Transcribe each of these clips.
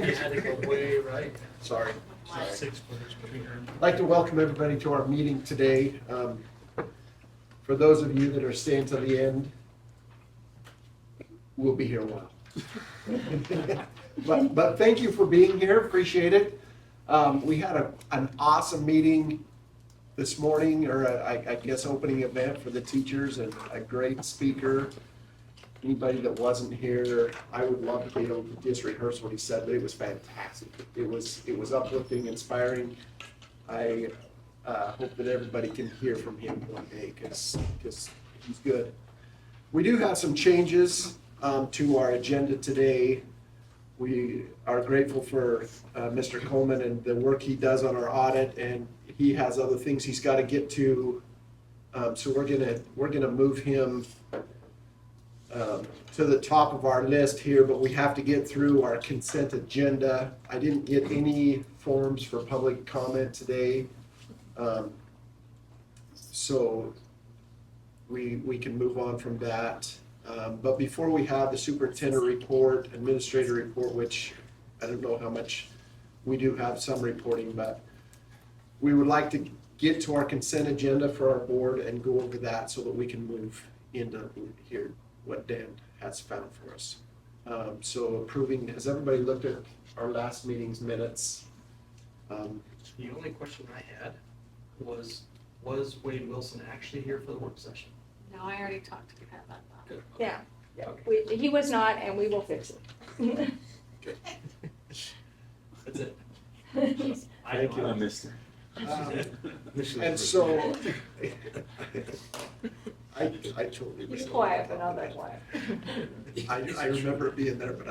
had to go way right. Sorry. 6 footers between her and I'd like to welcome everybody to our meeting today. For those of you that are staying to the end, we'll be here a while. But thank you for being here, appreciate it. We had an awesome meeting this morning, or I guess opening event for the teachers, and a great speaker. Anybody that wasn't here, I would love to be able to just rehearse what he said, but it was fantastic. It was uplifting, inspiring. I hope that everybody can hear from him one day, because he's good. We do have some changes to our agenda today. We are grateful for Mr. Coleman and the work he does on our audit, and he has other things he's got to get to. So we're gonna move him to the top of our list here, but we have to get through our consent agenda. I didn't get any forms for public comment today, so we can move on from that. But before we have the superintendent report, administrator report, which I don't know how much, we do have some reporting, but we would like to get to our consent agenda for our board and go over that so that we can move into here what Dan has found for us. So approving, has everybody looked at our last meeting's minutes? The only question I had was Wade Wilson actually here for the work session? No, I already talked to Pat about that. Good. Yeah, Okay. he was not, and we will fix it. That's it. Thank you. I missed it. And so, I totally was. He's quiet, but not that quiet. I remember it being there, but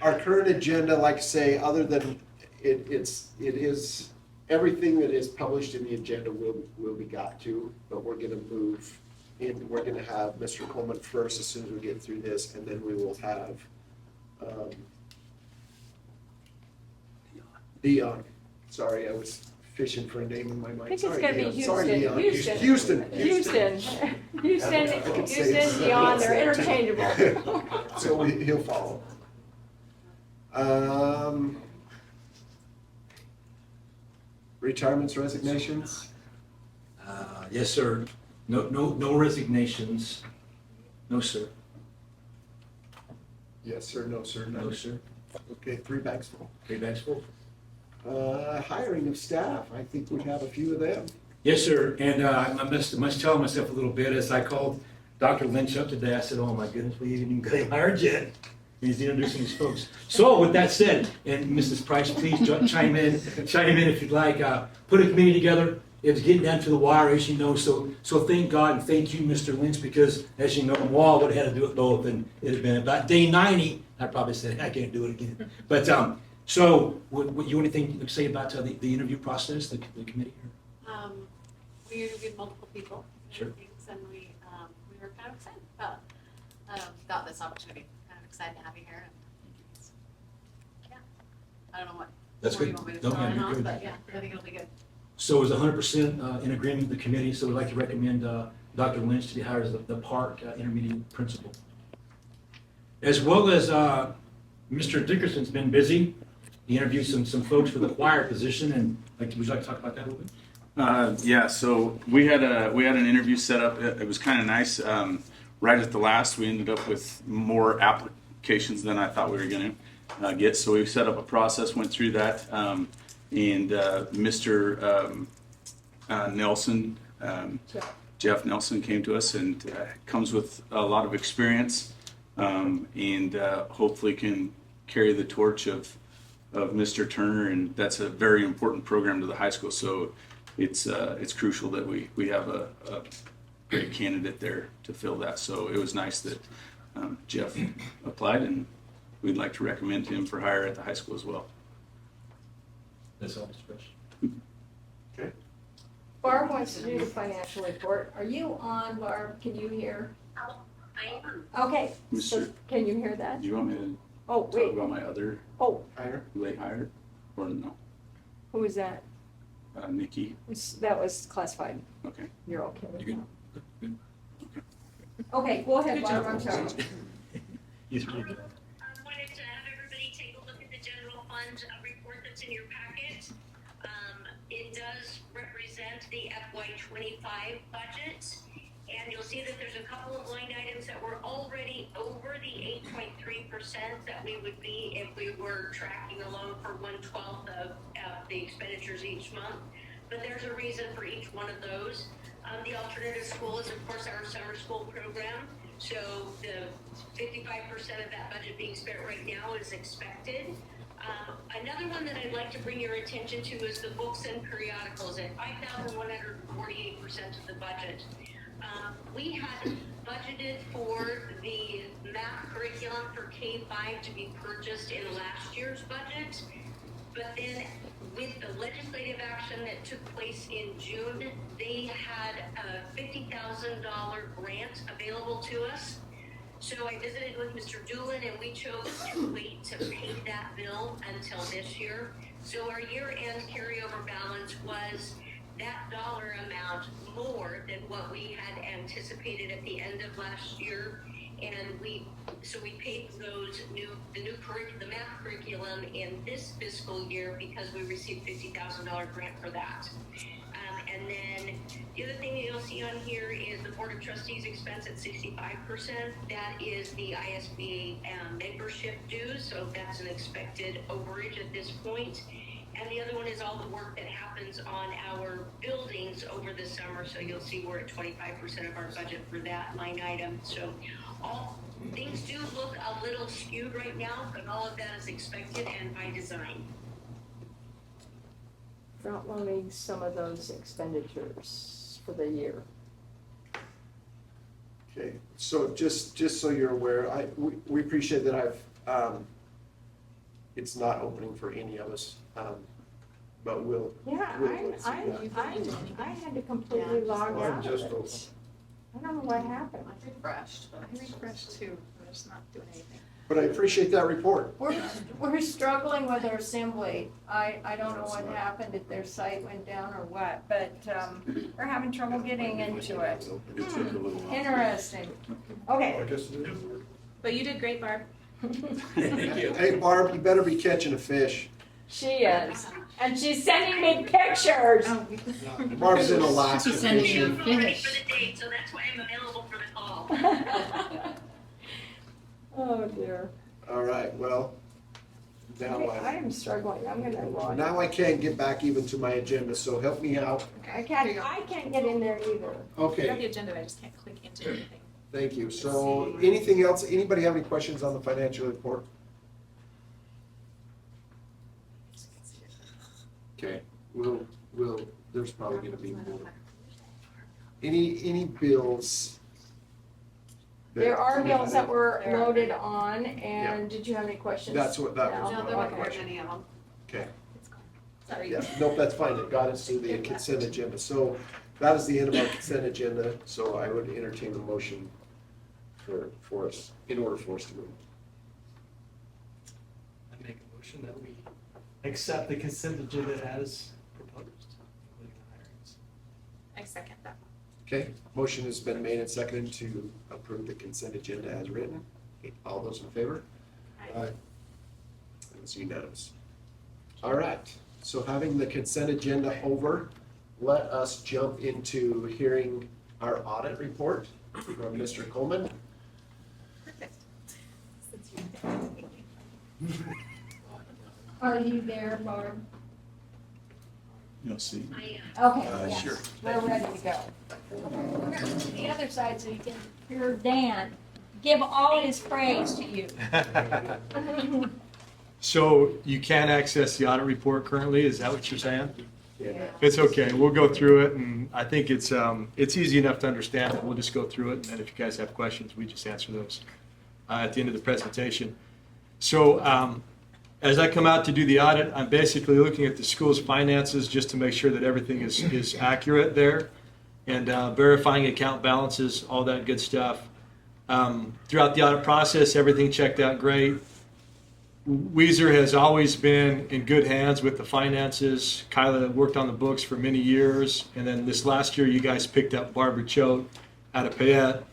our current agenda, like I say, other than it is, everything that is published in the agenda will be got to, but we're gonna move in, we're gonna have Mr. Coleman first as soon as we get through this, and then we will have, Dion. Sorry, I was fishing for a name in my mind. I think it's Sorry, gonna be Dion. Sorry, Dion. Houston. Houston. Houston, Dion, they're interchangeable. So he'll follow. Retirements, resignations? Yes, sir. No resignations. No, sir. Yes, sir, no, sir, No, sir. Okay, 3 bags full. 3 bags full. Hiring of staff, I think we have a few of them. Yes, sir. And I must tell myself a little bit as I called Dr. Lynch up today. I said, "Oh my goodness, we haven't even got him hired yet." He's introducing his folks. So with that said, and Mrs. Price, please chime in if you'd like. Put a committee together. It was getting down to the wire, as you know. So thank God and thank you, Mr. Lynch, because as you know, Wall would have had to do it both, and it had been about day 90. I probably said I can't do it again. But so, what you anything to say about the interview process, the committee? We interviewed multiple people. Sure. And we were kind of excited about this opportunity. Kind of excited to have you here. And yeah, I don't know what That's more good. you want me to No, throw man, in you're on, good. but yeah, I think it'll be good. So it was 100% in agreement with the committee, so we'd like to recommend Dr. Lynch to be hired as the Park intermediate principal. As well as Mr. Dickerson's been busy. He interviewed some folks for the choir position, and would you like to talk about that a little bit? Yeah, so we had an interview set up. It was kind of nice. Right at the last, we ended up with more applications than I thought we were going to get. So we set up a process, went through that, and Mr. Nelson, Jeff Nelson, came to us and comes with a lot of experience, and hopefully can carry the torch of Mr. Turner, and that's a very important program to the high school. So it's crucial that we have a great candidate there to fill that. So it was nice that Jeff applied, and we'd like to recommend him for hire at the high school as well. That's all, Mr. Bush. Okay. Barb wants to do the financial report. Are you on, Barb? Can you hear? I am. Okay, so Mr. can you hear that? Do you want me to Oh, talk wait. about my other Oh, Hire? late hire, or no? who was that? Nikki. That was classified. Okay. You're okay with You're that? good. Okay, go ahead, Good Barb, job. I'm sorry. He's pretty good. I wanted to have everybody take a look fund report that's in your packet. It does represent the FY25 budget. And you'll see that there's a couple of line items that were already over the 8.3% that we would be if we were tracking along for 1/12 of the expenditures each month. But there's a reason for each one of those. The alternative school is, of course, our summer school program. So the 55% of that budget being spent right now is expected. Another one that I'd like to bring your attention to is the books and periodicals at 5,148% of the budget. We had budgeted for the math curriculum for K-5 to be purchased in last year's budget, but then with the legislative action that took place in June, they had a $50,000 grant available to us. So I visited with Mr. Doolin and we chose to wait to pay that bill until this year. So our year-end carryover balance was that dollar amount more than what we had anticipated at the end of last year. And we paid the math curriculum in this fiscal year because we received $50,000 grant for that. And then the other thing that you'll see on here is the Board of Trustees expense at 65%. That is the ISBA membership dues, so that's an expected overage at this point. And the other one is all the work that happens on our buildings over the summer. So you'll see we're at 25% of our budget for that line item. So all things do look a little skewed right now, but all of that is expected and by design. Front loading some of those expenditures for the year. Okay, so just so you're aware, we appreciate that it's not opening for any of us, but we'll. Yeah, we'll see that. I had to completely log Mine out just of opened. it. I don't know what happened. I refreshed, but I refreshed too. I'm just not doing anything. But I appreciate that report. We're struggling with our assembly. I don't know what happened, if their site went down or what, but we're having trouble getting into it. Interesting. Okay. But you did great, Barb. Thank you. Hey Barb, you better be catching a fish. She is. And she's sending me pictures. Barb's in Alaska I'm fishing. ready for the date, so that's why I'm available for the call. Oh dear. All right, well, now I am struggling. I'm gonna log. now I can't get back even to my agenda, so help me out. I can't get in there either. I got the Okay, agenda, I just can't click into anything. thank you. So anything else, anybody have any questions on the financial report? Okay, there's probably gonna be more. Any bills? that- There are bills that were loaded on, and did you have any questions? That's what, that was No, my there weren't question. any of them. Okay, It's gone. Sorry. yeah, nope, that's fine. It got us to the consent agenda. So that is the end of our consent agenda, so I would entertain a motion for us, in order for us to move. I make a motion that we accept the consent agenda as proposed, including the hirings. I second that. Okay, motion has been made and seconded to approve the consent agenda as written. All those in favor? Aye. It's unanimous. All right, so having the consent agenda over, let us jump into hearing our audit report from Mr. Coleman. Perfect. Since you Are you there, Barb? You'll see. Okay, Sure. yes, we're ready to go. We're gonna move to the other side so you can hear Dan give all his praise to you. So you can't access the audit report currently, is that what you're saying? Yeah. It's okay, we'll go through it, and I think it's easy enough to understand, but we'll just go through it, and then if you guys have questions, we just answer those at the end of the presentation. So as I come out to do the audit, I'm basically looking at the school's finances just to make sure that everything is accurate there, and verifying account balances, all that good stuff. Throughout the audit process, everything checked out great. Weiser has always been in good hands with the finances. Kyla worked on the books for many years, and then this last year you guys picked up Barbara Choate out of Payette.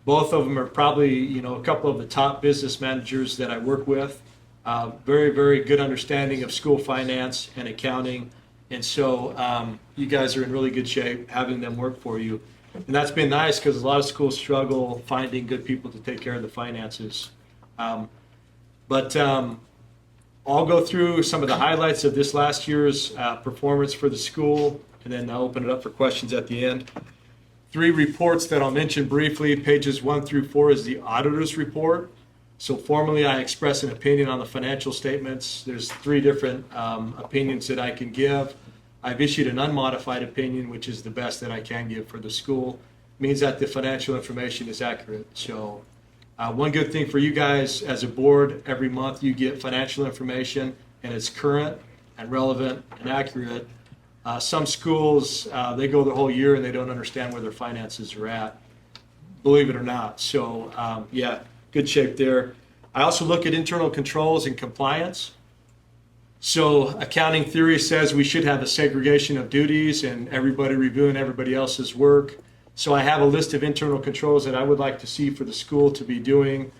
Both of them are probably, a couple of the top business managers that I work with. Very, very good understanding of school finance and accounting. And so you guys are in really good shape having them work for you. And that's been nice because a lot of schools struggle finding good people to take care of the finances. But I'll go through some of the highlights of this last year's performance for the school, and then I'll open it up for questions at the end. 3 reports that I'll mention briefly. Pages 1 through 4 is the Auditor's Report. So formally, I express an opinion on the financial statements. There's 3 different opinions that I can give. I've issued an unmodified opinion, which is the best that I can give for the school. It means that the financial information is accurate. So one good thing for you guys as a board, every month you get financial information, and it's current and relevant and accurate. Some schools, they go the whole year and they don't understand where their finances are at, believe it or not. So yeah, good shape there. I also look at internal controls and compliance. So accounting theory says we should have a segregation of duties and everybody reviewing everybody else's work. So I have a list of internal controls that I would like to see for the school to be doing.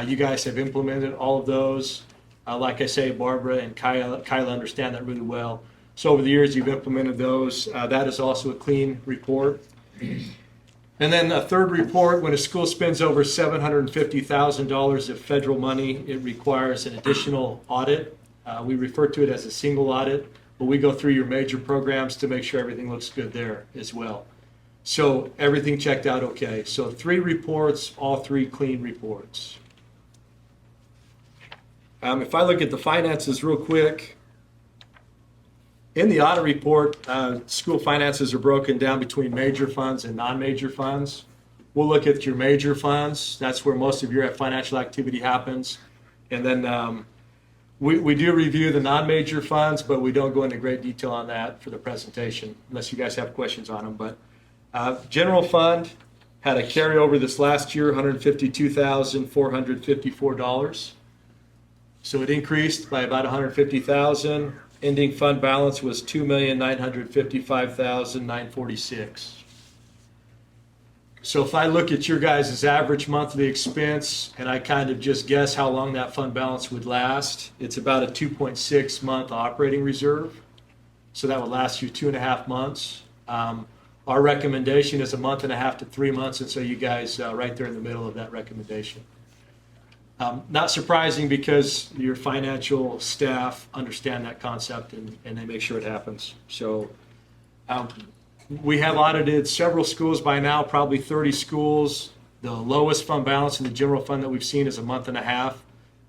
You guys have implemented all of those. Like I say, Barbara and Kyla understand that really well. So over the years, you've implemented those. That is also a clean report. And then a third report, when a school spends over $750,000 of federal money, it requires an additional audit. We refer to it as a single audit, but we go through your major programs to make sure everything looks good there as well. So everything checked out okay. So 3 reports, all 3 clean reports. If I look at the finances real quick, in the audit report, school finances are broken down between major funds and non-major funds. We'll look at your major funds. That's where most of your financial activity happens. And then we do review the non-major funds, but we don't go into great detail on that for the presentation, unless you guys have questions on them. But general fund had a carryover this last year, $152,454. So it increased by about $150,000. Ending fund balance was $2,955,946. So if I look at your guys' average monthly expense and I kind of just guess how long that fund balance would last, it's about a 2.6 month operating reserve. So that would last you 2.5 months. Our recommendation is 1.5 to 3 months, and so you guys right there in the middle of that recommendation. Not surprising because your financial staff understand that concept and they make sure it happens. So we have audited several schools by now, probably 30 schools. The lowest fund balance in the general fund that we've seen is 1.5 months.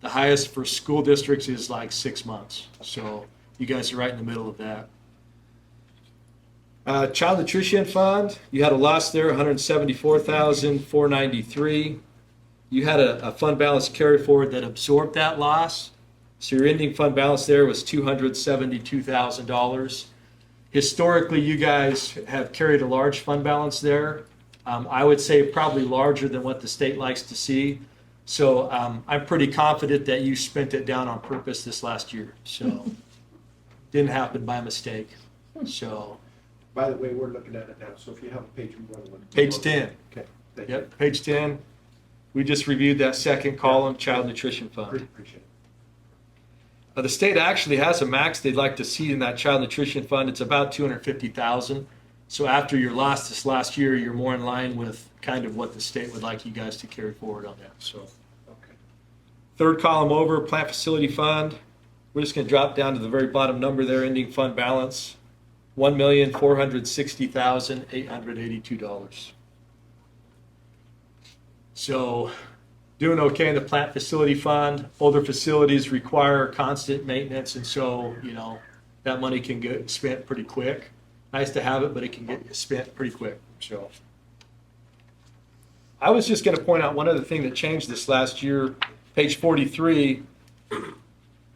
The highest for school districts is like 6 months. So you guys are right in the middle of that. Child nutrition fund, you had a loss there, $174,493. You had a fund balance carry forward that absorbed that loss. So your ending fund balance there was $272,000. Historically, you guys have carried a large fund balance there. I would say probably larger than what the state likes to see. So I'm pretty confident that you spent it down on purpose this last year. So didn't happen by mistake. So By the way, we're looking at it now, so if you have a page, we want to look. page 10. Okay, thank you. Yep, page 10. We just reviewed that second column, child nutrition fund. Appreciate it. The state actually has a max they'd like to see in that child nutrition fund. It's about $250,000. So after your loss this last year, you're more in line with kind of what the state would like you guys to carry forward on that. So, Okay. third column over, plant facility fund. We're just going to drop down to the very bottom number there, ending fund balance, $1,460,882. So doing okay in the plant facility fund. Older facilities require constant maintenance, and so, you know, that money can get spent pretty quick. Nice to have it, but it can get spent pretty quick. So I was just going to point out one other thing that changed this last year, page 43.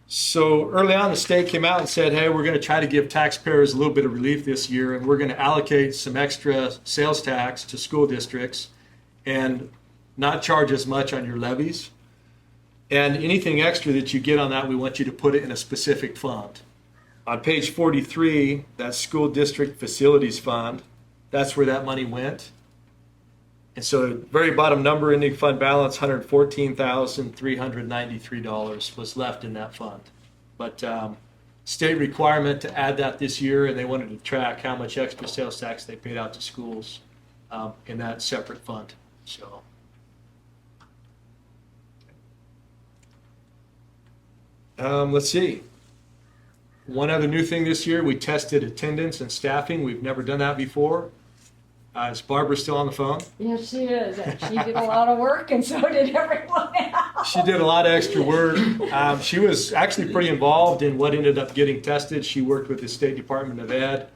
So early on, the state came out and said, hey, we're going to try to give taxpayers a little bit of relief this year, and we're going to allocate some extra sales tax to school districts and not charge as much on your levies. And anything extra that you get on that, we want you to put it in a specific fund. On page 43, that school district facilities fund, that's where that money went. And so very bottom number, ending fund balance, $114,393 was left in that fund. But state requirement to add that this year, and they wanted to track how much extra sales tax they paid out to schools in that separate fund. So. Let's see. One other new thing this year, we tested attendance and staffing. We've never done that before. Is Barbara still on the phone? Yes, she is, and she did a lot of work, and so did everyone else. She did a lot of extra work. She was actually pretty involved in what ended up getting tested. She worked with the State Department of Ed.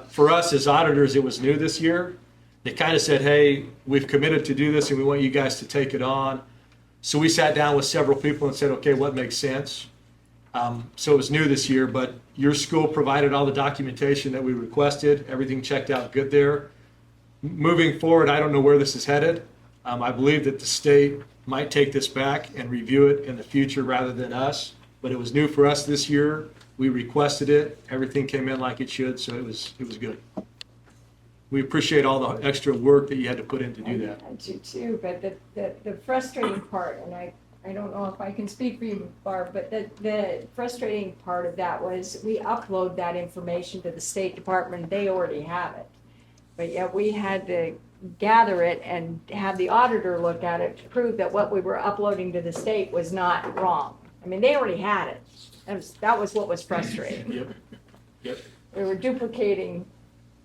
For us as auditors, it was new this year. They kind of said, hey, we've committed to do this and we want you guys to take it on. So we sat down with several people and said, okay, what makes sense? So it was new this year, but your school provided all the documentation that we requested. Everything checked out good there. Moving forward, I don't know where this is headed. I believe that the state might take this back and review it in the future rather than us, but it was new for us this year. We requested it. Everything came in like it should, so it was good. We appreciate all the extra work that you had to put in to do that. I do too, but the frustrating part, and I don't know if I can speak for you, Barb, but the frustrating part of that was we upload that information to the State Department. They already have it. But yet we had to gather it and have the auditor look at it to prove that what we were uploading to the state was not wrong. I mean, they already had it. That was what was frustrating. Yep. We were duplicating,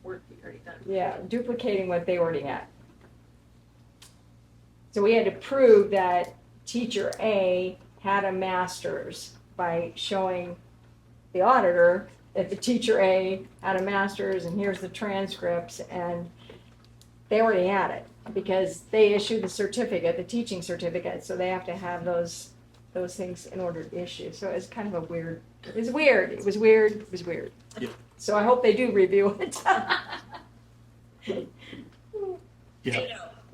Work we already done. duplicating what they already had. So we had to prove that teacher A had a master's by showing the auditor that the teacher A had a master's and here's the transcripts, and they already had it because they issued the certificate, the teaching certificate, so they have to have those things in order to issue. So it's kind of a weird, it was weird. Yeah. So I hope they do review it. Yeah.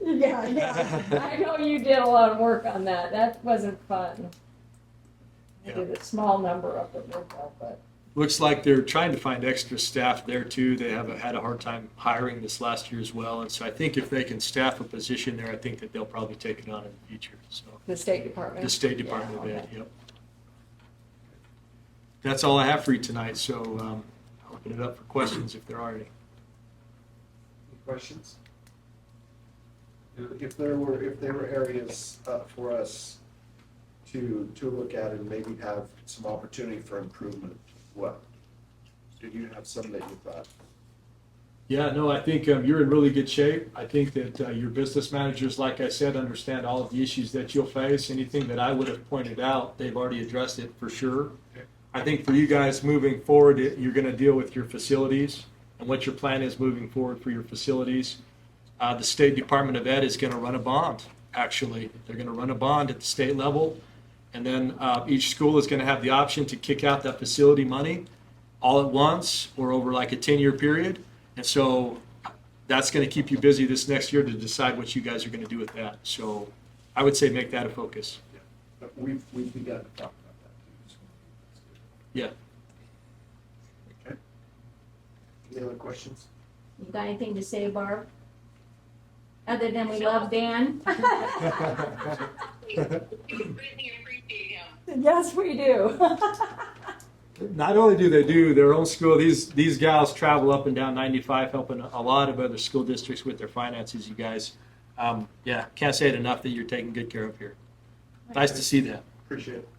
Yeah, I know you did a lot of work on that. That wasn't fun. I did a small number of it, but. Looks like they're trying to find extra staff there too. They have had a hard time hiring this last year as well. And so I think if they can staff a position there, I think that they'll probably take it on in the future. So The State Department? the State Department Yeah, of Ed, okay. yep. That's all I have for you tonight. So I'll open it up for questions if there are any. Any questions? If there were areas for us to look at and maybe have some opportunity for improvement, what? Did you have some that you thought? Yeah, no, I think you're in really good shape. I think that your business managers, like I said, understand all of the issues that you'll face. Anything that I would have pointed out, they've already addressed it for sure. Okay. I think for you guys moving forward, you're going to deal with your facilities and what your plan is moving forward for your facilities. The State Department of Ed is going to run a bond, actually. They're going to run a bond at the state level. And then each school is going to have the option to kick out that facility money all at once or over like a 10-year period. And so that's going to keep you busy this next year to decide what you guys are going to do with that. So I would say make that a focus. But we've begun to talk about that too. So Yeah. okay. Any other questions? You got anything to say, Barb? Other than we love Dan? We greatly appreciate him. Yes, we do. Not only do they do their own school, these gals travel up and down 95, helping a lot of other school districts with their finances, you guys. Yeah, can't say it enough that you're taking good care of here. Nice to see that. Appreciate it.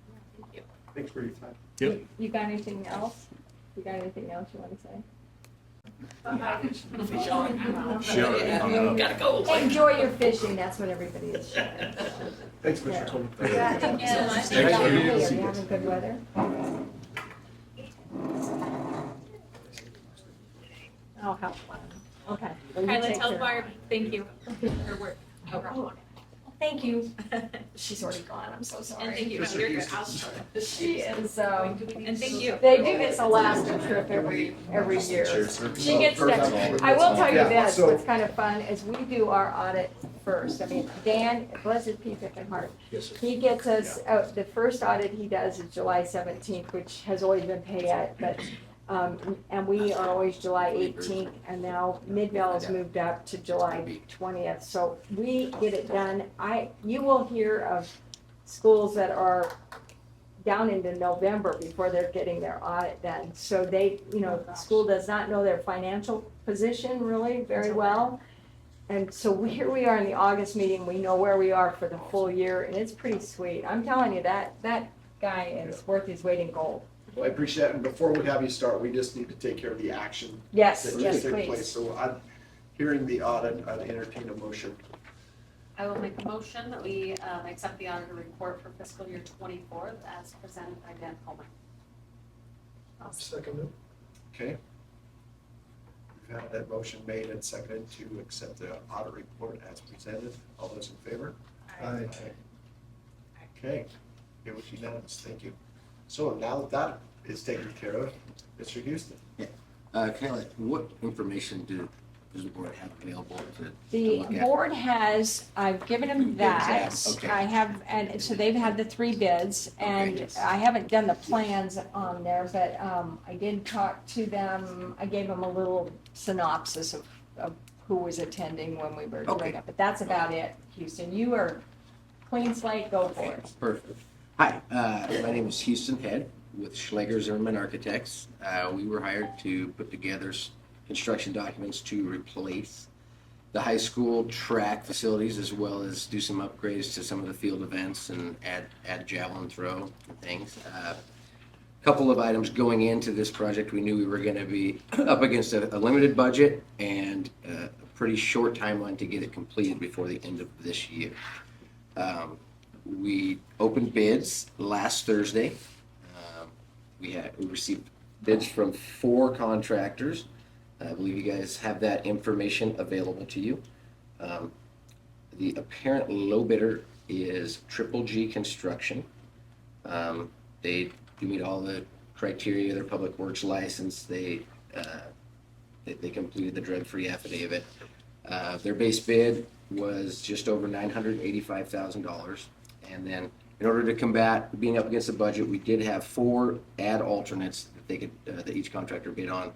Thank you. Thanks for your time. Yep. You got anything else? You got anything else you want to say? Gotta go. Enjoy your fishing, that's what everybody is showing. Thanks, Mr. Coleman. Yeah, thank you so much. Thank you. Are you having good weather? Oh, how fun. Okay. Well, you Kyla, take tell care. Barb, thank you for work. Oh, thank you. She's already gone, I'm so sorry. And thank you. No, you're good. I'll start. She is, And thank you. they do this Alaska trip every year. She gets to, I will tell you Yeah, this, so- what's kind of fun is we do our audit first. I mean, Dan, bless his pea picking heart, Yes, sir. he gets us, the first audit he does is July 17th, which has always been paid at, but And we are always July 18th, and now Midvale has moved up to July 20th. So we get it done. You will hear of schools that are down into November before they're getting their audit done. So they, the school does not know their financial position really very well. And so here we are in the August meeting, we know where we are for the full year, and it's pretty sweet. I'm telling you, that guy is worth his weight in gold. Well, I appreciate it. And before we have you start, we just need to take care of the action. Yes, that yes, needs to take please. place. So I'm hearing the audit, I'd entertain a motion. I will make a motion that we accept the auditor report for fiscal year 24 as presented by Dan Coleman. Second it. Okay. We've had that motion made and seconded to accept the audit report as presented. All those in favor? Aye. Okay, it was unanimous, thank you. So now that that is taken care of, Mr. Houston. Kayla, what information does the board have available to The look at? board has, I've given them that. Okay. I have, and so they've had the 3 bids, and yes. I haven't done the plans on there, but I did talk to them. I gave them a little synopsis of who was attending when we were doing Okay. it, but that's about it. Houston, you are clean slate, go for it. Perfect. Hi, my name is Houston Head with Schlegel Zimmerman Architects. We were hired to put together construction documents to replace the high school track facilities, as well as do some upgrades to some of the field events and add javelin throw and things. Couple of items going into this project, we knew we were going to be up against a limited budget and a pretty short timeline to get it completed before the end of this year. We opened bids last Thursday. We received bids from 4 contractors. I believe you guys have that information available to you. The apparent low bidder is Triple G Construction. They do meet all the criteria, their public works license. They completed the drug-free affidavit. Their base bid was just over $985,000. And then in order to combat being up against the budget, we did have 4 ad alternates that they could, that each contractor bid on.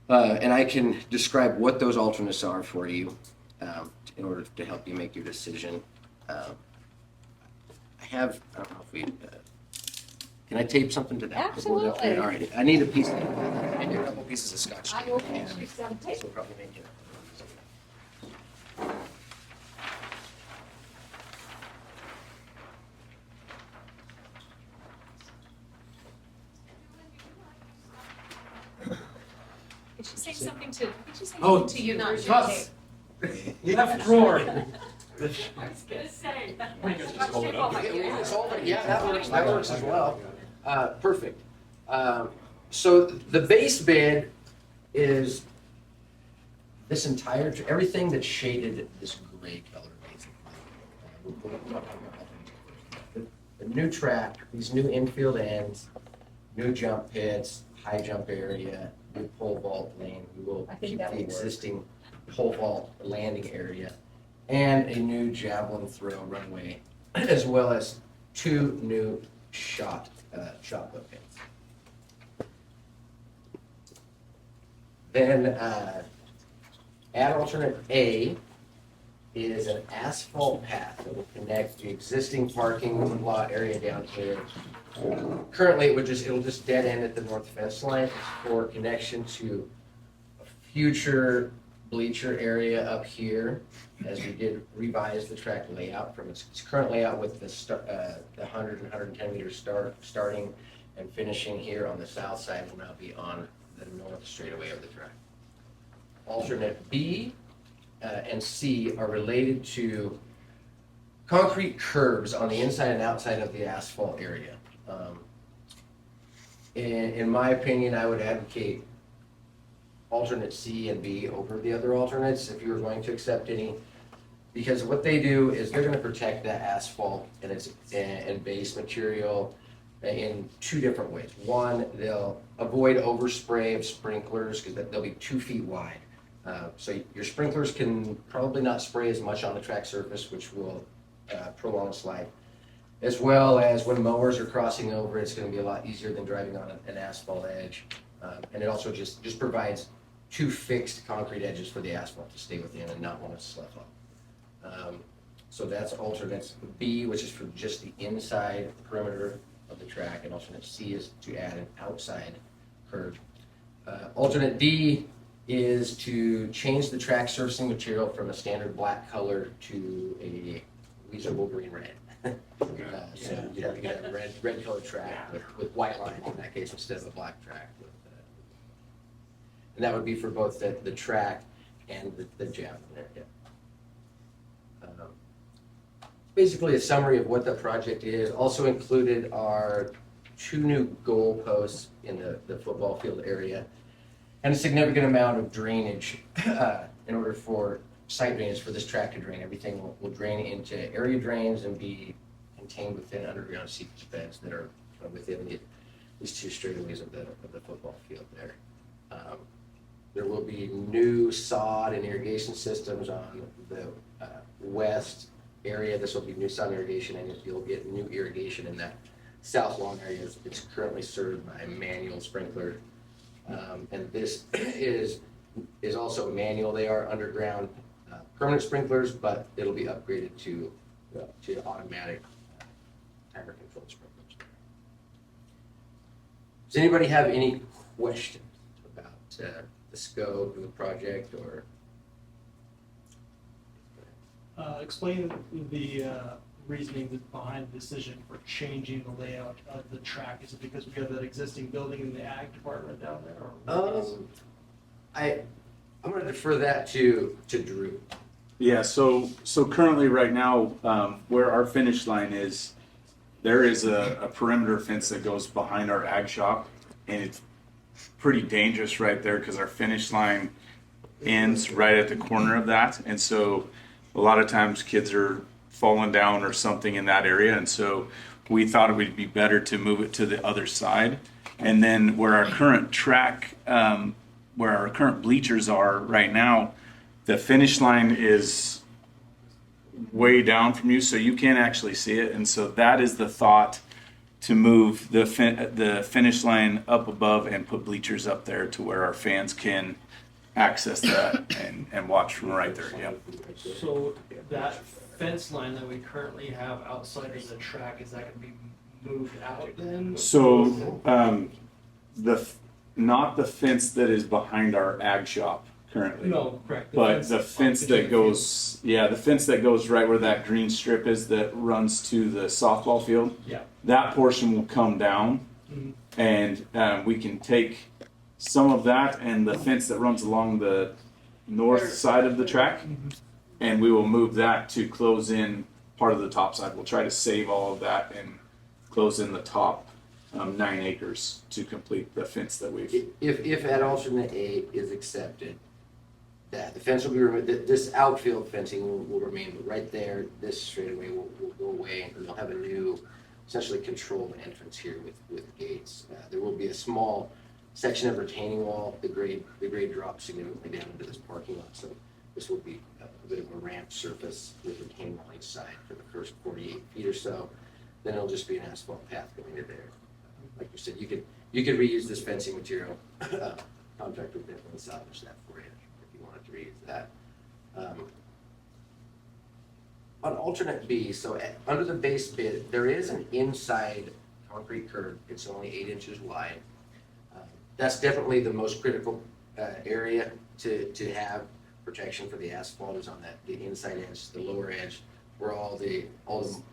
And I can describe what those alternates are for you in order to help you make your decision. I don't know if we, can I tape something to that? Absolutely. All right, I need a piece, maybe a couple pieces of scotch. I will finish some tape. This will probably make it. Did she say something to, Oh, you, not your Tuss. tape? Left drawer. I was gonna say. Yeah, that works as well. Perfect. So the base bid is this entire, everything that's shaded this gray color, basically. The new track, these new infield ends, new jump pits, high jump area, new pole vault lane. We will I think keep that the would work. existing pole vault landing area and a new javelin throw runway, as well as 2 new shot put pins. Then add alternate A is an asphalt path that will connect the existing parking lot area down here. Currently, it'll just dead end at the north fence line for connection to a future bleacher area up here, as we did revise the track layout from its current layout with the 100 and 110 meter starting and finishing here on the south side will now be on the north straightaway of the track. Alternate B and C are related to concrete curbs on the inside and outside of the asphalt area. In my opinion, I would advocate alternate C and B over the other alternates if you were going to accept any, because what they do is they're going to protect that asphalt and its and base material in 2 different ways. One, they'll avoid overspray of sprinklers because they'll be 2 feet wide. So your sprinklers can probably not spray as much on the track surface, which will prolong slide. As well as when mowers are crossing over, it's going to be a lot easier than driving on an asphalt edge. And it also just provides 2 fixed concrete edges for the asphalt to stay within and not want to slough off. So that's alternate B, which is for just the inside perimeter of the track, and alternate C is to add an outside curve. Alternate D is to change the track surfacing material from a standard black color to a Weiser green red. So you'd have to get a red colored track with white lines in that case instead of a black track. And that would be for both the track and the javelin area. Basically a summary of what the project is. Also included are 2 new goal posts in the football field area and a significant amount of drainage in order for site drainage for this track to drain. Everything will drain into area drains and be contained within underground seepage beds that are within these 2 straightaways of the football field there. There will be new sod and irrigation systems on the west area. This will be new sod irrigation, and you'll get new irrigation in that south lawn area. It's currently served by a manual sprinkler, and this is also manual. They are underground permanent sprinklers, but it'll be upgraded to automatic timer controlled sprinklers. Does anybody have any questions about the scope of the project or? Explain the reasoning behind the decision for changing the layout of the track. Is it because we have that existing building in the ag department down there? Or I'm going to defer that to Drew. Yeah, so currently right now, where our finish line is, there is a perimeter fence that goes behind our ag shop, and it's pretty dangerous right there because our finish line ends right at the corner of that, and so a lot of times kids are falling down or something in that area, and so we thought it would be better to move it to the other side. And then where our current track, where our current bleachers are right now, the finish line is way down from you, so you can't actually see it. And so that is the thought, to move the finish line up above and put bleachers up there to where our fans can access that and watch from right there. Yep. So that fence line that we currently have outside of the track, is that going to be moved out then? So not the fence that is behind our ag shop currently. No, correct. But the fence that goes, the fence that goes right where that green strip is that runs to the softball field. Yeah. That portion will come down, and we can take some of that and the fence that runs along the north side of the track, and we will move that to close in part of the top side. We'll try to save all of that and close in the top 9 acres to complete the fence that we've. If at alternate A is accepted, that the fence will be removed. This outfield fencing will remain, but right there, this straightaway will go away, and they'll have a new, essentially controlled entrance here with gates. There will be a small section of retaining wall. The grade drops significantly down into this parking lot, so this will be a bit of a ramp surface with retaining wall each side for the first 48 feet or so. Then it'll just be an asphalt path going to there. Like you said, you could reuse this fencing material. Contractor would definitely salvage that for you if you wanted to reuse that. On alternate B, so under the base bid, there is an inside concrete curb. It's only 8 inches wide. That's definitely the most critical area to have protection for the asphalt is on the inside edge, the lower edge, where all the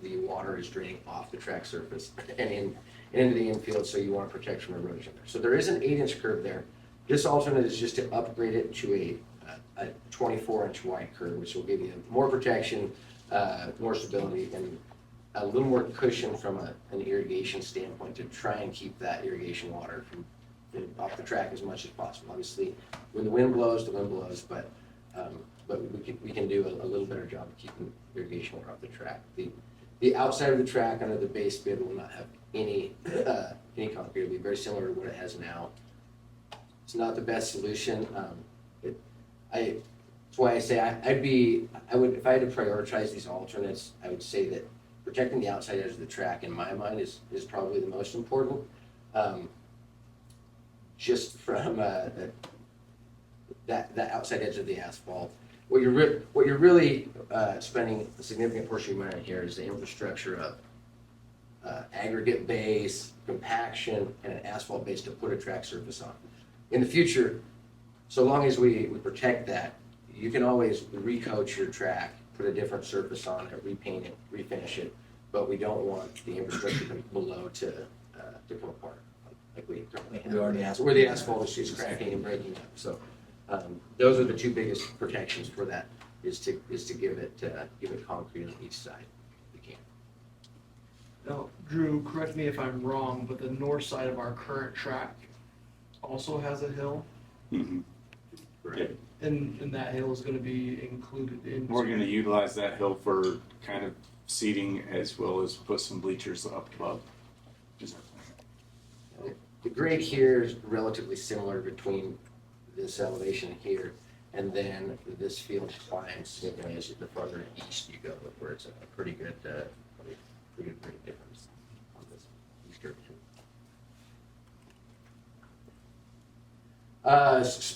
water is draining off the track surface and into the infield, so you want to protect from erosion there. So there is an 8-inch curb there. This alternate is just to upgrade it to a 24-inch wide curb, which will give you more protection, more stability, and a little more cushion from an irrigation standpoint to try and keep that irrigation water from off the track as much as possible. Obviously, when the wind blows, but we can do a little better job of keeping irrigation water off the track. The outside of the track under the base bid will not have any concrete. It'll be very similar to what it has now. It's not the best solution. That's why I say I would if I had to prioritize these alternates, I would say that protecting the outside edge of the track in my mind is probably the most important. just from that outside edge of the asphalt. What you're really spending a significant portion of your money here is the infrastructure of aggregate base, compaction, and an asphalt base to put a track surface on. In the future, so long as we protect that, you can always recoat your track, put a different surface on it, repaint it, refinish it, but we don't want the infrastructure below to come apart like we currently have. Where the asphalt is just cracking and breaking up. So those are the two biggest protections for that, is to give it concrete on each side. We can. Now, Drew, correct me if I'm wrong, but the north side of our current track also has a hill, Mhm. Right. and that hill is gonna be included in. We're going to utilize that hill for kind of seating as well as put some bleachers up above. Is our plan. The grade here is relatively similar between this elevation here and then this field climbs significantly as the farther east you go, where it's a pretty good grade difference on this eastern end.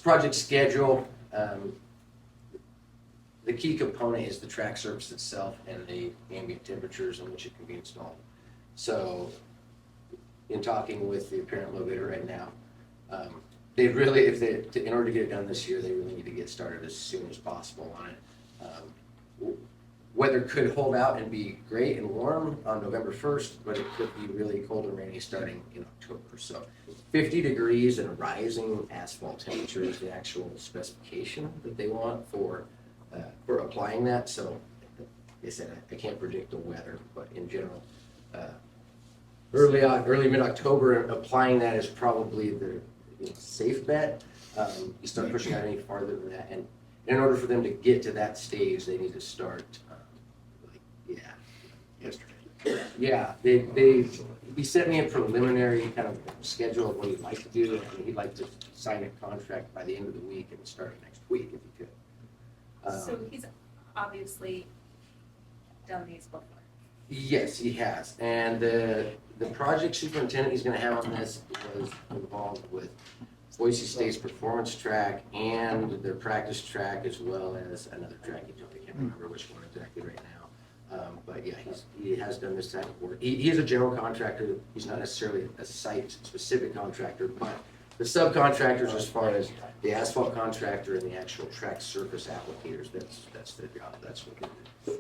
Project schedule. The key component is the track surface itself and the ambient temperatures in which it can be installed. So, in talking with the apparent low bidder right now, they really, in order to get it done this year, they really need to get started as soon as possible on it. Weather could hold out and be great and warm on November 1st, but it could be really cold and rainy starting in October. So 50 degrees and rising asphalt temperature is the actual specification that they want for applying that. So, like I said, I can't predict the weather, but in general, early mid-October, applying that is probably the safe bet. You start pushing out any farther than that, and in order for them to get to that stage, they need to start, Yesterday. Yeah, he sent me a preliminary kind of schedule of what he'd like to do, and he'd like to sign a contract by the end of the week and start next week if he could. So he's obviously done these before. Yes, he has. And the project superintendent he's going to have on this was involved with Boise State's performance track and their practice track, as well as another track. I can't remember which one exactly right now. But yeah, he has done this type of work. He is a general contractor. He's not necessarily a site-specific contractor, but the subcontractors, as far as the asphalt contractor and the actual track surface applicators, that's their job. That's what they do.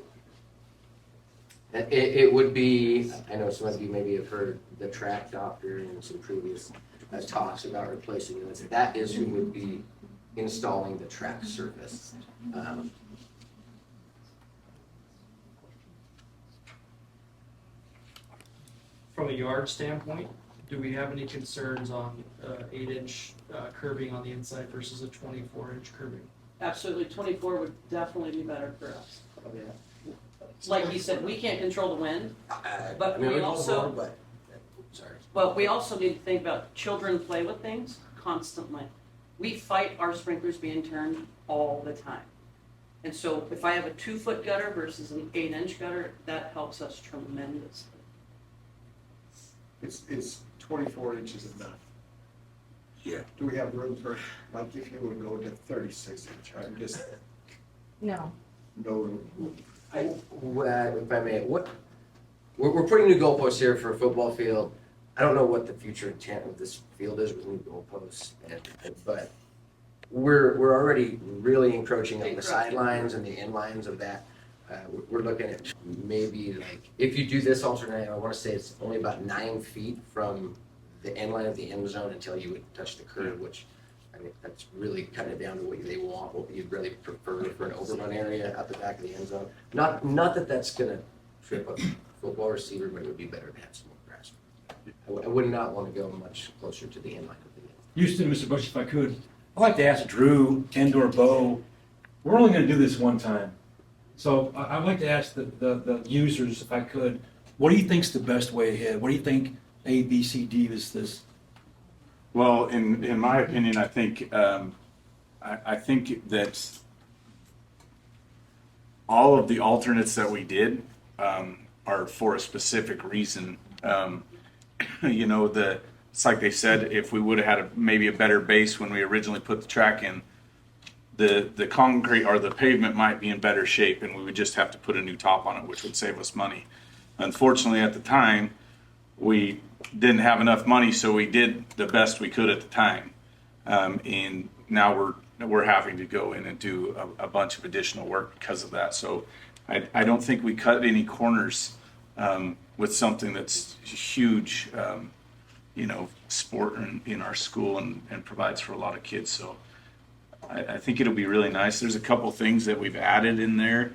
It would be, I know some of you maybe have heard the track doctor in some previous talks about replacing units. That is who would be installing the track surface. From a yard standpoint, do we have any concerns on 8-inch curbing on the inside versus a 24-inch curbing? Absolutely, 24 would definitely be better for us. Like you said, we can't control the wind, but I mean, we all also, over, but, sorry. well, we also need to think about children play with things constantly. We fight our sprinklers being turned all the time. And so if I have a 2-foot gutter versus an 8-inch gutter, that helps us tremendously. Is 24 inches enough? Yeah. Do we have room for, like, if you would go to 36 inch? I'm just, No. no room. If I may, we're putting new goalposts here for a football field. I don't know what the future intent of this field is with new goalposts, but we're already really encroaching on the sidelines and the end lines of that. We're looking at maybe, like, if you do this alternative, I want to say it's only about 9 feet from the end line of the end zone until you would touch the curb, which, I mean, that's really kind of down to what they want, what you'd really prefer for an overrun area at the back of the end zone. Not that that's going to trip a football receiver, but it would be better to have some more grass. I would not want to go much closer to the end line of the end. Houston, Mr. Bush, if I could, I'd like to ask Drew and/or Bo, we're only going to do this one time. So I'd like to ask the users, if I could, what do you think's the best way ahead? What do you think A, B, C, D is this? Well, in my opinion, I think I think that all of the alternates that we did are for a specific reason. You know, the it's like they said, if we would have had maybe a better base when we originally put the track in, the concrete or the pavement might be in better shape, and we would just have to put a new top on it, which would save us money. Unfortunately, at the time, we didn't have enough money, so we did the best we could at the time. And now we're having to go in and do a bunch of additional work because of that. So I don't think we cut any corners with something that's huge, sport in our school and provides for a lot of kids. So I think it'll be really nice. There's a couple things that we've added in there.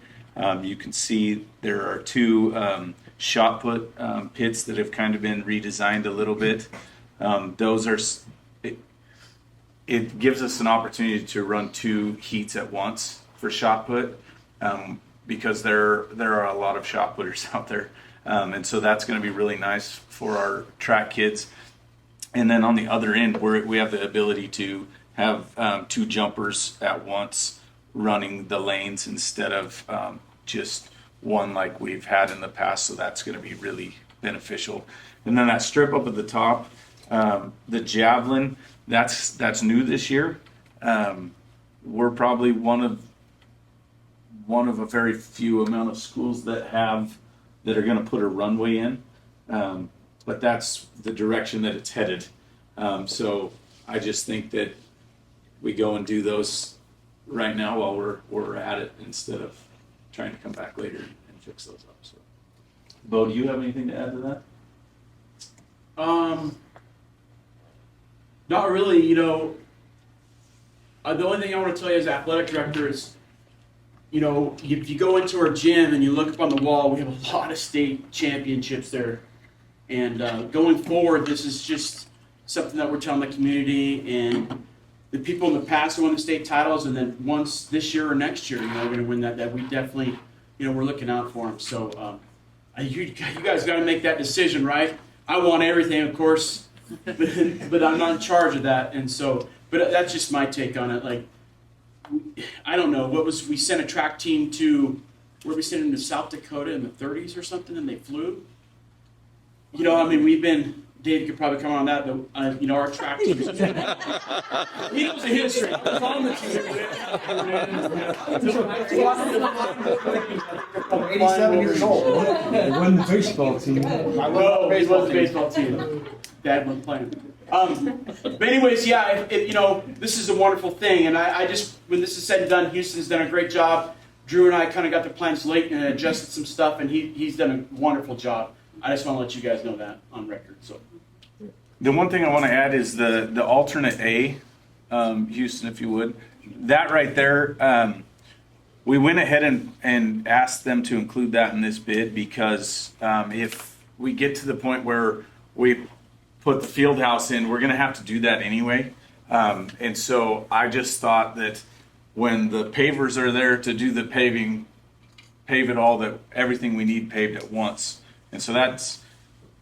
You can see there are 2 shot put pits that have kind of been redesigned a little bit. Those are, it gives us an opportunity to run 2 heats at once for shot put because there are a lot of shot putters out there. And so that's going to be really nice for our track kids. And then on the other end, we have the ability to have 2 jumpers at once running the lanes instead of just one like we've had in the past. So that's going to be really beneficial. And then that strip up at the top, the javelin, that's new this year. We're probably one of a very few amount of schools that are going to put a runway in. But that's the direction that it's headed. So I just think that we go and do those right now while we're at it instead of trying to come back later and fix those up. So, Bo, do you have anything to add to that? Not really, the only thing I want to tell you as athletic director is, if you go into our gym and you look up on the wall, we have a lot of state championships there. And going forward, this is just something that we're telling the community, and the people in the past who won the state titles, and then once this year or next year, we're going to win that we definitely, we're looking out for them. So you guys got to make that decision, right? I want everything, of course, but I'm not in charge of that. And so, but that's just my take on it. Like, I don't know, we sent a track team to, where we sent them to South Dakota in the 30s or something, and they flew. We've been, Dave could probably come on that, but, our track team. He knows the history. I was on the team. 87 years old. It wasn't the baseball team. No, it was the baseball team. Dad wasn't playing. But anyways, yeah, this is a wonderful thing. And I just, when this is said and done, Houston's done a great job. Drew and I kind of got the plans late and adjusted some stuff, and he's done a wonderful job. I just want to let you guys know that on record. So, The one thing I want to add is the alternate A, Houston, if you would. That right there, we went ahead and asked them to include that in this bid because if we get to the point where we put the field house in, we're going to have to do that anyway. And so I just thought that when the pavers are there to do the paving, pave it all, that everything we need paved at once. And so that's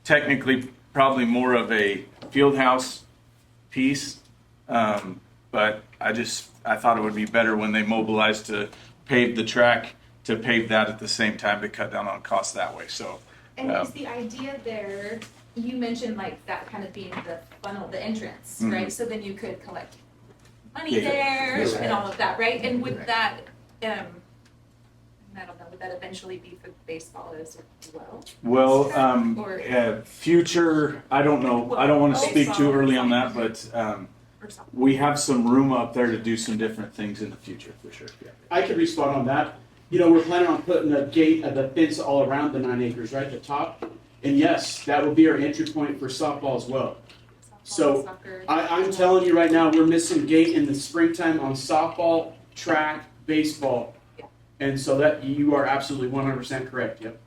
technically probably more of a field house piece. But I thought it would be better when they mobilized to pave the track to pave that at the same time to cut down on costs that way. So, and is the idea there, you mentioned like that kind of being the funnel, the entrance, right? So then you could collect money there and all of that, right? And would that, I don't know, would that eventually be for baseball as well? Well, future, I don't know. I don't want to speak too early on that, but we have some room up there to do some different things in the future for sure. Yeah. I could respond on that. We're planning on putting a gate of the fence all around the 9 acres, right at the top. And yes, that will be our entry point for softball as well. So I'm telling you right now, we're missing gate in the springtime on softball, track, baseball. And so that you are absolutely 100% correct. Yep.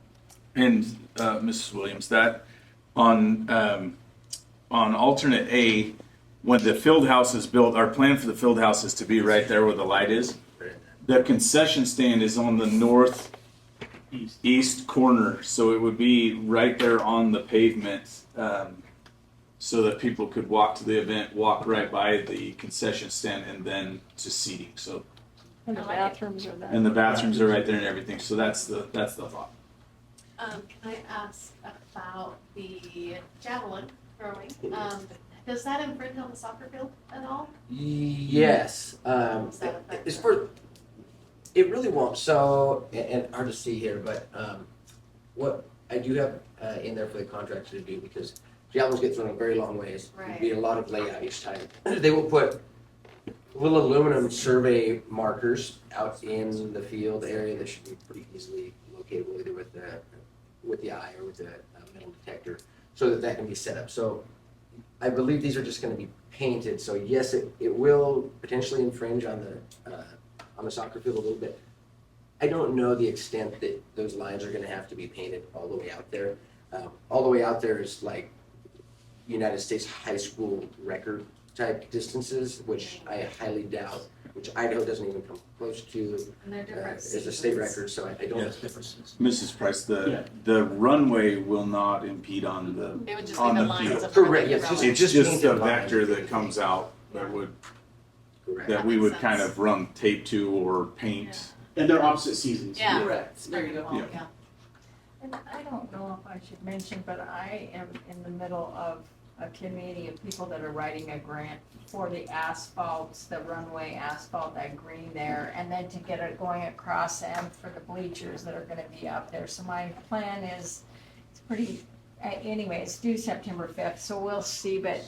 And Mrs. Williams, that on alternate A, when the field house is built, our plan for the field house is to be right there where the light is. The concession stand is on the northeast corner, so it would be right there on the pavement, so that people could walk to the event, walk right by the concession stand, and then to seating. So. And the bathrooms are there. And the bathrooms are right there and everything. So that's the thought. Can I ask about the javelin? Growing. Does that infringe on the soccer field at all? Yes. Does that affect It's it? for, it really won't. So, and hard to see here, but what I do have in there for the contractor to do, because javelins get thrown a very long ways. There'd be a lot of layout each time. They will put little aluminum survey markers out in the field area that should be pretty easily locatable, either with the eye or with the metal detector, so that that can be set up. So I believe these are just going to be painted. So yes, it will potentially infringe on the soccer field a little bit. I don't know the extent that those lines are going to have to be painted all the way out there. All the way out there is like United States high school record type distances, which I highly doubt, which Idaho doesn't even come close to And they're different as a state seasons. record, so I don't. Mrs. Price, Yeah. the runway will not impede on the, It would just on be the the lines field. of. Correct, yes, running It's just just painted a lines. vector that comes out that would, Correct. that That we makes would kind sense. of run tape to or paint. And they're opposite seasons. Yeah. Correct, there you go. Well, yeah. And I don't know if I should mention, but I am in the middle of a committee of people that are writing a grant for the asphalts, the runway asphalt, that green there, and then to get it going across and for the bleachers that are gonna be up there. So my plan is, it's pretty, anyway, it's due September 5th, so we'll see, but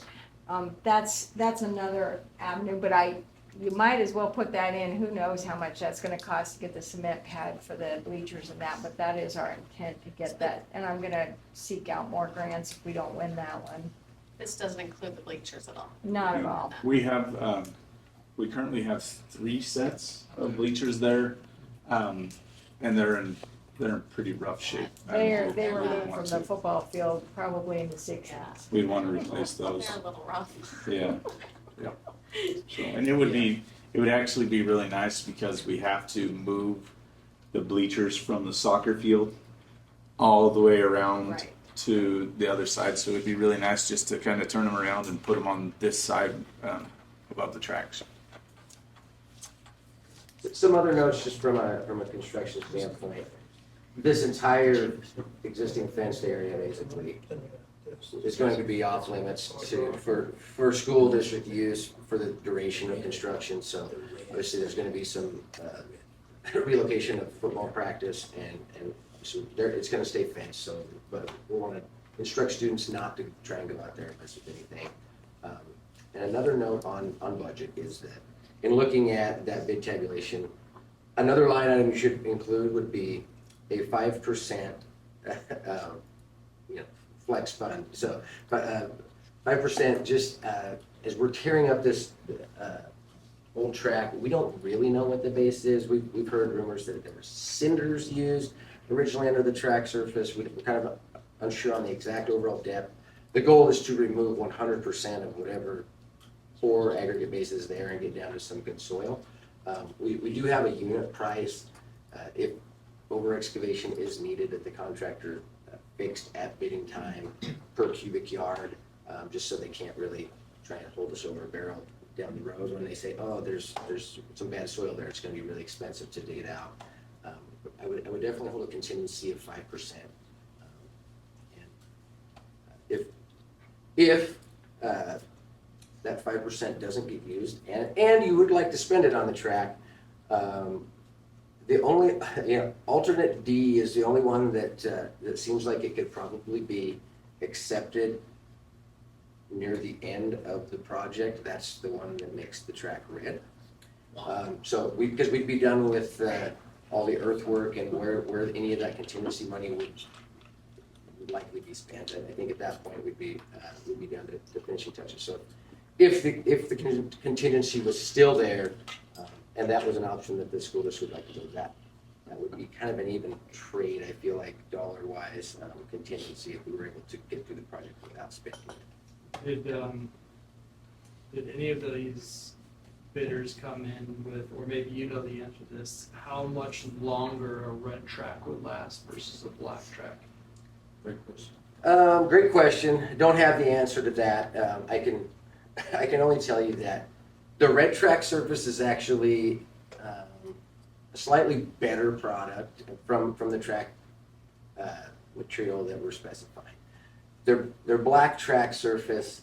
that's another avenue, but you might as well put that in. Who knows how much that's gonna cost to get the cement pad for the bleachers and that, but that is our intent to get that. And I'm gonna seek out more grants if we don't win that one. This doesn't include the bleachers at all. Not at all. We have, we currently have 3 sets of bleachers there, and they're in pretty rough shape. They were We'd moved want from the to- football field probably in the 60s. We'd want to replace those, They're a little rough. yeah. So, and it would actually be really nice because we have to move the bleachers from the soccer field all the way around Right. to the other side. So it'd be really nice just to kind of turn them around and put them on this side above the tracks. Some other notes just from a construction standpoint. This entire existing fenced area basically is going to be off limits for school district use for the duration of construction. So obviously there's going to be some relocation of football practice and so there, it's going to stay fenced. So, but we want to instruct students not to try and go out there and mess with anything. And another note on budget is that in looking at that bid tabulation, another line item you should include would be a 5% flex fund. So, 5% just as we're tearing up this old track, we don't really know what the base is. We've heard rumors that there were cinders used originally under the track surface. We're kind of unsure on the exact overall depth. The goal is to remove 100% of whatever poor aggregate base is there and get down to some good soil. We do have a unit price if over excavation is needed that the contractor fixed at bidding time per cubic yard, just so they can't really try and hold us over a barrel down the road when they say, oh, there's some bad soil there, it's gonna be really expensive to dig it out. I would definitely hold a contingency of 5%. And if that 5% doesn't get used and you would like to spend it on the track, the only, alternate D is the only one that seems like it could probably be accepted near the end of the project. That's the one that makes the track red. So because we'd be done with all the earthwork and where any of that contingency money would likely be spent. And I think at that point we'd be down to finishing touches. So if the contingency was still there, and that was an option that the school district would like to do, that would be kind of an even trade, I feel like, dollar-wise, contingency if we were able to get through the project without spending it. Did any of these bidders come in with, or maybe you know the answer to this, how much longer a red track would last versus a black track? Great question. Don't have the answer to that. I can only tell you that the red track surface is actually a slightly better product from the track material that we're specifying. their black track surface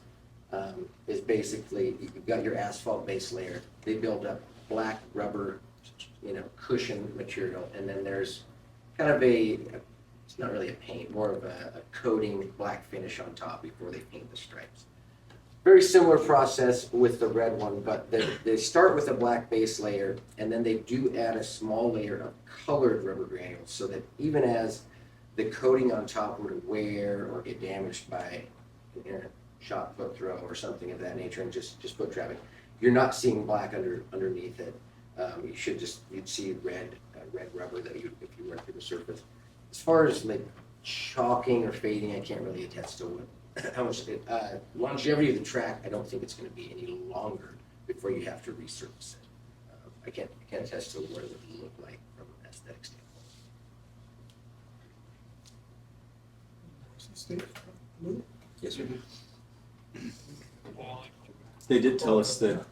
is basically, you've got your asphalt base layer. They build up black rubber, cushion material, and then there's kind of it's not really a paint, more of a coating black finish on top before they paint the stripes. Very similar process with the red one, but they start with a black base layer, and then they do add a small layer of colored rubber granules, so that even as the coating on top were to wear or get damaged by an errant shot foot throw or something of that nature, and just foot traffic, you're not seeing black underneath it. You'd see red rubber that if you went through the surface. As far as like chalking or fading, I can't really attest to how much longevity of the track. I don't think it's going to be any longer before you have to resurface it. I can't attest to what it would look like from an aesthetic standpoint. Yes, sir. They did tell us that,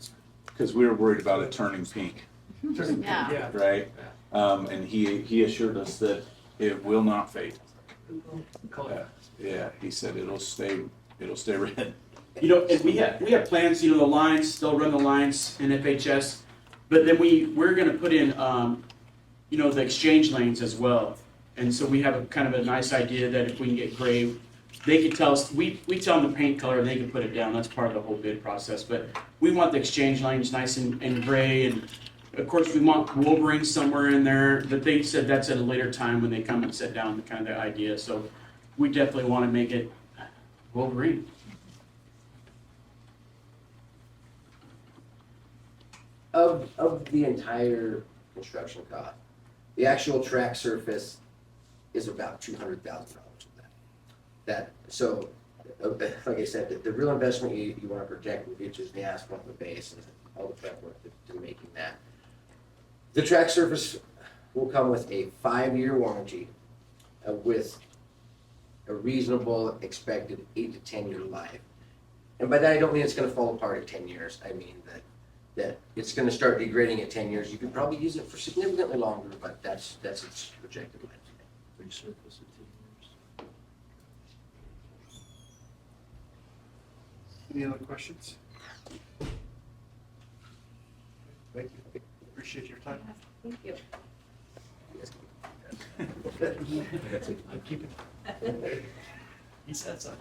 because we were worried about it turning pink, Yeah. right? And he assured us that it will not fade. Yeah, he said it'll stay red. And we have plans, the lines, they'll run the lines in FHS, but then we're gonna put in, the exchange lanes as well. And so we have a kind of a nice idea that if we can get gray, they can tell us, we tell them the paint color, and they can put it down. That's part of the whole bid process. But we want the exchange lanes nice and gray, and of course we want Wolverine somewhere in there. But they said that's at a later time when they come and sit down, kind of the idea. So we definitely want to make it Wolverine. Of the entire construction cost, the actual track surface is about $200,000 so like I said, the real investment you want to protect, which is the asphalt and the base and all the prep work to making that. The track surface will come with a 5-year warranty with a reasonable expected 8 to 10 year life. And by that I don't mean it's going to fall apart at 10 years. I mean that it's going to start degrading at 10 years. You could probably use it for significantly longer, but that's its projected life. Resurface it. Any other questions? Thank you. Appreciate your time. Thank you. I'm keeping it. He said so.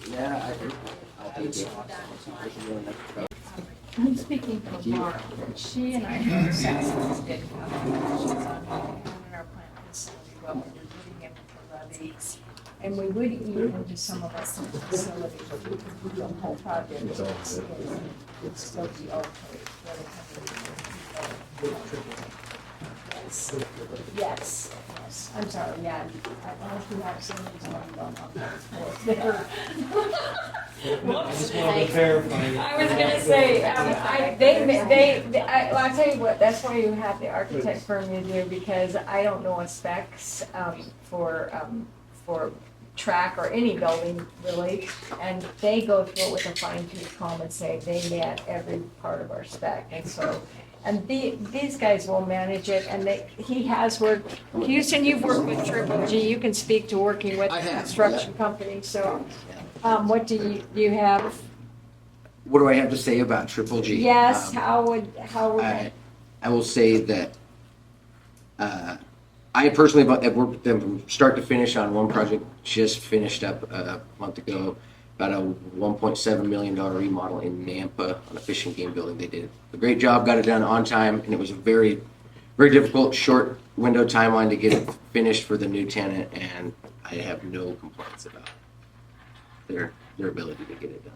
Yeah, I'll take it. I'm speaking for Mark. She and I have Sassy did come. She's on our plant facility, what we were putting in for levies. And we would eat into some of our facilities, but we could do the whole project. It'd still be okay. Yes, I'm sorry, yeah. I don't know if you have some of these I just wanted to verify. I was gonna say, I'll tell you what, that's why you have the architect firm you do, because I don't know a specs, for track or any building really, and they go through it with a fine tooth comb and say they met every part of our spec, and so, and these guys will manage it, and he has worked, Houston, you've worked with Triple G, you can speak to working with I have, construction companies, so, what do you have? What do I have to say about Triple G? Yes, how would I will say that I personally have worked with them from start to finish on one project, just finished up a month ago, about a $1.7 million remodel in Nampa on a fishing game building. They did a great job, got it done on time, and it was a very, very difficult, short window timeline to get it finished for the new tenant, and I have no complaints about their ability to get it done.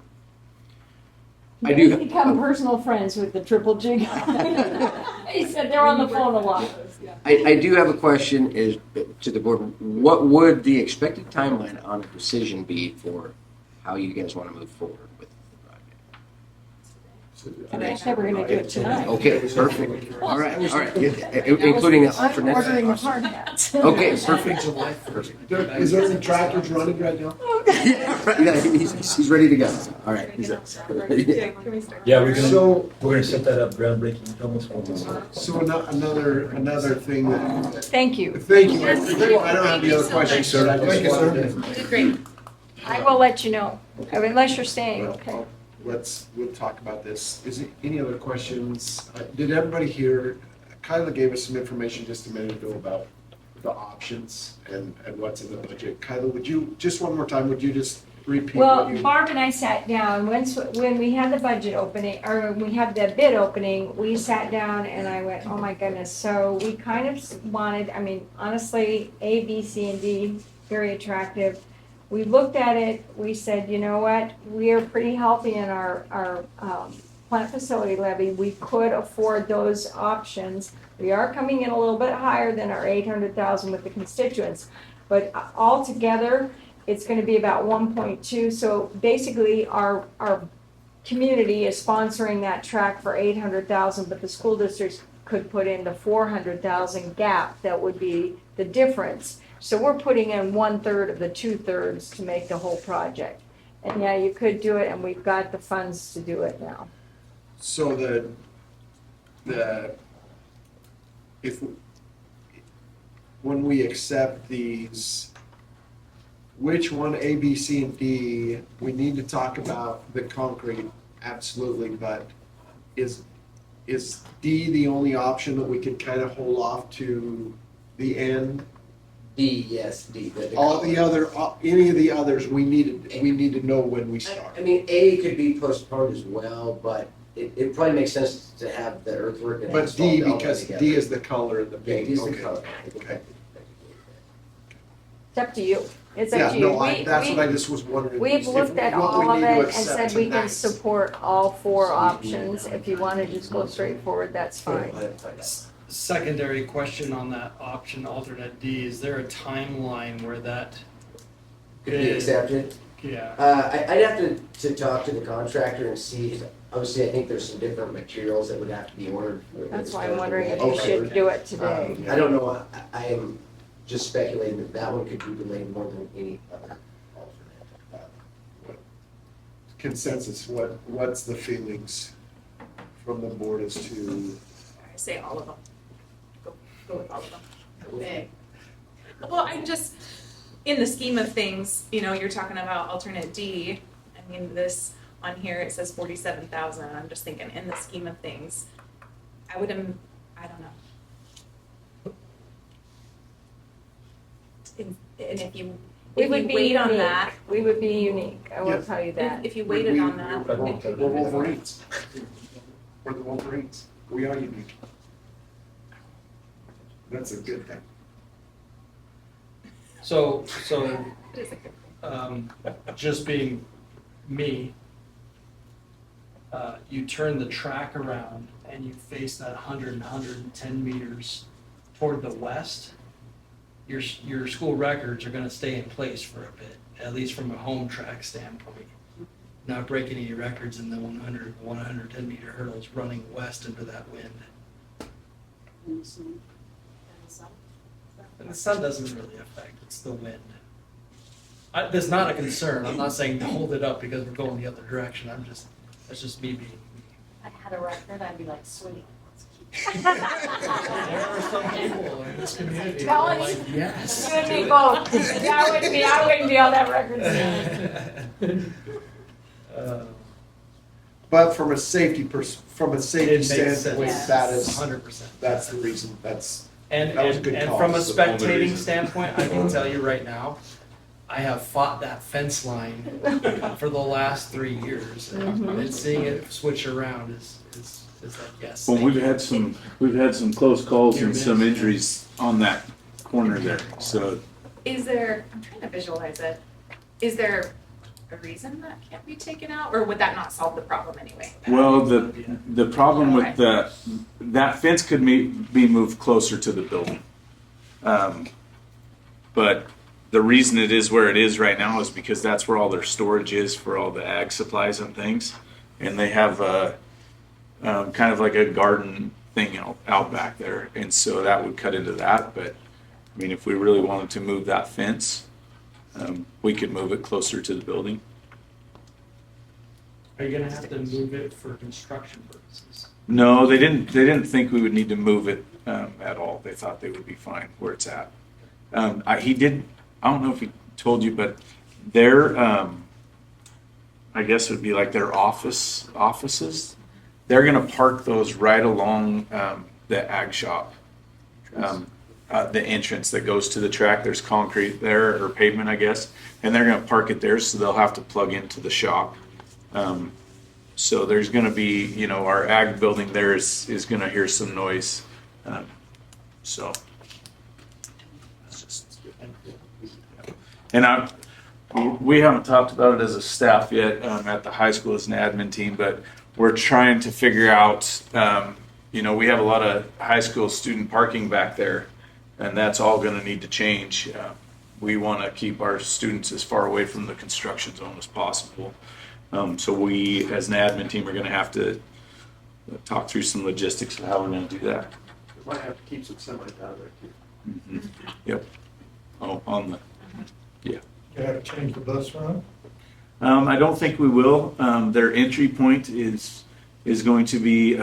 I do become personal friends with the Triple G guy. He said they're on the phone a lot. I do have a question is to the board. What would the expected timeline on a decision be for how you guys want to move forward with the project? And I said we're gonna do it tonight. Okay, perfect. All right. Including the alternate. Ordering the hard hats. Okay, perfect. Is there any tractors running right now? Yeah, right, yeah, he's ready to go. All right. He's up. Yeah, we're So, gonna set that up, groundbreaking, almost. so another thing that, Thank you. thank you. I don't have any other questions, sir. I just wanted to- You did great. I will let you know, unless you're staying, okay? We'll talk about this. Is there any other questions? Did everybody hear, Kyla gave us some information just a minute ago about the options and what's in the budget. Kyla, would you, just one more time, would you just repeat Well, what you? Barb and I sat down, when we had the budget opening, or when we had the bid opening, we sat down and I went, oh my goodness, so we kind of wanted, I mean, honestly, A, B, C, and D, very attractive. We looked at it, we said, you know what, we are pretty healthy in our plant facility levy, we could afford those options. We are coming in a little bit higher than our 800,000 with the constituents, but altogether, it's gonna be about 1.2, so basically our community is sponsoring that track for 800,000, but the school districts could put in the 400,000 gap, that would be the difference. So we're putting in 1/3 of the 2/3 to make the whole project. And yeah, you could do it, and we've got the funds to do it now. So when we accept these, which one, A, B, C, and D, we need to talk about the concrete, absolutely, but is D the only option that we could kind of hold off to the end? D, yes, D. All the other, any of the others, we need to know when we start. I mean, A could be postponed as well, but it probably makes sense to have the earthwork and But asphalt D, all because together. D is the color of the Yeah, paint, D's the okay. color. Okay. It's up to you. It's up Yeah, to you. no, that's what I just was wondering. We've is looked at what we all of need to it and accept said we can tonight. support all 4 options. If you wanna just go straight forward, that's fine. Secondary question on that option alternate D, is there a timeline where that Could be accepted. Yeah, I'd have to talk to the contractor and see, obviously, I think there's some different materials that would have to be ordered. That's why I'm wondering if you Okay. should do it today. I don't know, I am just speculating that that one could be delayed more than any other alternate. Consensus, what's the feelings from the board as to? I say all of them. Go with all of them. Okay. Well, I'm just, in the scheme of things, you know, you're talking about alternate D. I mean, this, on here, it says 47,000. I'm just thinking, in the scheme of things, I don't know. And if you We would be wait on unique. that, We would be unique, I will Yes. tell you that. if you waited on that. We're Wolverines. We're the Wolverines. We are unique. That's a good thing. so, It is a good thing. just being me, you turn the track around and you face that 110 meters toward the west, your school records are gonna stay in place for a bit, at least from a home track standpoint. Not breaking any records in the 110 meter hurdles running west into that wind. And the sun doesn't really affect, it's the wind. That's not a concern, I'm not saying to hold it up because we're going the other direction, that's just me being me. I had a record, I'd be like, sweet. There are some people in this community that Tell are us. like, yes. You and me both. I wouldn't be on that record. But from a safety It makes standpoint, sense. that is, 100%. that's the reason, that's, And, That was a and, good and call. from a That's the only spectating reason. standpoint, I can tell you right now, I have fought that fence line for the last 3 years. And seeing it switch around is like, yes. Well, thank we've you. had some close calls Near and some miss. injuries on that corner there, so. Is there, I'm trying to visualize it, is there a reason that can't be taken out, or would that not solve the problem anyway? Well, the problem with that fence could be moved closer to the building. But the reason it is where it is right now is because that's where all their storage is for all the ag supplies and things. And they have a, kind of like a garden thing out back there. And so that would cut into that. But I mean, if we really wanted to move that fence, we could move it closer to the building. Are you gonna have to move it for construction purposes? No, they didn't think we would need to move it at all. They thought they would be fine where it's at. He did, I don't know if he told you, but their, I guess it would be like their offices. They're gonna park those right along the ag shop. The entrance that goes to the track, there's concrete there, or pavement, I guess, and they're gonna park it there, so they'll have to plug into the shop. So there's gonna be, you know, our ag building there is gonna hear some noise. So. And we haven't talked about it as a staff yet at the high school as an admin team, but we're trying to figure out, you know, we have a lot of high school student parking back there, and that's all gonna need to change. We wanna keep our students as far away from the construction zone as possible. So we, as an admin team, are gonna have to talk through some logistics of how we're gonna do that. We might have to keep some semis out of there too. Yep. Oh, on the, You have to change the bus run? I don't think we will. Their entry point is going to be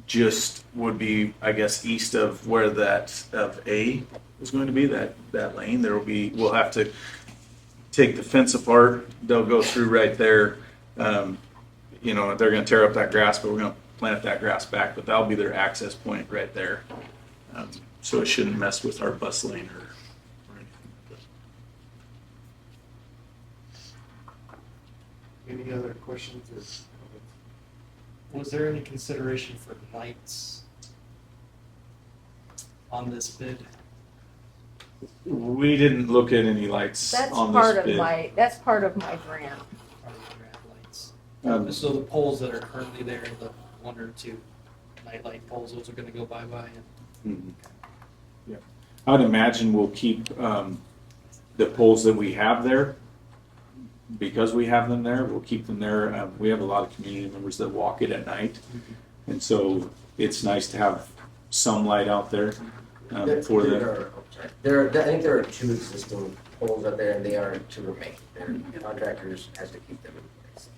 just would be, I guess, east of where that of A is going to be, that lane. There will be, we'll have to take the fence apart. They'll go through right there. You know, they're going to tear up that grass, but we're going to plant that grass back. But that'll be their access point right there. So it shouldn't mess with our bus lane or anything. Any other questions or? Was there any consideration for lights on this bid? We didn't look at any lights That's on part this of bid. that's part of my grant. Or grab lights? Um, So the poles that are currently there, the 1 or 2 nightlight poles, those are gonna go bye-bye and Mhm. Yeah. I would imagine we'll keep the poles that we have there. Because we have them there, we'll keep them there. We have a lot of community members that walk it at night. And so it's nice to have some light out there for them. I think there are 2 existing poles up there, and they are to remain. Their contractors has to keep them in place.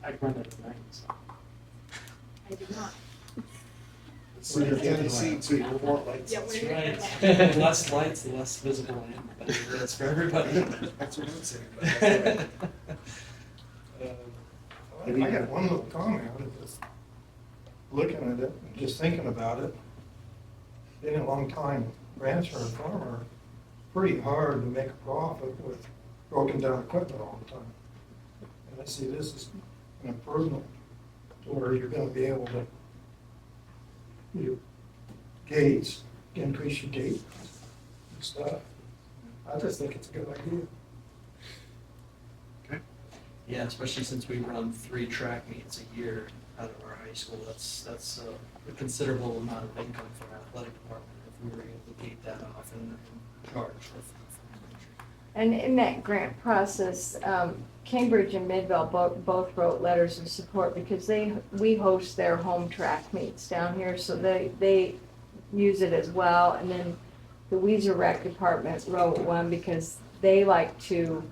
I run it at night. So. I do not. So you're Tennessee, so you want lights. Yeah, That's we're- right. Less lights, the less visible I am. But that's for everybody. That's what I'm saying. I got one little comment, just looking at it, and just thinking about it. Being a long time rancher and farmer, pretty hard to make a profit with broken down equipment all the time. And I see this as an improvement to where you're gonna be able to, your gates, increase your gate and stuff. I just think it's a good idea. Yeah, especially since we run 3 track meets a year out of our high school. That's a considerable amount of income for our athletic department if we were able to gate that off and charge for. And in that grant process, Cambridge and Midvale both wrote letters of support because we host their home track meets down here, so they use it as well. And then the Weiser Rec Department wrote one because they like to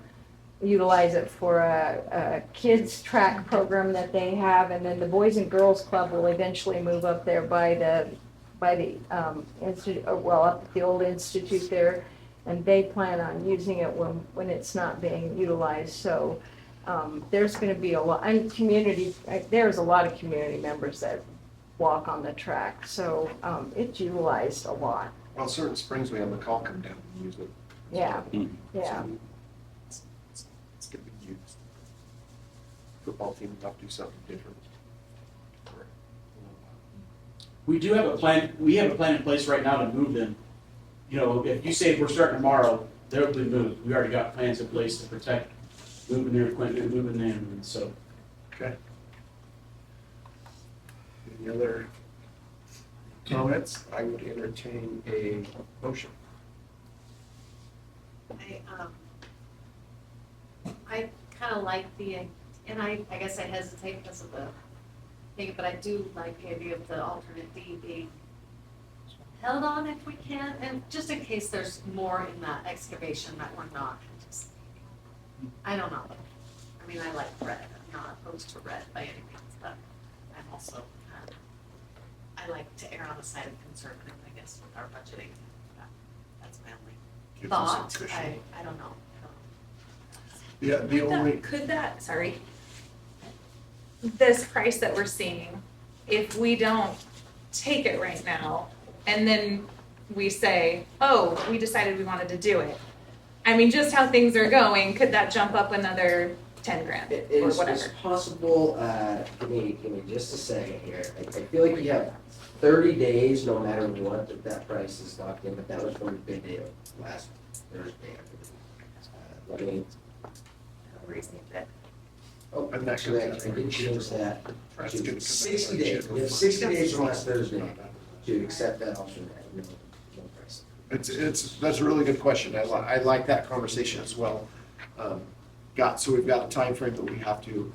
utilize it for a kids track program that they have, and then the Boys and Girls Club will eventually move up there by the institute, up at the old institute there, and they plan on using it when it's not being utilized. So there's going to be a lot, and there's a lot of community members that walk on the track, so it's utilized a lot. Well, certain springs we have McCall come down and use it. Yeah, Mhm. yeah. It's gonna be used. Football team will have to do something different. We do have a plan, we have a plan in place right now to move them. You know, if you say we're starting tomorrow, they'll be moved. We already got plans in place to protect moving their equipment, moving them, and so. Okay. Any other comments? I would entertain a motion. I kind of like and I guess I hesitate because of the thing, but I do like the idea of the alternate D being held on if we can, and just in case there's more in that excavation that we're not anticipating. I don't know. I mean, I like red. I'm not opposed to red by any means, but I'm also, I like to err on the side of conservative, I guess, with our budgeting. That's my only Gives us some thought. cushion. I don't know. Yeah, the only, Could that, sorry, this price that we're seeing, if we don't take it right now, and then we say, oh, we decided we wanted to do it. I mean, just how things are going, could that jump up another 10 grand It or is whatever? possible, give me just a second here. I feel like we have 30 days, no matter what, that price is locked in, but that was from the bid day of last Thursday, I believe. Let me, oh, And that actually, I comes did change that That's gonna come to out 60 of days. general We have fund. 60 days from last Thursday to accept that option at no price. that's a really good question. I like that conversation as well. So we've got a time frame that we have to,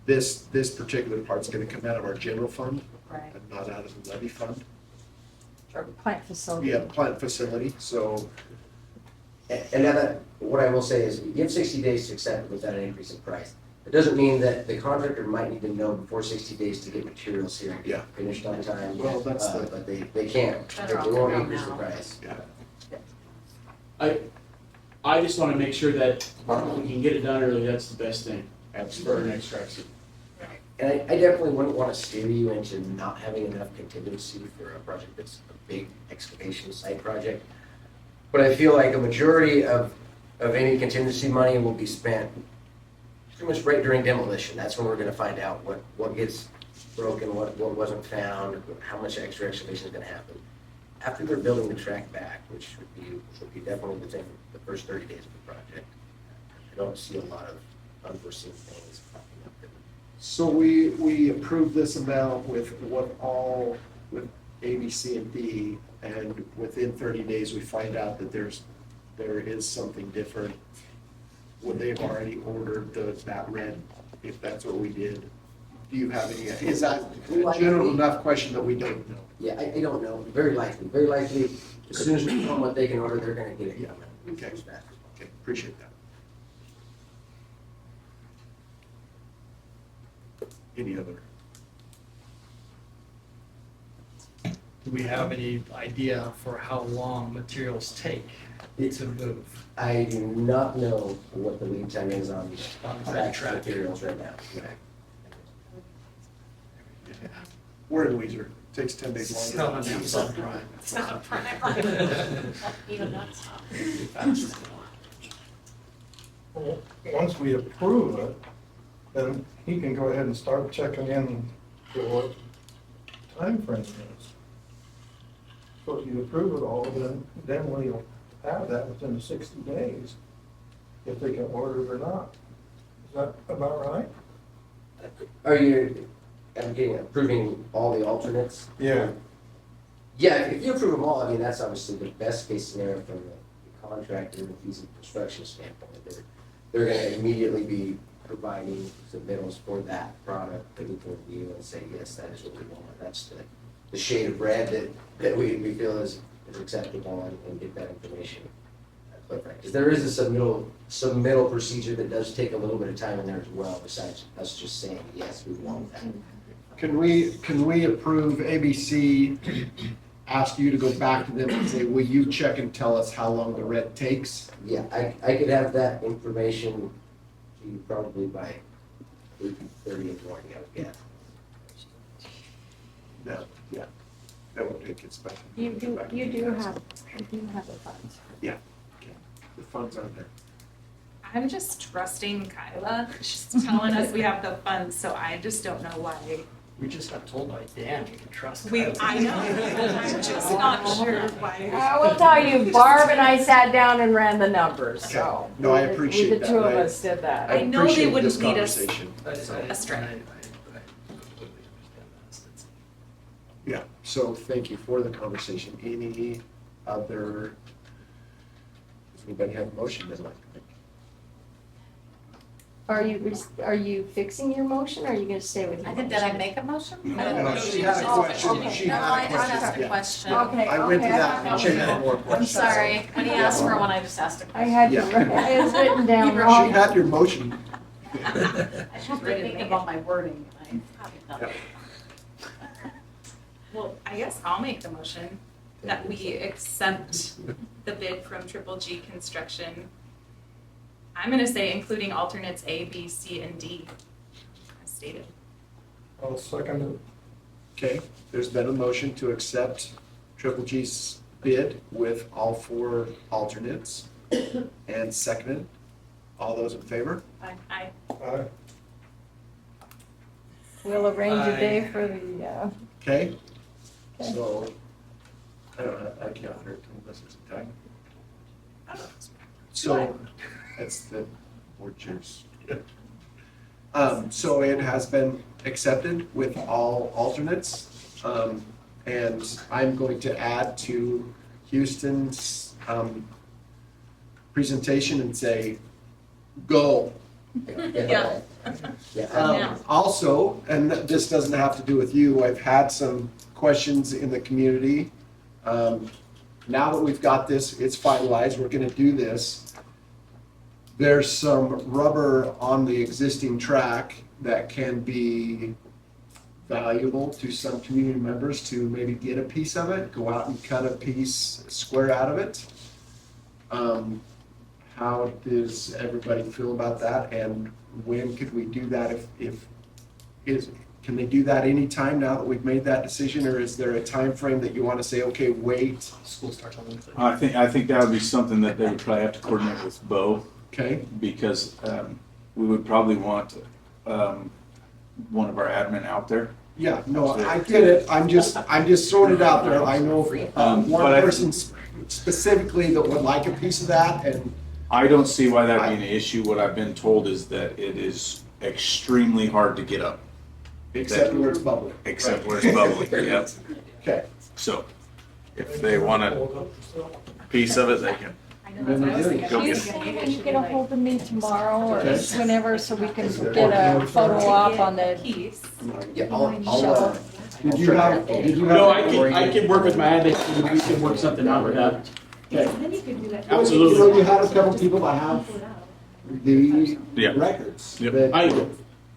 this particular part's gonna come out of our general fund Right. and not out of the levy fund. Or plant facility. Yeah, plant facility, so, And now that, what I will say is, you have 60 days to accept it without an increase in price. It doesn't mean that the contractor might need to know before 60 days to get materials here and Yeah. get finished on time. Well, that's the- But they can't, they Better off won't now. increase the price. yeah. I just wanna make sure that if we can get it done early, that's the best thing for our next track season. And I definitely wouldn't want to steer you into not having enough contingency for a project that's a big excavation site project. But I feel like a majority of any contingency money will be spent pretty much right during demolition. That's when we're gonna find out what gets broken, what wasn't found, how much extra excavation is gonna happen. After they're building the track back, which would be definitely within the first 30 days of the project, I don't see a lot of unforeseen things popping up. So we approved this amount with with A, B, C, and D, and within 30 days, we find out that there is something different. Would they have already ordered that red, if that's what we did? Do you have any, is that a general enough question that we don't know? Yeah, I don't know, very likely, as soon as we tell them what they can order, they're gonna get it. Yeah, okay. Okay, appreciate that. Any other? Do we have any idea for how long materials take to move? I do not know what the lead time is on track. track materials right now. We're in Weiser, takes 10 days It's longer. not an Amazon Prime. It's not a prime. Even that's not. Well, once we approve it, then he can go ahead and start checking in to what timeframe is. So if you approve it all, then we'll have that within the 60 days, if they can order it or not. Is that about right? Are you, approving all the alternates? Yeah. Yeah, if you approve them all, I mean, that's obviously the best case scenario from the contractor and feasible construction standpoint. They're gonna immediately be providing submittals for that product that we can review and say, yes, that is what we want. That's the shade of red that we feel is acceptable and get that information clarified. Because there is a submittal procedure that does take a little bit of time in there as well, besides us just saying, yes, we want that. Can we approve ABC, ask you to go back to them and say, will you check and tell us how long the red takes? Yeah, I could have that information to you probably by 8:30 in the morning, I would guess. No, yeah. That won't take its back. You do have the funds. Yeah. Okay. The funds aren't there. I'm just trusting Kyla. She's telling us we have the funds, so I just don't know why. We just got told by Dan we can trust. I know, I'm just not sure why. I will tell you, Barb and I sat down and ran the numbers, so. No, I appreciate The that. two of us did that. I know they appreciate wouldn't this lead us conversation. astray. I completely understand that. Yeah, so thank you for the conversation. Any other, does anybody have a motion they'd like to make? Are you fixing your motion, or are you gonna stay with your I motion? think, did I make a motion? I don't No, know. she had a question. okay. She No, had I a just asked question. a question. Okay, I went to okay. that and she had more I'm questions. sorry, when he asked for one, I just asked a I question. had to, Yeah. it was written down She wrong. had your motion. I have to think about my wording. I haven't done it. Well, I guess I'll make the motion that we accept the bid from Triple G Construction. I'm gonna say including alternates A, B, C, and D, as stated. I'll second it. Okay, there's been a motion to accept Triple G's bid with all 4 alternates and seconded. All those in favor? I, Aye. We'll arrange a Aye. day for the, Okay, Okay. so, I don't know, I can't hear it unless it's a time. So, that's the board chairs. So it has been accepted with all alternates. And I'm going to add to Houston's, presentation and say, go. yeah. Yeah. Also, and this doesn't have to do with you, I've had some questions in the community. Now that we've got this, it's finalized, we're gonna do this. There's some rubber on the existing track that can be valuable to some community members to maybe get a piece of it, go out and cut a piece, square out of it. How does everybody feel about that, and when could we do that can they do that anytime now that we've made that decision, or is there a time frame that you want to say, okay, wait, School starts on Wednesday. I think that would be something that they would probably have to coordinate with Bo, okay? because we would probably want one of our admin out there. Yeah, no, I get it, I'm just throwing it out there, I know one But I- person specifically that would like a piece of that, and I don't see why that being an issue. What I've been told is that it is extremely hard to get up, except where it's bubbling. except where it's bubbling, yep. Okay. So, if they want a piece of it, they can. I know that's what I was thinking. Go you get it. say when you get a hold of me tomorrow or Okay. whenever, so we can get a photo op on the Piece. Yeah, I'll, shovel. Did you have? No, I can work with my admin, we can work something out with that. Okay. Then you could do that. Absolutely. You know, you had a couple people that have the Yeah. records. Yep. that-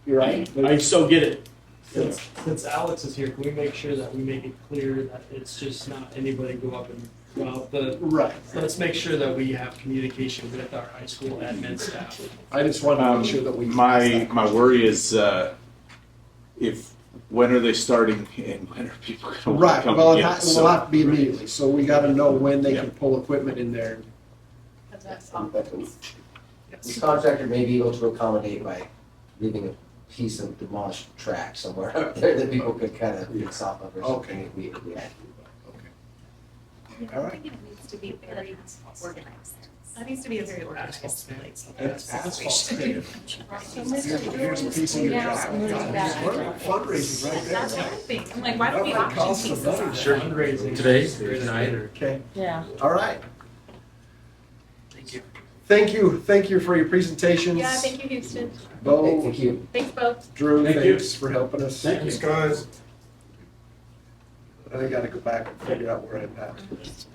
You're right. I so get it. Since Alex is here, can we make sure that we make it clear that it's just not anybody go up and, well, Right. let's make sure that we have communication with our high school admin staff. I just wanted to make sure that we. My worry is when are they starting and when are people going to Right, come well, and it get it? will So, have to be immediately, so we gotta know when they Yeah. can pull equipment in there. The contractor may be able to accommodate by leaving a piece of demolished track somewhere out there that people could kind of mix off of or something if we had to. All right. I think it needs to be very organized. That needs to be a very organized place. It's asphalt. So Mr. Here's a Jordan, piece of your yeah, track. moving back. Fundraising right That's there. what I think. I'm like, why don't we That might auction cost some pieces money. off? Sure. Fundraising. Today, Great tonight, idea. Okay, Yeah. all right. Thank you. Thank you for your presentations. Yeah, thank you, Houston. Bo, Thank you. Thanks both. Drew, Thank you. thanks for helping us. Thank you. Thanks, guys. I gotta go back and figure out where I'm at.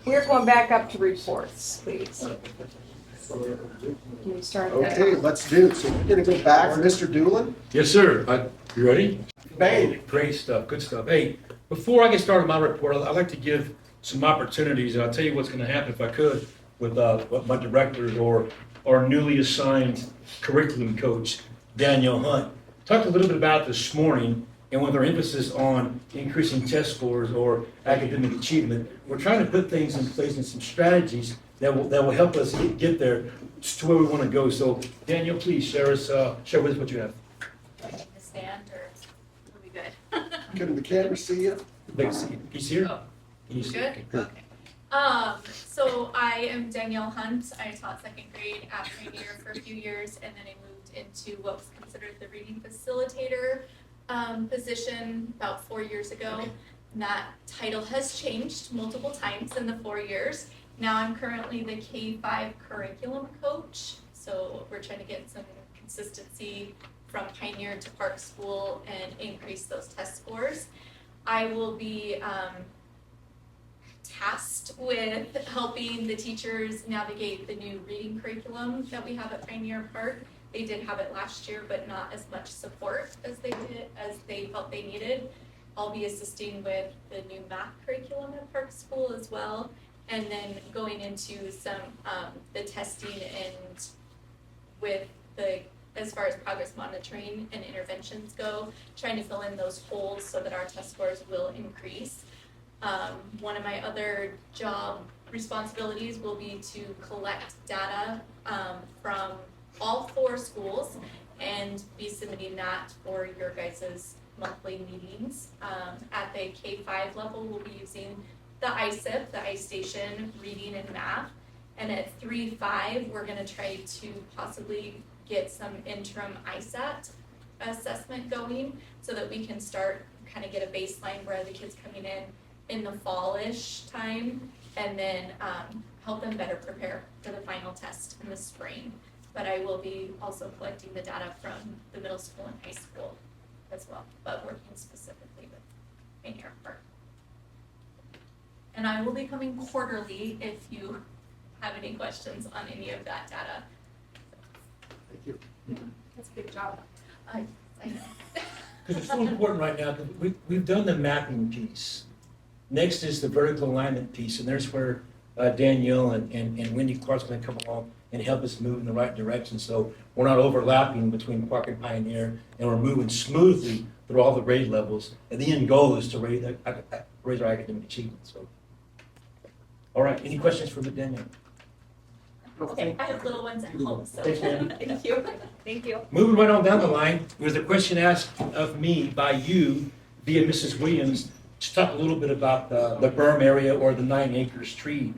We're going back up to reports, please. Can you start that? Okay, let's do, so we're gonna go back, Mr. Doolin. Yes, sir. You ready? Bang. Great stuff, good stuff. Hey, before I get started on my report, I'd like to give some opportunities, and I'll tell you what's gonna happen if I could with what my directors or our newly assigned curriculum coach, Danielle Hunt. Talked a little bit about it this morning, and with our emphasis on increasing test scores or academic achievement, we're trying to put things in place and some strategies that will help us get there to where we want to go. So Danielle, please share with us what you have. Stand or we'll be good. Can the camera see you? He's here. Can you see? Good? Okay. So I am Danielle Hunt. I taught second grade at Rainier for a few years, and then I moved into what was considered the reading facilitator position about 4 years ago. And that title has changed multiple times in the 4 years. Now I'm currently the K-5 curriculum coach. So we're trying to get some consistency from Pioneer to Park School and increase those test scores. I will be tasked with helping the teachers navigate the new reading curriculum that we have at Pioneer Park. They did have it last year, but not as much support as they felt they needed. I'll be assisting with the new math curriculum at Park School as well, and then going into some the testing and with the as far as progress monitoring and interventions go, trying to fill in those holes so that our test scores will increase. One of my other job responsibilities will be to collect data from all 4 schools and be submitting that for your guys' monthly meetings. At the K-5 level, we'll be using the ISIP, the iStation reading and math. And at 3-5, we're gonna try to possibly get some interim ISAT assessment going so that we can start kind of get a baseline where the kids coming in the fall-ish time, and then help them better prepare for the final test in the spring. But I will be also collecting the data from the middle school and high school as well, but working specifically with Pioneer Park. And I will be coming quarterly if you have any questions on any of that data. Thank you. That's a big job. I know. Because it's so important right now, because we've done the mapping piece. Next is the vertical alignment piece, and there's where Danielle and Wendy Clark's gonna come along and help us move in the right direction, so we're not overlapping between Park and Pioneer, and we're moving smoothly through all the grade levels, and the end goal is to raise our academic achievement, so. All right, any questions for Danielle? Okay, I have little ones at home, so Thanks, ma'am. thank you. Thank you. Moving right on down the line, there was a question asked of me by you via Mrs. Williams to talk a little bit about the berm area or the 9 acres tree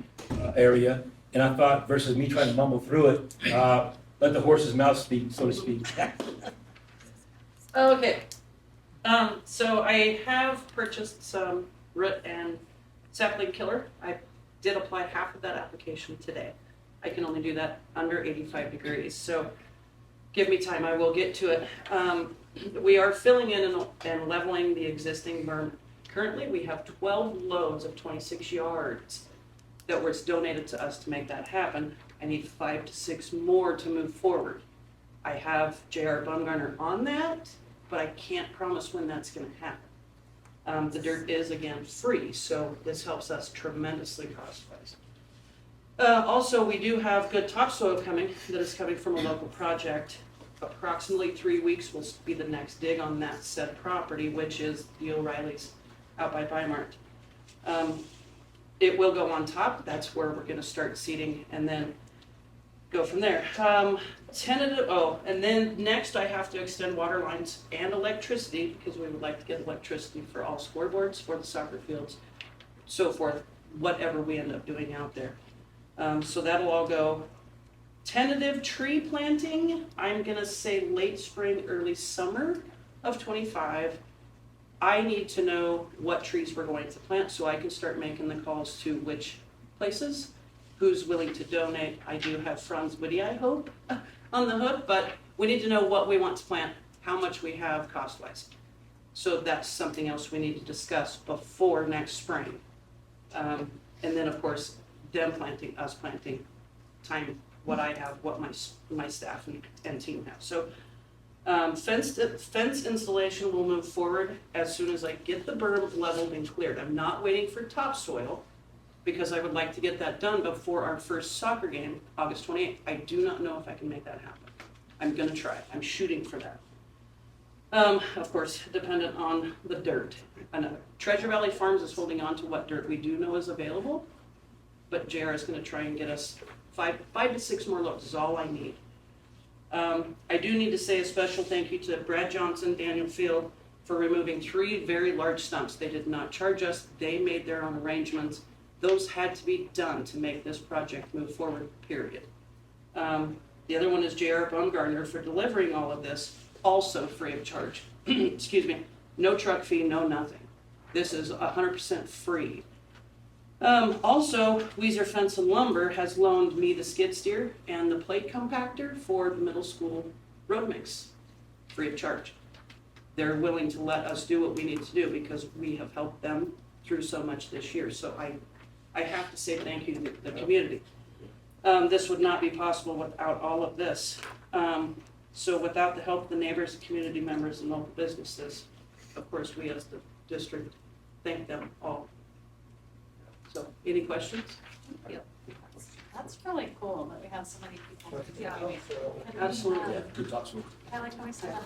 area. And I thought versus me trying to mumble through it, let the horse's mouth speak, so to speak. Okay, so I have purchased some root and sapling killer. I did apply half of that application today. I can only do that under 85 degrees, so give me time, I will get to it. We are filling in and leveling the existing berm. Currently, we have 12 loads of 26 yards that was donated to us to make that happen. I need 5 to 6 more to move forward. I have J.R. Baumgartner on that, but I can't promise when that's gonna happen. The dirt is, again, free, so this helps us tremendously cost-wise. Also, we do have good topsoil coming, that is coming from a local project. Approximately 3 weeks will be the next dig on that said property, which is the O'Reilly's out by Weimart. It will go on top, that's where we're gonna start seeding and then go from there. And then next I have to extend water lines and electricity because we would like to get electricity for all scoreboards, for the soccer fields, so forth, whatever we end up doing out there. So that'll all go. Tentative tree planting, I'm gonna say late spring, early summer of 25. I need to know what trees we're going to plant so I can start making the calls to which places, who's willing to donate. I do have Franz Whitty, I hope, on the hook, but we need to know what we want to plant, how much we have cost-wise. So that's something else we need to discuss before next spring. And then, of course, them planting, us planting, time, what I have, what my staff and team have. So fence installation will move forward as soon as I get the berm leveled and cleared. I'm not waiting for topsoil because I would like to get that done before our first soccer game, August 28th. I do not know if I can make that happen. I'm gonna try, I'm shooting for that. Of course, dependent on the dirt. Another, Treasure Valley Farms is holding on to what dirt we do know is available, but JR is gonna try and get us 5 to 6 more loads is all I need. I do need to say a special thank you to Brad Johnson, Daniel Field, for removing 3 very large stumps. They did not charge us, they made their own arrangements. Those had to be done to make this project move forward, period. The other one is J.R. Baumgartner for delivering all of this, also free of charge. Excuse me, no truck fee, no nothing. This is 100% free. Also, Weiser Fence and Lumber has loaned me the skid steer and the plate compactor for the middle school road mix, free of charge. They're willing to let us do what we need to do because we have helped them through so much this year. So I have to say thank you to the community. This would not be possible without all of this. So without the help of the neighbors, community members, and local businesses, of course, we as the district thank them all. So, any questions? That's really cool that we have so many people. Absolutely. Good talk, Sue. I like how we said that.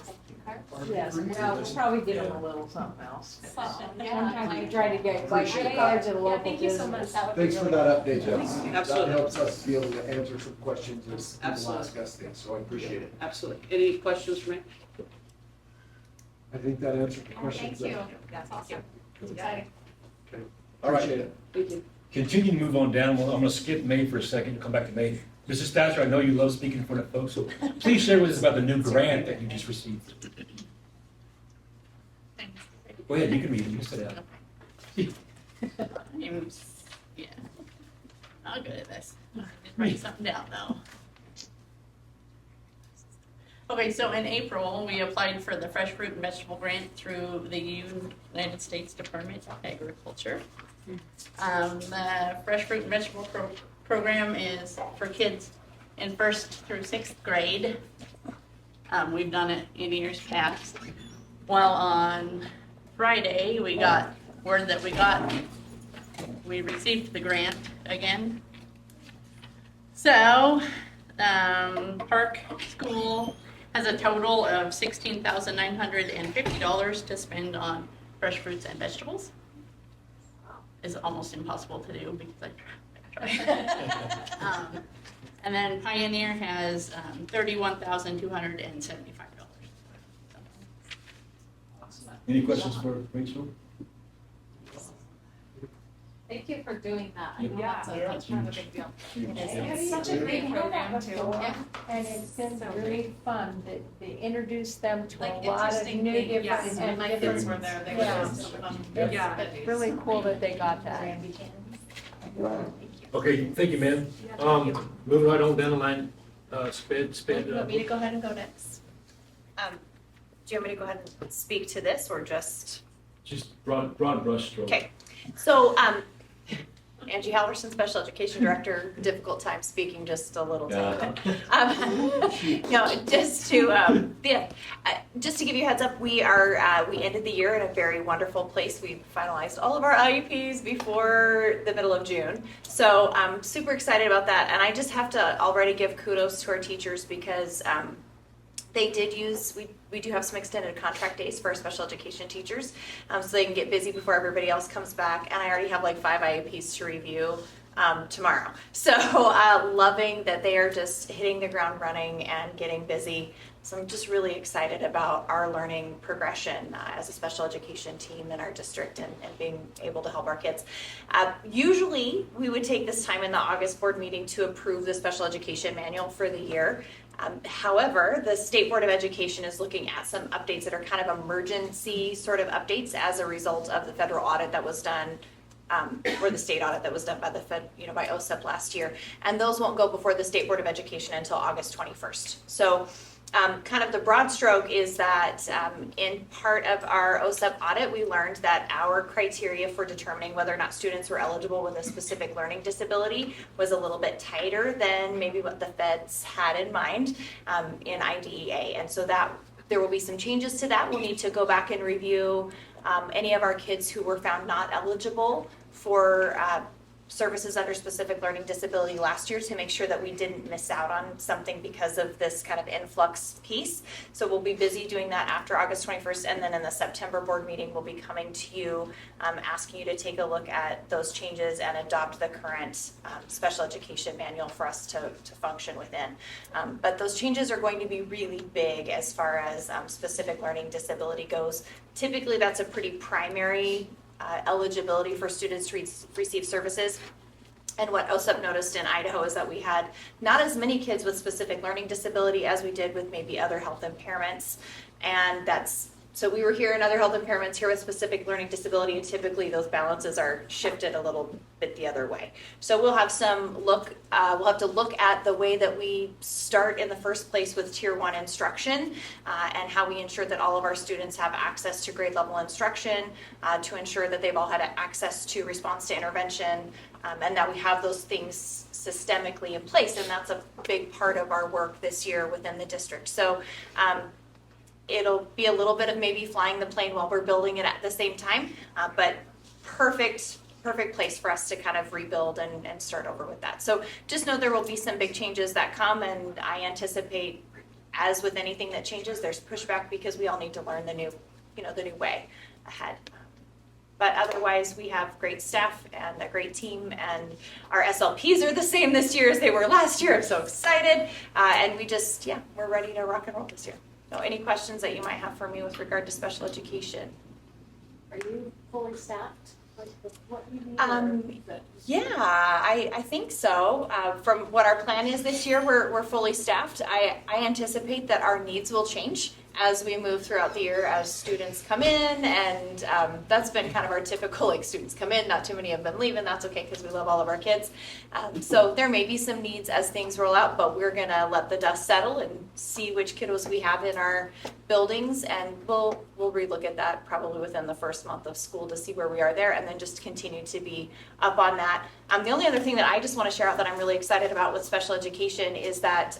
Yes, well, we'll probably get them a little something else. Yeah. Sometimes we try to get like Appreciate cards at a local Thank you so much. business. That would be Thanks for really that update, Jeff. Absolutely. That helps us be able to answer some questions as people Absolutely. ask us things, so I appreciate it. Absolutely. Any questions for me? I think that answered the questions. Thank you. That's awesome. It's exciting. All right. Appreciate it. Thank you. Continue to move on down. Well, I'm going to skip May for a second and come back to May. Mrs. Thatcher, I know you love speaking in front of folks, so please share with us about the new grant that you just received. Go ahead, you can read it. You can sit down. Yeah, not good at this. I did write something down though. Okay, so in April, we applied for the fresh fruit and vegetable grant through the United States Department of Agriculture. The fresh fruit and vegetable program is for kids in 1st through 6th grade. We've done it in years past. Well, on Friday, we got word that we received the grant again. So, Park School has a total of $16,950 to spend on fresh fruits and vegetables. It's almost impossible to do because I tried. And then Pioneer has $31,275. Any questions for Rachel? Thank you for doing that. I know Yeah. that's kind of a big deal. It's such a great program too. Yeah. And it's been really fun that they introduced them to a Like lot of interesting new things. different. Yes, when my kids were there, they were Yeah. just, It's really cool that they got that. Okay, thank you, ma'am. Moving right on down the line, sped. You want me to go ahead and go next? Do you want me to go ahead and speak to this or just? Just broad brush stroke. Okay, so Angie Halverson, Special Education Director, difficult time speaking just a little bit. No, just to just to give you a heads up, we ended the year in a very wonderful place. We finalized all of our IEPs before the middle of June, so I'm super excited about that. And I just have to already give kudos to our teachers because they did use, we do have some extended contract days for our special education teachers, so they can get busy before everybody else comes back. And I already have like 5 IEPs to review tomorrow. So loving that they are just hitting the ground running and getting busy. So I'm just really excited about our learning progression as a special education team in our district and being able to help our kids. Usually we would take this time in the August board meeting to approve the special education manual for the year. However, the State Board of Education is looking at some updates that are kind of emergency sort of updates as a result of the federal audit that was done, or the state audit that was done by the Fed, by OSEP last year. And those won't go before the State Board of Education until August 21st. So kind of the broad stroke is that in part of our OSEP audit, we learned that our criteria for determining whether or not students were eligible with a specific learning disability was a little bit tighter than maybe what the feds had in mind in IDEA. And so that there will be some changes to that. We'll need to go back and review any of our kids who were found not eligible for services under specific learning disability last year to make sure that we didn't miss out on something because of this kind of influx piece. So we'll be busy doing that after August 21st, and then in the September board meeting we'll be coming to you asking you to take a look at those changes and adopt the current special education manual for us to function within. But those changes are going to be really big as far as specific learning disability goes. Typically that's a pretty primary eligibility for students to receive services. And what OSEP noticed in Idaho is that we had not as many kids with specific learning disability as we did with maybe other health impairments. And that's So we were here in other health impairments, here with specific learning disability, and typically those balances are shifted a little bit the other way. So we'll have we'll have to look at the way that we start in the first place with Tier 1 instruction and how we ensure that all of our students have access to grade level instruction, to ensure that they've all had access to response to intervention, and that we have those things systemically in place. And that's a big part of our work this year within the district. So it'll be a little bit of maybe flying the plane while we're building it at the same time, but perfect place for us to kind of rebuild and start over with that. So just know there will be some big changes that come, and I anticipate, as with anything that changes, there's pushback because we all need to learn the new way ahead. But otherwise, we have great staff and a great team, and our SLPs are the same this year as they were last year. I'm so excited, and we're ready to rock and roll this year. So any questions that you might have for me with regard to special education? Are you fully staffed? What you need? Yeah, I think so. From what our plan is this year, we're fully staffed. I anticipate that our needs will change as we move throughout the year, as students come in, and that's been kind of our typical, like, students come in, not too many have been leaving. That's okay because we love all of our kids. So there may be some needs as things roll out, but we're gonna let the dust settle and see which kiddos we have in our buildings, and we'll relook at that probably within the first month of school to see where we are there, and then just continue to be up on that. The only other thing that I just want to share out that I'm really excited about with special education is that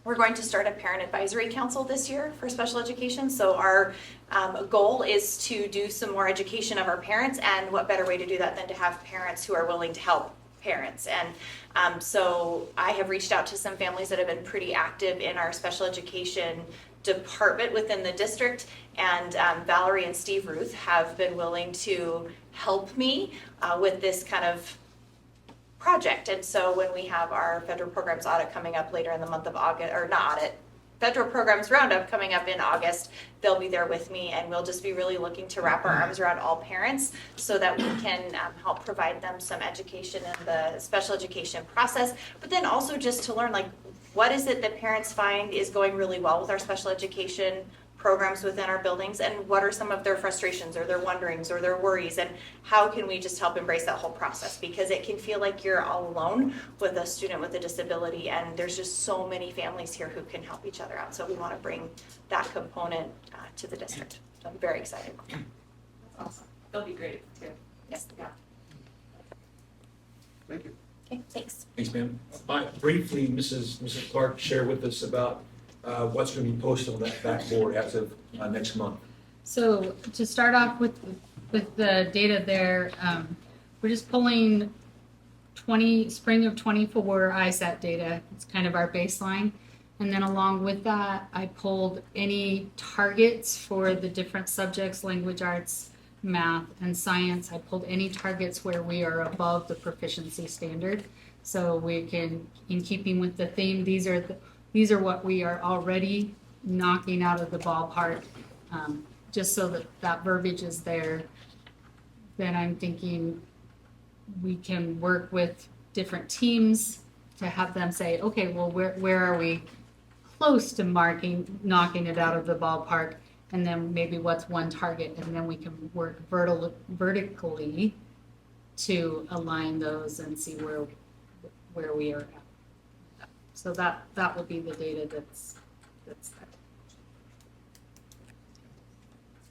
we're going to start a parent advisory council this year for special education. So our goal is to do some more education of our parents, and what better way to do that than to have parents who are willing to help parents. And so I have reached out to some families that have been pretty active in our special education department within the district, and Valerie and Steve Ruth have been willing to help me with this kind of project. And so when we have our federal programs audit coming up later in the month of August, or not audit, federal programs roundup coming up in August, they'll be there with me, and we'll just be really looking to wrap our arms around all parents so that we can help provide them some education in the special education process, but then also just to learn, like, what is it that parents find is going really well with our special education programs within our buildings, and what are some of their frustrations or their wonderings or their worries, and how can we just help embrace that whole process, because it can feel like you're all alone with a student with a disability, and there's just so many families here who can help each other out. So we want to bring that component to the district. So I'm very excited. That's awesome. They'll be great too. Yes. Yeah. Thank you. Okay, thanks. Thanks, ma'am. Briefly, Mrs. Clark shared with us about what's going to be posted on that backboard as of next month. So to start off with the data there, we're just pulling spring of 24 ISAT data. It's kind of our baseline. And then along with that, I pulled any targets for the different subjects, language arts, math, and science. I pulled any targets where we are above the proficiency standard. So we can, in keeping with the theme, these are what we are already knocking out of the ballpark, just so that verbiage is there. Then I'm thinking we can work with different teams to have them say, okay, well, where are we close to knocking it out of the ballpark? And then maybe what's one target, and then we can work vertically to align those and see where we are at. So that would be the data that's there.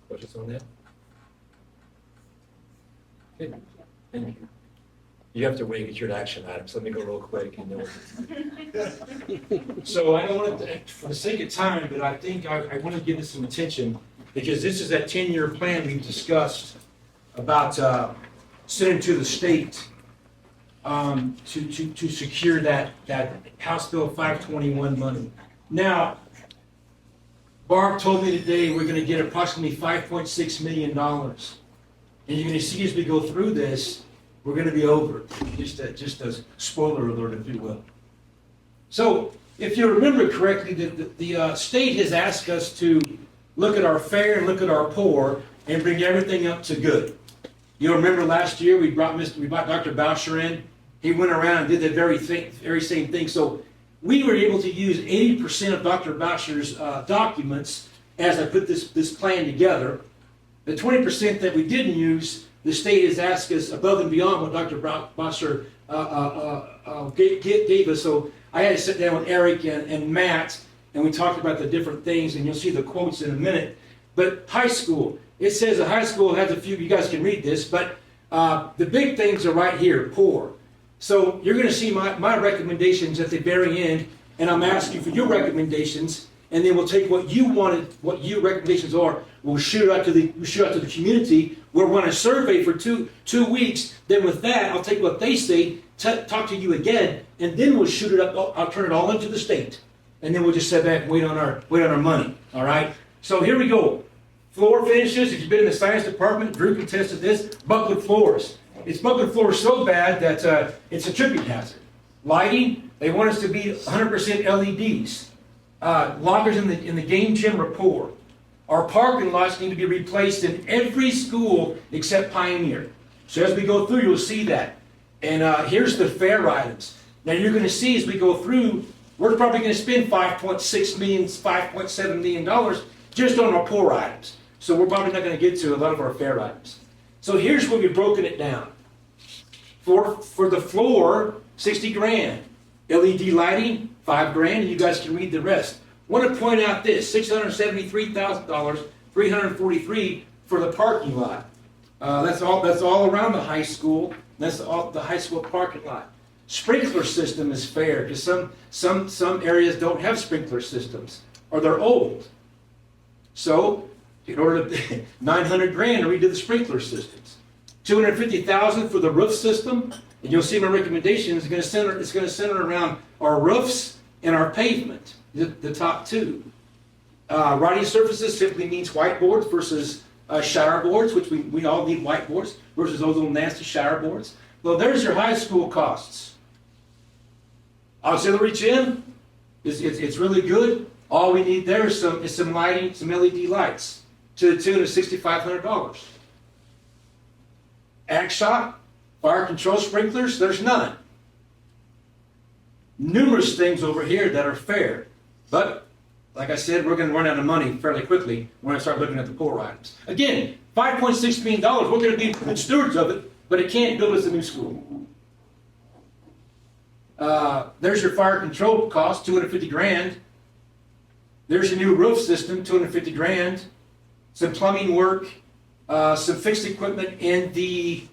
Questions on that? Okay. Thank you. You have to wait, it's your action items. Let me go real quick. So I don't want to, for the sake of time, but I think I want to give this some attention, because this is that 10-year plan we've discussed about sending to the state to secure that House Bill 521 money. Now, Barb told me today we're going to get approximately $5.6 million. And you're going to see as we go through this, we're going to be over. Just a spoiler alert, if you will. So, if you remember correctly, the state has asked us to look at our fair and look at our poor and bring everything up to good. You'll remember last year we brought Dr. Boucher in. He went around and did the very same thing. So we were able to use 80% of Dr. Boucher's documents as I put this plan together. The 20% that we didn't use, the state has asked us above and beyond what Dr. Bosser gave us. So I had to sit down with Eric and Matt, and we talked about the different things, and you'll see the quotes in a minute. But high school, it says a high school has a few, you guys can read this, but the big things are right here, poor. So you're going to see my recommendations at the very end, and I'm asking for your recommendations, and then we'll take what you wanted, what your recommendations are. We'll shoot it out to the community. We'll run a survey for two weeks. Then with that, I'll take what they say, talk to you again, and then we'll shoot it up. I'll turn it all into the state, and then we'll just sit back and wait on our money. All right. So here we go. Floor finishes. If you've been in the science department, Drew can attest to this. Buckled floors. It's buckled floors so bad that it's a tripping hazard. Lighting. They want us to be 100% LEDs. Lockers in the game gym are poor. Our parking lots need to be replaced in every school except Pioneer. So as we go through, you'll see that. And here's the fair items. Now you're going to see as we go through, we're probably going to spend $5.6 million, $5.7 million just on our poor items. So we're probably not going to get to a lot of our fair items. So here's where we've broken it down. For the floor, 60 grand. LED lighting, $5 grand, and you guys can read the rest. I want to point out this, $673,000, $343 for the parking lot. That's all around the high school. That's all the high school parking lot. Sprinkler system is fair because some areas don't have sprinkler systems or they're old. So in order to 900 grand to redo the sprinkler systems, 250,000 for the roof system. And you'll see my recommendation is going to center around our roofs and our pavement, the top two. Writing surfaces simply means whiteboards versus shower boards, which we all need whiteboards versus those little nasty shower boards. Well, there's your high school costs. Auxiliary gym, it's really good. All we need there is some lighting, some LED lights to the tune of $6,500. Ag shop, fire control sprinklers, there's none. Numerous things over here that are fair. But, like I said, we're going to run out of money fairly quickly when I start looking at the poor items. Again, $5.6 million, we're going to be good stewards of it, but it can't build us a new school. There's your fire control cost, 250 grand. There's your new roof system, 250 grand. Some plumbing work, some fixed equipment in the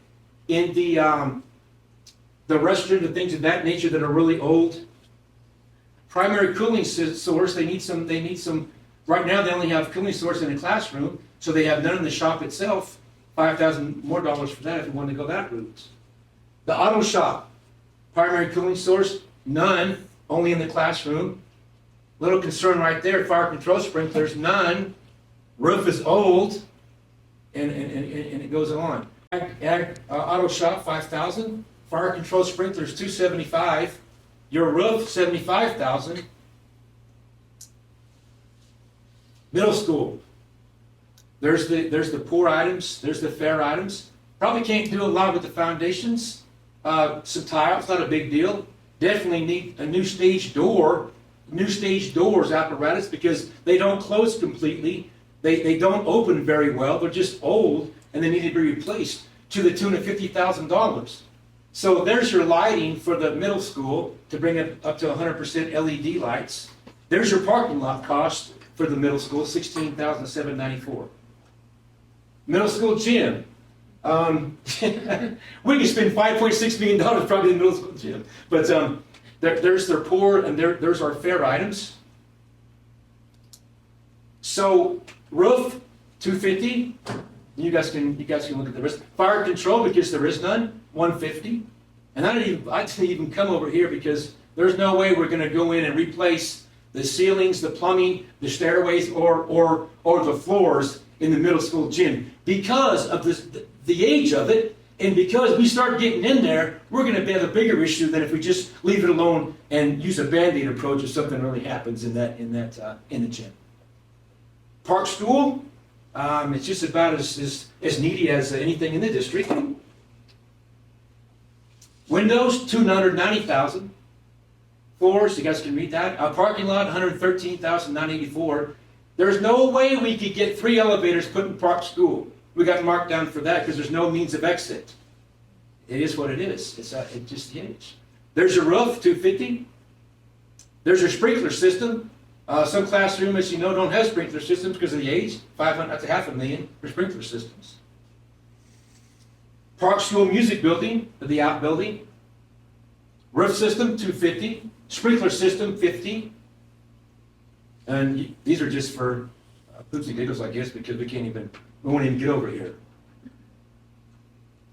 restroom, the things of that nature that are really old. Primary cooling source, they need some, right now they only have cooling source in the classroom, so they have none in the shop itself. $5,000 more for that if you want to go that route. The auto shop, primary cooling source, none, only in the classroom. Little concern right there, fire control sprinklers, none. Roof is old, and it goes on. Auto shop, $5,000. Fire control sprinklers, $275,000. Your roof, $75,000. Middle school. There's the poor items. There's the fair items. Probably can't do a lot with the foundations. Some tiles, not a big deal. Definitely need a new stage doors apparatus because they don't close completely. They don't open very well. They're just old and they need to be replaced to the tune of $50,000. So there's your lighting for the middle school to bring it up to 100% LED lights. There's your parking lot cost for the middle school, $16,794. Middle school gym. We can spend $5.6 million probably in the middle school gym. But there's their poor and there's our fair items. So roof, $250. You guys can look at the rest. Fire control, because there is none, $150. And I didn't even come over here because there's no way we're going to go in and replace the ceilings, the plumbing, the stairways, or the floors in the middle school gym because of the age of it, and because we start getting in there, we're going to have a bigger issue than if we just leave it alone and use a Band-Aid approach if something really happens in the gym. Park school, it's just about as needy as anything in the district. Windows, $290,000. Floors, you guys can read that. Parking lot, $113,984. There's no way we could get 3 elevators put in Park School. We got marked down for that because there's no means of exit. It is what it is. It just is. There's your roof, $250. There's your sprinkler system. Some classrooms, as you know, don't have sprinkler systems because of the age. That's $500,000 for sprinkler systems. Park School Music Building, the outbuilding. Roof system, $250. Sprinkler system, $50. And these are just for poops and giggles, I guess, because we won't even get over here.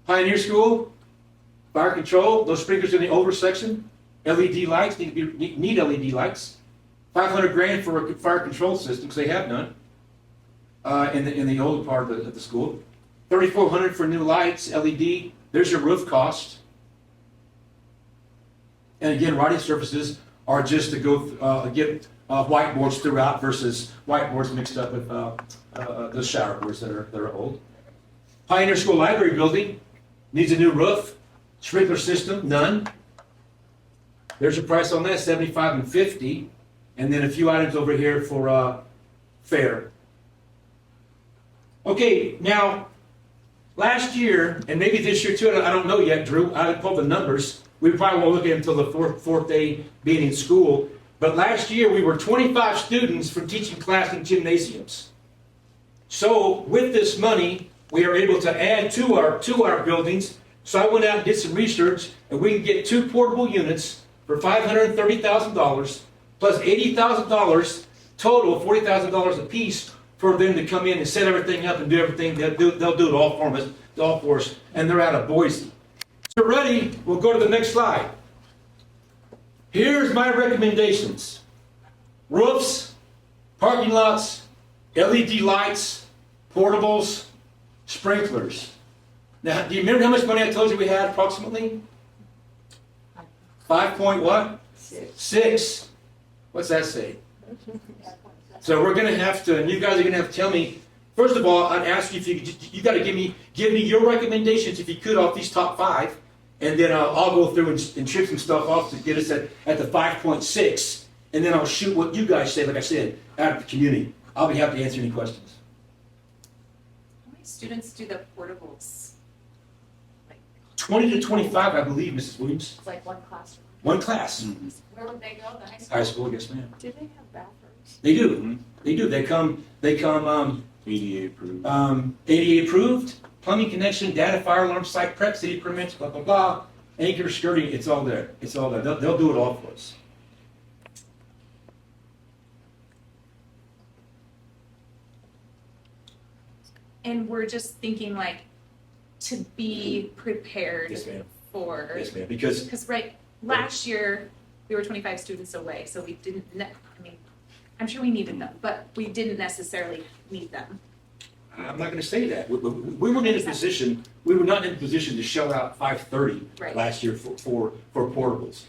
Pioneer School, fire control, those sprinklers in the older section, LED lights, need LED lights. $500,000 for a fire control system, because they have none, in the older part of the school. $3,400 for new lights, LED. There's your roof cost. And again, writing surfaces are just to go get whiteboards throughout versus whiteboards mixed up with the shower boards that are old. Pioneer School Library Building needs a new roof. Sprinkler system, none. There's a price on that, $75 and $50. And then a few items over here for fair. Okay, now, last year, and maybe this year too, I don't know yet, Drew, I haven't pulled the numbers. We probably won't look at it until the fourth day being in school. But last year, we were 25 students from teaching class in gymnasiums. So with this money, we are able to add to our buildings. So I went out and did some research, and we can get 2 portable units for $530,000, plus $80,000 total, $40,000 a piece, for them to come in and set everything up and do everything. They'll do it all for us, and they're out of Boise. So ready, we'll go to the next slide. Here's my recommendations. Roofs, parking lots, LED lights, portables, sprinklers. Now, do you remember how much money I told you we had approximately? 5.6. What's that say? So we're going to have to, and you guys are going to have to tell me, first of all, I'd ask you if you got to give me your recommendations, if you could, off these top 5. And then I'll go through and chip some stuff off to get us at the 5.6. And then I'll shoot what you guys say, like I said, out of the community. I'll be happy to answer any questions. How many students do the portables? 20 to 25, I believe, Mrs. Williams. It's like one classroom. One class. Mm-hmm. Where would they go? The high school? High school, yes, ma'am. Do they have bathrooms? They do. Mm-hmm. They do. They come. ADA approved. ADA approved. Plumbing connection, data, fire alarm, site prep, city permits, blah, blah, blah. Anchor, skirting, it's all there. It's all there. They'll do it all for us. And we're just thinking like to be prepared Yes, ma'am. for. Yes, ma'am. Because Because last year we were 25 students away, so we didn't. I'm sure we needed them, but we didn't necessarily need them. I'm not going to say that. We weren't in a position. We were not in a position to shell out 530 last year for portables.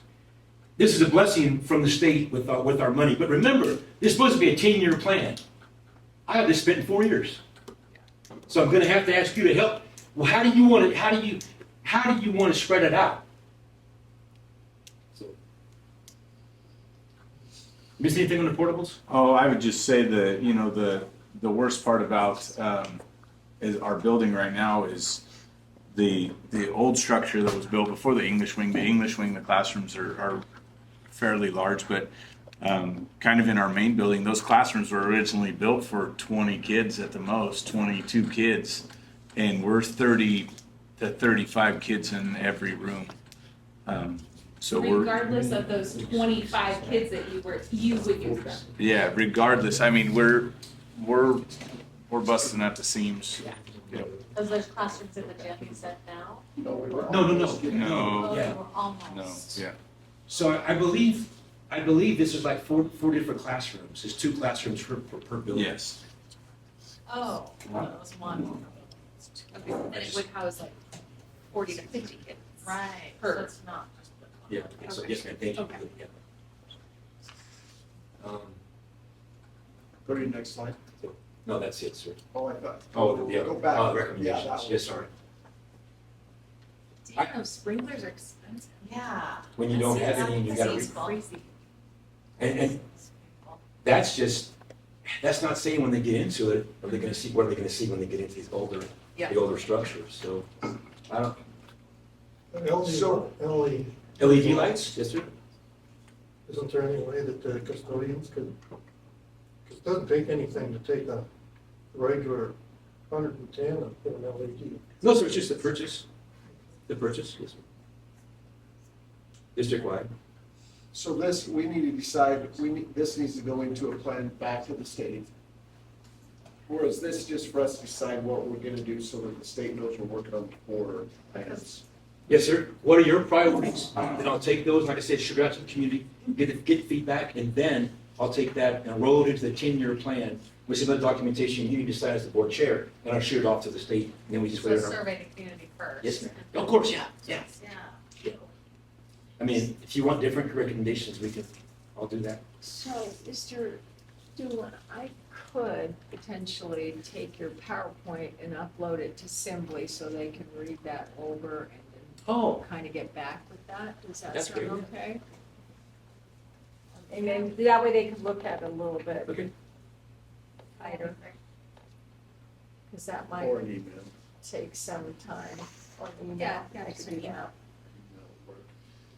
This is a blessing from the state with our money. But remember, this is supposed to be a 10-year plan. I have this spent in 4 years, so I'm going to have to ask you to help. Well, how do you want it? How do you want to spread it out? So, miss anything on the portables? Oh, I would just say the worst part about is our building right now is the old structure that was built before the English wing. The English wing, the classrooms are fairly large, but kind of in our main building, those classrooms were originally built for 20 kids at the most, 22 kids, and we're 30 to 35 kids in every room. So regardless of those 25 kids that you would use them. Yeah, regardless. I mean, we're busting at the seams. Yeah. Are those classrooms in the gym you said now? No. No. Yeah. Almost. No. Yeah. So I believe this is like four different classrooms. There's 2 classrooms per building. Yes. Oh, it was one. Okay, and it would house like 40 to 50 kids. Right, so it's not just the one. Yeah. So yes, ma'am. Thank you. Okay. Yeah. Go to your next slide. No, that's it, sir. Oh, I thought. Oh, yeah. Go back. Recommendations. Yeah, that Yes, sorry. Damn, those sprinklers are expensive. Yeah. When you don't have any, and you got to. Crazy. And that's just That's not saying when they get into it, are they gonna see, what are they gonna see when they get into these older, the older structures, so, I don't, LED LED lights, yes, sir? Isn't there any way that the custodians could, because it doesn't take anything to take a regular 110 and put an LED. No, sir, it's just the purchase, yes, sir. District-wide. So this, we need to decide, this needs to go into a plan back to the state. Or is this just for us to decide what we're gonna do so that the state knows we're working on core items? Yes, sir. What are your priorities? Then I'll take those, like I said, sugar out to the community, get feedback, and then I'll take that and roll it into the 10-year plan with some other documentation you decide as the board chair, and I'll shoot it off to the state, and then we just wait So it out. survey the community first. Yes, ma'am. Of course, yeah. Yeah. I mean, if you want different recommendations, I'll do that. So, Mr. Doolin, I could potentially take your PowerPoint and upload it to Assembly so they can read that over and Oh. kind of get back with that. Does that That's sound great. okay? And then that way they can look at it a little bit Okay. tighter. Because that might Or an email. take some time. Or email. Yeah, I could do that.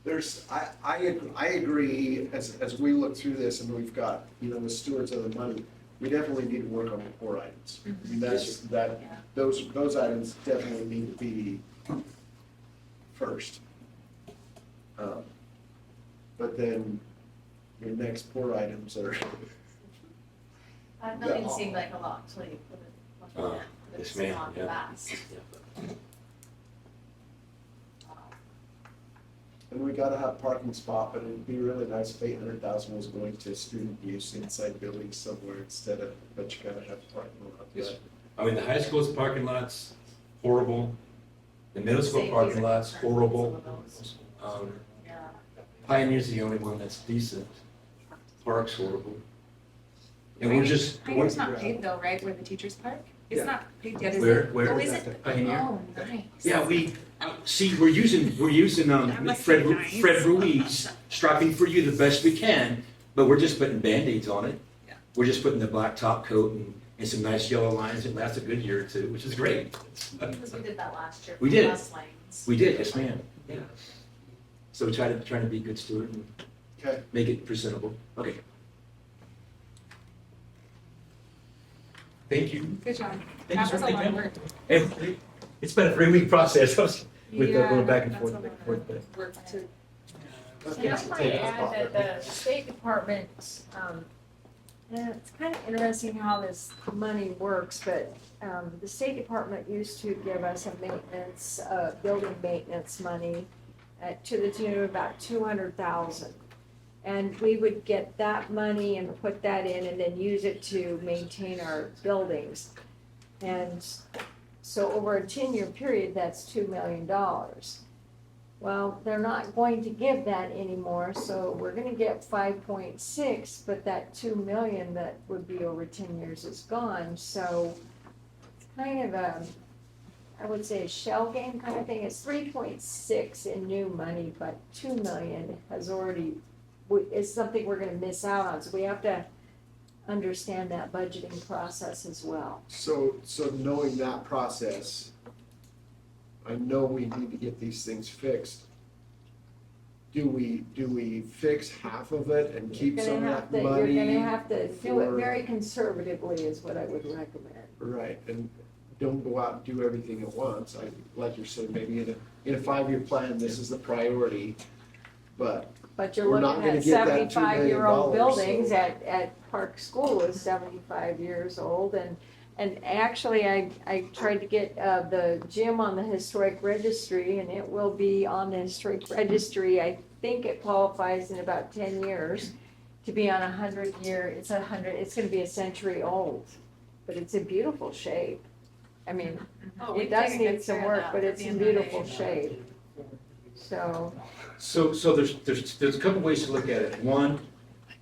There's, I agree, as we look through this and we've got, the stewards of the money, we definitely need to work on the core items. I mean, those items definitely need to be first. But then your next core items are. Million seemed like a lot until you put it on the Yes, ma'am, on yeah. fast. And we gotta have parking spot, but it'd be really nice if 800,000 was going to student use inside buildings somewhere instead of, but you gotta have parking lot. Yes, sir. I mean, the high school's parking lot's horrible. The middle school Safety parking is lot's a concern for horrible. some of those. Yeah. Pioneer's the only one that's decent. Park's horrible. And we're just. Pioneer's not paved though, right, where the teachers park? It's Yeah. not paved yet, is it? Where? Oh, is it? Pioneer? Oh, nice. Yeah, see, we're using must Fred, be nice. Fred Ruiz, striping for you the best we can, but we're just putting Band-Aids on it. Yeah. We're just putting the black top coat and some nice yellow lines. It lasts a good year or two, which is great. Because we did that last year. We for did. bus lanes. We did, yes, ma'am. Yeah. So we try to be a good steward and Okay. make it presentable. Okay. Thank you. Good job. Thank That you, was sir. a lot Thank of you. work. And it's been a 3-week process with going back and Yeah, forth, that's a back and lot forth. of but- work to. And I might add that the State Department, it's kind of interesting how this money works, but the State Department used to give us a maintenance, building maintenance money to the tune of about 200,000. And we would get that money and put that in and then use it to maintain our buildings. And so over a 10-year period, that's $2 million. Well, they're not going to give that anymore, so we're gonna get 5.6, but that 2 million that would be over 10 years is gone, so it's kind of a, I would say a shell game kind of thing. It's 3.6 in new money, but 2 million has already, is something we're gonna miss out on, so we have to understand that budgeting process as well. So knowing that process, I know we need to get these things fixed. Do we fix half of it and keep some of that money? You're gonna have to do it for- very conservatively is what I would recommend. Right, and don't go out and do everything at once. Like you're saying, maybe in a 5-year plan, this is the priority, but But you're We're not looking gonna at get that $2 million, 75-year-old buildings so- at Park School is 75 years old. And actually, I tried to get the gym on the historic registry, and it will be on the historic registry. I think it qualifies in about 10 years to be on 100-year, it's gonna be a century old, but it's in beautiful shape. I mean, Oh, it we've does taken good need some care of work, that but for it's in being that beautiful age. shape. So, So there's a couple ways to look at it. One,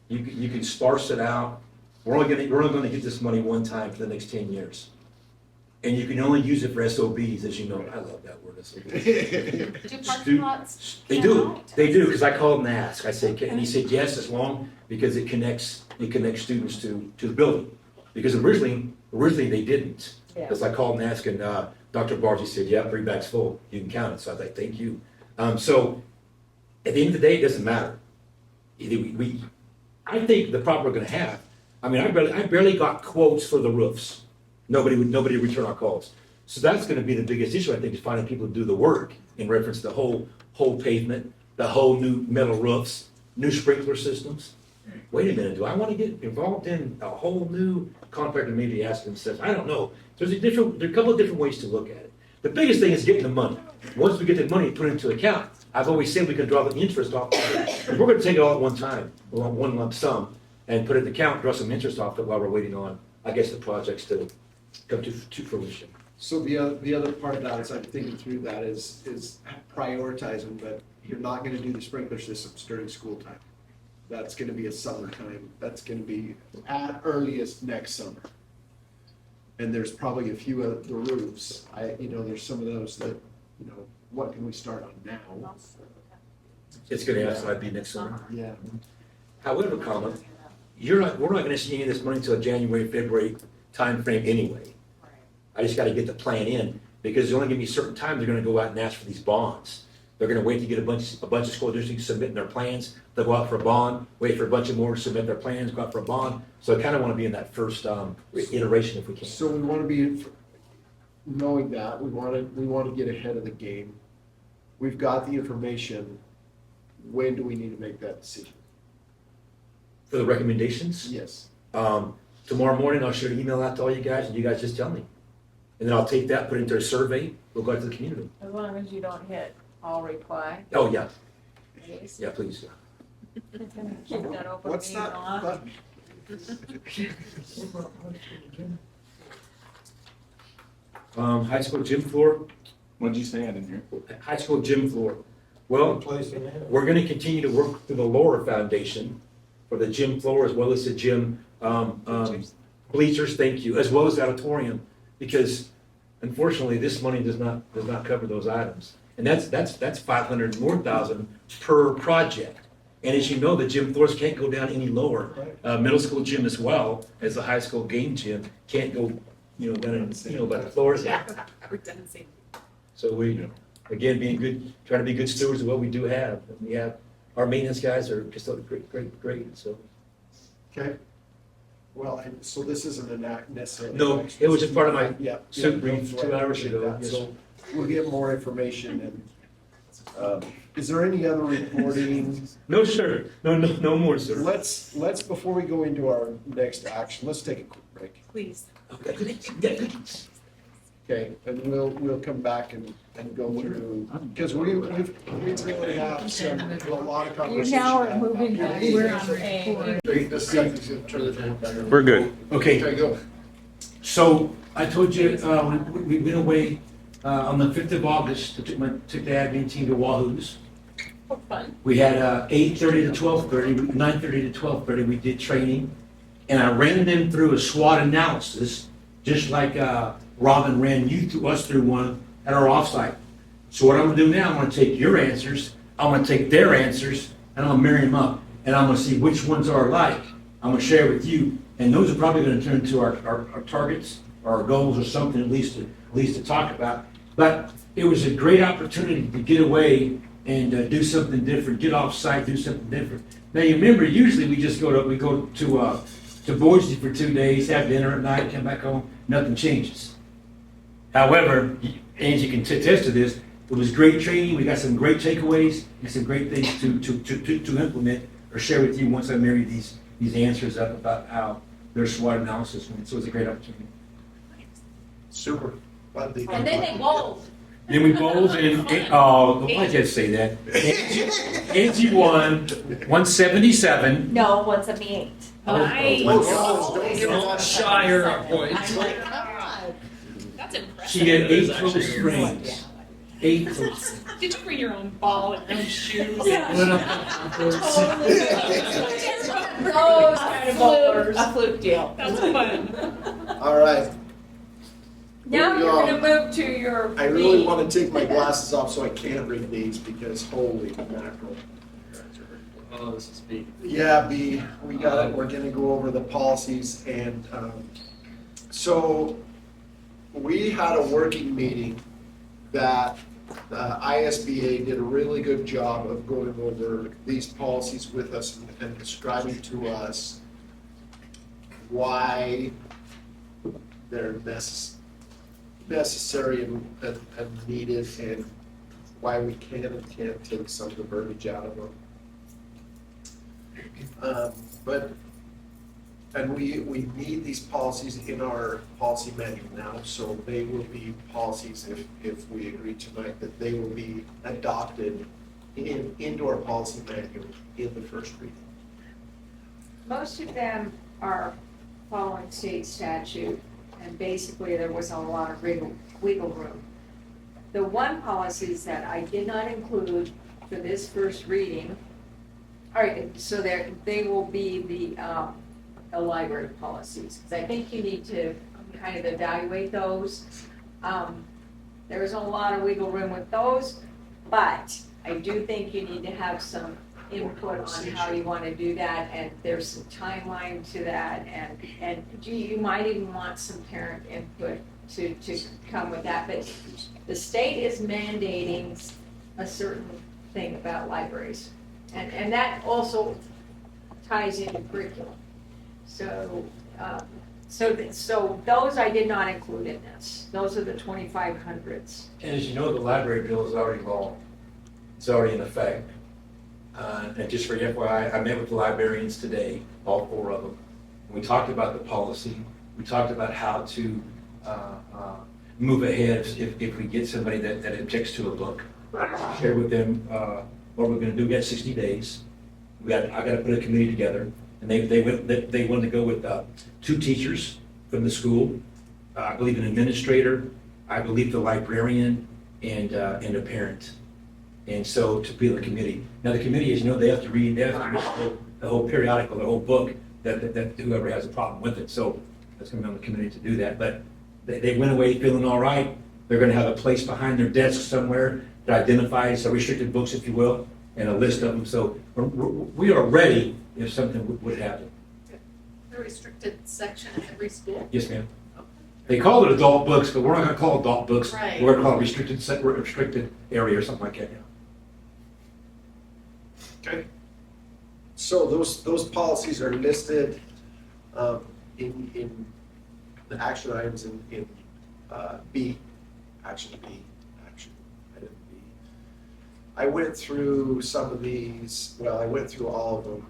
you can sparse it out. We're only gonna get this money one time for the next 10 years. And you can only use it for SOBs, as you know. I love that word, SOBs. Do parking lots? They do, because I called and asked. I said, and he said, yes, as long, because it connects students to the building. Because originally they didn't. Yeah. Because I called and asked, and Dr. Bargy said, yeah, 3 bags full, you can count it. So I was like, thank you. So at the end of the day, it doesn't matter. I think the problem we're gonna have, I mean, I barely got quotes for the roofs. Nobody would return our calls. So that's gonna be the biggest issue, I think, is finding people to do the work in reference to the whole pavement, the whole new metal roofs, new sprinkler systems. Wait a minute, do I wanna get involved in a whole new contractor maybe ask themselves? I don't know. There are a couple of different ways to look at it. The biggest thing is getting the money. Once we get the money put into account, I've always said we can draw the interest off. If we're gonna take it all at one time, one lump sum, and put it in the account, draw some interest off it while we're waiting on, I guess, the projects to come to fruition. So the other part of that, as I'm thinking through that, is prioritizing, but you're not gonna do the sprinkler systems during school time. That's gonna be a summertime, that's gonna be at earliest next summer. And there's probably a few of the roofs, there's some of those that, what can we start on now? It's gonna have to be next summer. Yeah. However, we're not gonna see any of this money until January, February timeframe anyway. I just gotta get the plan in, because there's only gonna be certain times they're gonna go out and ask for these bonds. They're gonna wait to get a bunch of school districts submitting their plans, they'll go out for a bond, wait for a bunch of more to submit their plans, go out for a bond. So I kinda wanna be in that first iteration if we can. So we wanna be, knowing that, we wanna get ahead of the game. We've got the information, when do we need to make that decision? For the recommendations? Yes. Tomorrow morning, I'll shoot an email out to all you guys, and you guys just tell me. And then I'll take that, put it into a survey, we'll go out to the community. As long as you don't hit all reply. Oh, yeah, Please. yeah, please. Keep that open What's meeting that on. button? High school gym floor, What'd you say? I didn't hear. high school gym floor. Well, we're gonna continue to work through the lower foundation for the gym floor as well as the gym, bleachers, thank you, as well as the auditorium, because unfortunately, this money does not cover those items. And that's 500 more thousand per project. And as you know, the gym floors can't go down any lower. Middle school gym as well as the high school game gym can't go, down in, by the floors. Redundancy. So we, again, trying to be good stewards of what we do have. And we have, our maintenance guys are just great, so. Okay. Well, so this isn't an act necessarily. No, it was just part of my Yeah. soup yeah, brief no, 2 hours ago. that. Yes. So we'll get more information and, is there any other reporting? No, sir. No more, sir. Let's, before we go into our next action, let's take a quick break. Please. Okay, and we'll come back and go through, because we really have a lot of You conversation. now are moving back. We're on report. We're good. Okay, go. so I told you, we went away on the 5th of August, took the admin team to Wahoo's. Oh, fun. We had 8:30 to 12:30, 9:30 to 12:30, we did training. And I ran them through a SWOT analysis, just like Robin ran us through one at our offsite. So what I'm gonna do now, I'm gonna take your answers, I'm gonna take their answers, and I'm gonna marry them up. And I'm gonna see which ones are alike. I'm gonna share with you. And those are probably gonna turn into our targets, or our goals, or something at least to talk about. But it was a great opportunity to get away and do something different, get off site, do something different. Now you remember, usually we go to Boise for 2 days, have dinner at night, come back home, nothing changes. However, Angie can attest to this, it was great training, we got some great takeaways, and some great things to implement or share with you once I marry these answers up about how their SWOT analysis went. So it was a great opportunity. Super. And then they bowled. Then we bowled and, why'd you say that? Angie won 177. No, 178. Shire of points. That's impressive. She had 8 close rings. 8 close. Did you bring your own ball and your own shoes? Those kind of bowlers. A fluke deal. That's fun. All right. Now you're gonna move to your. I really B. want to take my glasses off so I can't read these because holy mackerel. Oh, this is B. Yeah, B, we got it, we're gonna go over the policies and, so we had a working meeting that ISBA did a really good job of going over these policies with us and describing to us why they're necessary and needed, and why we can and can't take some of the verbiage out of them. And we need these policies in our policy manual now, so they will be policies, if we agree tonight, that they will be adopted into our policy manual in the first reading. Most of them are following state statute, and basically there was a lot of wiggle room. The one policies that I did not include for this first reading, all right, so they will be the library policies, because I think you need to kind of evaluate those. There's a lot of wiggle room with those, but I do think you need to have some input on how you want to do that, and there's some timeline to that, and gee, you might even want some parent input to come with that, but the state is mandating a certain thing about libraries, and that also ties into curriculum. So, so those I did not include in this. Those are the 2500s. And as you know, the library bill is already law. It's already in effect. And just for FYI, I met with the librarians today, all 4 of them. We talked about the policy. We talked about how to move ahead if we get somebody that objects to a book. Share with them what we're going to do. We got 60 days. I got to put a committee together. And they wanted to go with 2 teachers from the school, I believe an administrator, I believe the librarian, and a parent. And so to be the committee. Now the committee, as you know, they have to read the whole periodical, the whole book, that whoever has a problem with it. So that's going to be on the committee to do that. But they went away feeling all right. They're going to have a place behind their desk somewhere that identifies restricted books, if you will, and a list of them. So we are ready if something would happen. The restricted section at every school? Yes, ma'am. They call it adult books, but we're not going to call it adult books. Right. We're going to call it restricted area or something like that. Okay. So those policies are listed in the action items in B, action B, item B. I went through some of these, well, I went through all of them.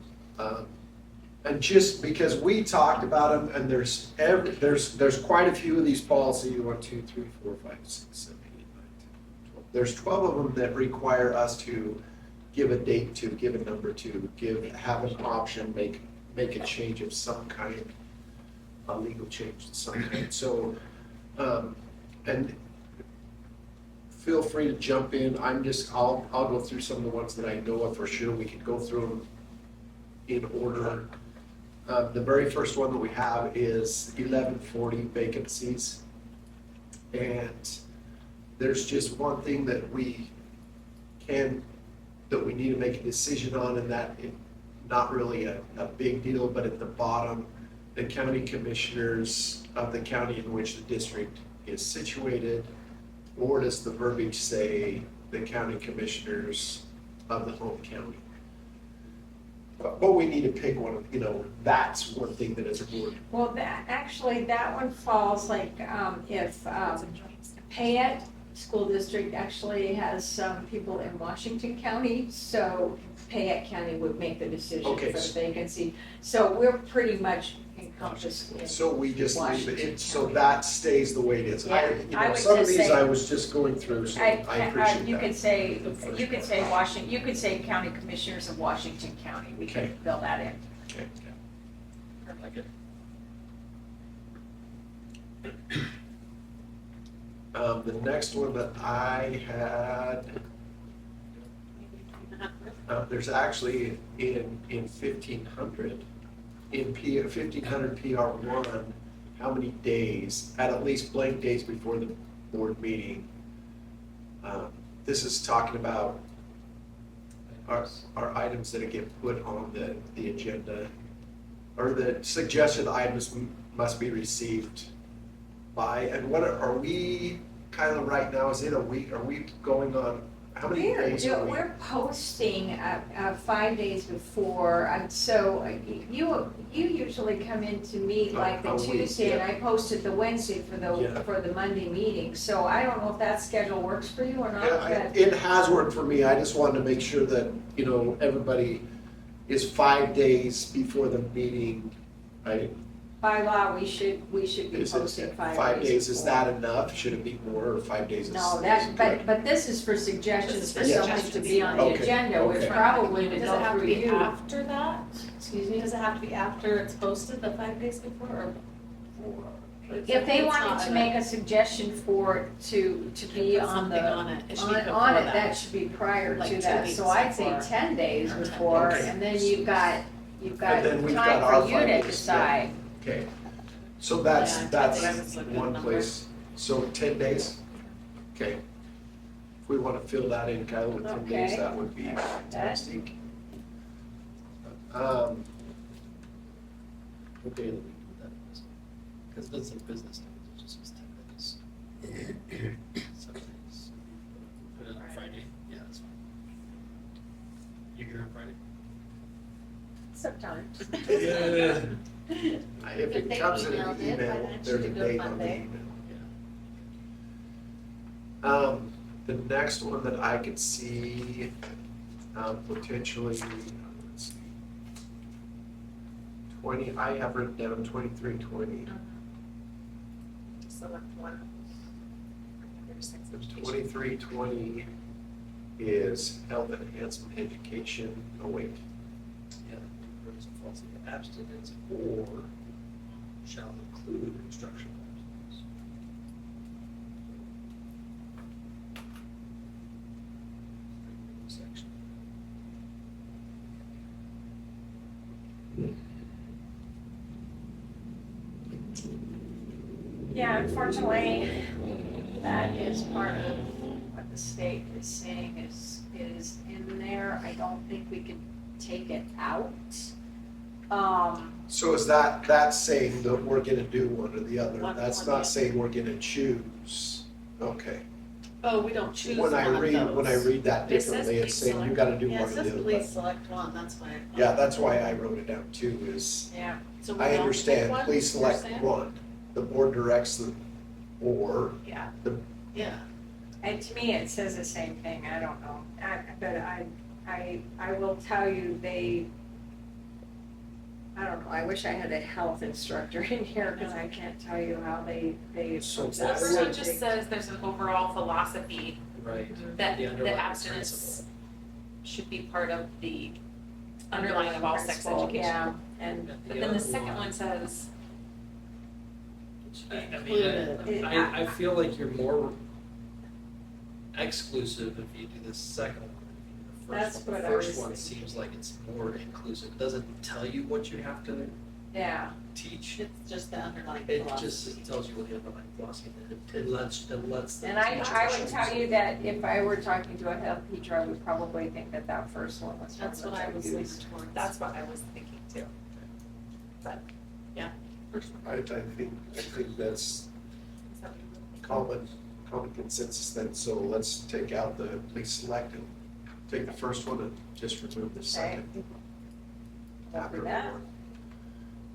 And just because we talked about them, and there's quite a few of these policies, 1, 2, 3, 4, 5, 6, 7, 8, 9, 10, 12. There's 12 of them that require us to give a date to, give a number to, have an option, make a change of some kind, a legal change of some kind. So, and feel free to jump in. I'll go through some of the ones that I know of for sure. We can go through them in order. The very first one that we have is 1140 vacancies. And there's just one thing that we need to make a decision on, and that is not really a big deal, but at the bottom, the county commissioners of the county in which the district is situated, or does the verbiage say the county commissioners of the home county? But we need to pick one, that's one thing that is important. Well, that one falls like, if Payette School District actually has some people in Washington County, so Payette County would make the decision for the vacancy. So we're pretty much encompassed in So we just leave Washington it, so County. that stays the way it is. Yeah, I would Some of just these say- I was just going through, so I appreciate You that. could say Washington, you could say County Commissioners of Washington County, we Okay. can fill that in. Okay. I like it. The next one that I had, there's actually in 1500, in 1500 PR1, how many days, at least blank days before the board meeting. This is talking about are items that get put on the agenda, or the suggested items must be received by, and what are we, Kyla, right now, is it a week, are we going on, how many days a week? We're posting 5 days before, and so you usually come in to meet like the A week, Tuesday, and yeah. I posted the Wednesday for Yeah. the Monday meeting, so I don't know if that schedule works for you or not, but. It has worked for me, I just wanted to make sure that, everybody is 5 days before the meeting. By law, we should be Is posting it 5 days. is before. that enough? Should it be more, or 5 days is? No, is good? but this is for suggestions for Yeah. something to be on the Okay, agenda, which okay. probably would Does it go have to through be you. after that? Excuse me? Does it have to be after it's posted, the 5 days before, or before? If they It's wanted not to a- make a suggestion for it to be Put on something the, on it. It should be on before it, that. that should be prior Like to 2 that, weeks so I'd say before. 10 days before, Okay. and then you've got And then we've got time our for you 5 to days, decide. Okay, so Yeah, that's that's a good one number. place, so 10 days? Okay. If we want to fill that in, Kyla, with 10 days, Okay. that would be fantastic. What day of the week would that be? Because it doesn't say business days, it just says 10 days. Some days. Put it on Friday, yeah, that's fine. You here on Friday? Sometimes. If it they comes in an emailed it, why email, don't there's you a do it date on the Monday? email. The next one that I could see, potentially, let's see. 20, I have written down 2320. Select one. There's 6 education. 2320 is health enhancement education, oh wait, Yeah, there is a policy abstinence or shall include instructional abstinence. Section. Yeah, unfortunately, that is part of what the state is saying is in there. I don't think we could take it out. so is that's saying that we're gonna do one or the other? One That's or the not other. saying we're gonna choose, okay. Oh, we don't choose When I one of read that It says differently, it's please saying you select- gotta do Yeah, one it or says the other. please but- select one, that's why. I thought- Yeah, that's why I wrote it down too, is Yeah. So we I don't pick understand, one, please you're select saying? one. The board directs the, or Yeah. Yeah. And to me, it says the same thing, I don't know, but I will tell you, I don't know, I wish I had a health instructor in here, because I can't tell you how they So approach Well, that Bruno subject. just says there's an overall philosophy Right. that The the underlying abstinence principle. should be part of the underlying of all sex Principle, education. Yeah, and But then the second one says, I mean, Included. I feel like you're more exclusive if you do the second one. The That's first one, what the I first was one thinking. seems like it's more inclusive. It doesn't tell you what you have to yeah, teach. It's just the underlying It philosophy. just tells you what the underlying philosophy is. It lets the and I teacher would choose. tell you that if I were talking to a health teacher, I would probably think that first one was one That's that what I was leaning used. towards. that's what I was thinking too. I think that's common consensus then, so let's take out the please select and take the first one and just remove the second. Copy after that. one.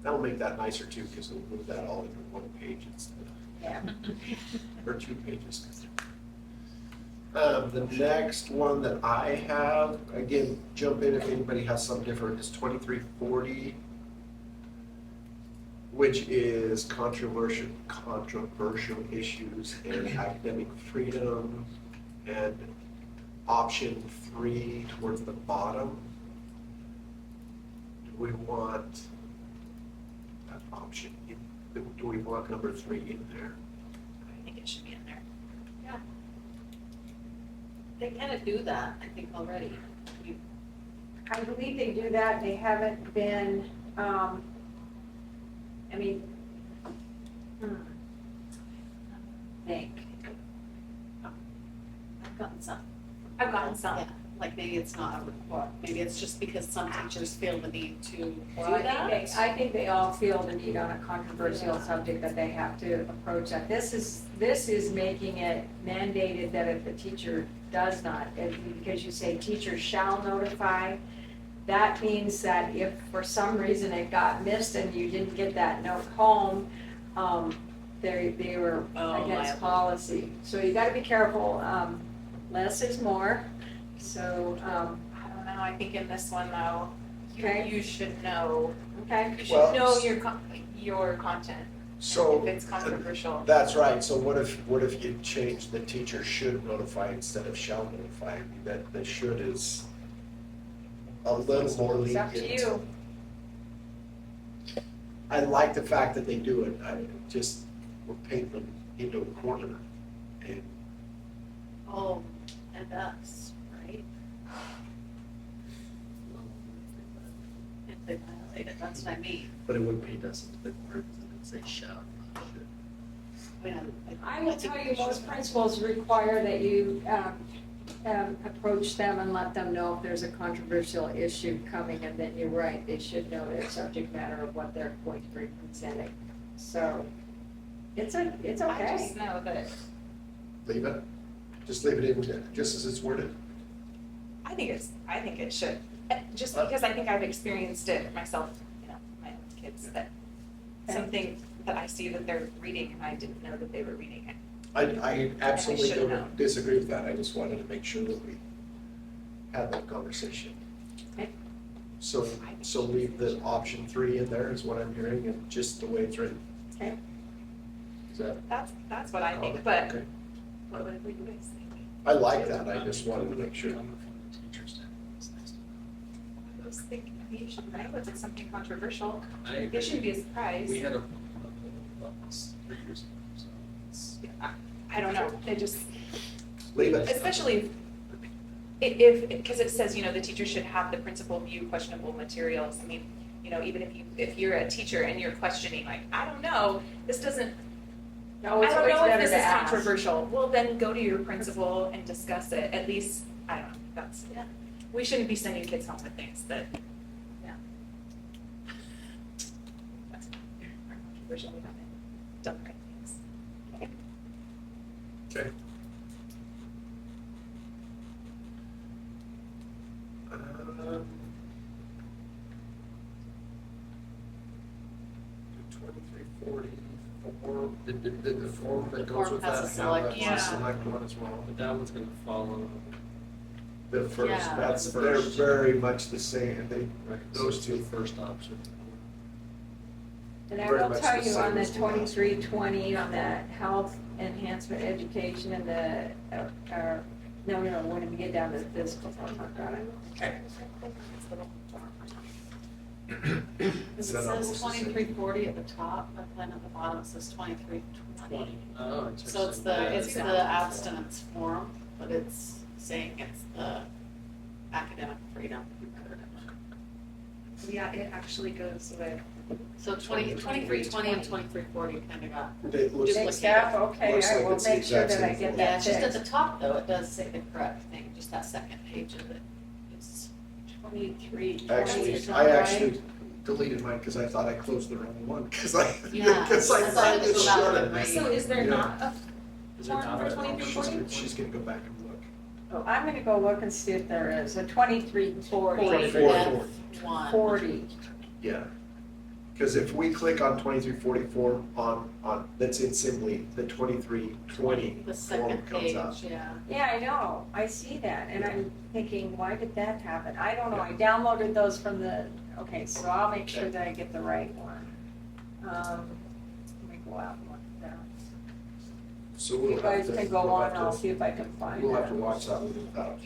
That'll make that nicer too, because it'll move that all into one page instead Yeah. of, or 2 pages. The next one that I have, again, jump in if anybody has something different, is 2340, which is controversial issues and academic freedom, and option 3 towards the bottom. Do we want that option in, do we want number 3 in there? I think it should be in there. They kind of do that, I think, already. I believe they do that, they haven't been, I mean, think. I've gotten some. I've gotten some. Yeah. like maybe it's not a report, maybe it's just because some teachers feel the need to do Well, that? I think they all feel the need on a controversial subject that they have to approach that. This is making it mandated that if the teacher does not, because you say teachers shall notify, that means that if for some reason it got missed and you didn't get that note home, they were against policy. So you gotta be careful, less is more, so, I don't know, I think in this one though, Okay. you should know, okay. you should Well, know your content. So. If it's controversial. That's right, so what if you change the teacher should notify instead of shall notify? I mean, that the should is a little more It's up lenient. to you. I like the fact that they do it, we're painting them into a corner. And Oh, and us, right? If they violate it, that's what I mean. But it would paint us into the corner because it would say shall, not should. I will tell you, most principals require that you approach them and let them know if there's a controversial issue coming, and then you're right, they should know their subject matter of what they're going to be presenting. So, it's I okay. just know that, leave it, just leave it in, just as it's worded. I think it should, just because I think I've experienced it myself, you know, my own kids, that something that I see that they're reading and I didn't know that they were reading it. I absolutely should know. don't disagree with that, I just wanted to make sure that we had that conversation. Okay. So leave the option 3 in there is what I'm hearing, and just the way it's written. Okay. Is that? That's what I think, but Okay. what would you guys think? I like that, I just wanted to make sure. Coming from the teacher standpoint, it's nice to know. I was thinking, you should know if it's something controversial. I It agree. shouldn't be a surprise. We had a poll about this 3 years ago, so it's. I don't know, it just, Leave it. especially if, because it says, you know, the teacher should have the principal view questionable materials. I mean, you know, even if you're a teacher and you're questioning, like, I don't know, this doesn't, No, I it's don't always know if better this to is ask. controversial. Well, then go to your principal and discuss it. At least, I don't know, that's, we shouldn't be sending kids home with things that, that's are controversial. We haven't done the right things. Okay. The form that goes with Form has that, a have select that one. select one as well. But that one's gonna follow. The first, Yeah. that's, The they're first. very much the same, those two. First option. And I Very will much tell the you on same the as the last one. 2320, on the health enhancement education and the, no, when we get down to the physical, I'll talk about it. Because it says 2340 at the top, but then at the bottom it says 2320. Oh, So it's the abstinence form, but it's saying it's the academic freedom. Yeah, it actually goes with. So 2320 and 2340 kind of got It looks Big like, stuff, okay, looks I like will it's the make sure exact that I same get form. Yeah, that it's just at fixed. the top though, it does say the correct thing, just that second page of it. It's 2320. actually, It's not I right. actually deleted mine because I thought I closed the wrong one, because I, Yeah, because I that's thought why it it's about showed the it. So is there Yeah. not a Is there form not for a- 2340? She's gonna go back and look. Oh, I'm gonna go look and see if there is, a 2340. 24. One. 40. Yeah. Because if we click on 2344 on, that's in Assembly, the 2320 The form second comes page, up. yeah. Yeah, I know, I see that, and I'm thinking, why did that happen? I don't know, I downloaded those from the, okay, so I'll make sure that I get the right one. Let me go out and look at that. So You we'll have guys to. can go we'll on, have I'll to- see if I can find We'll have that. to watch that one without.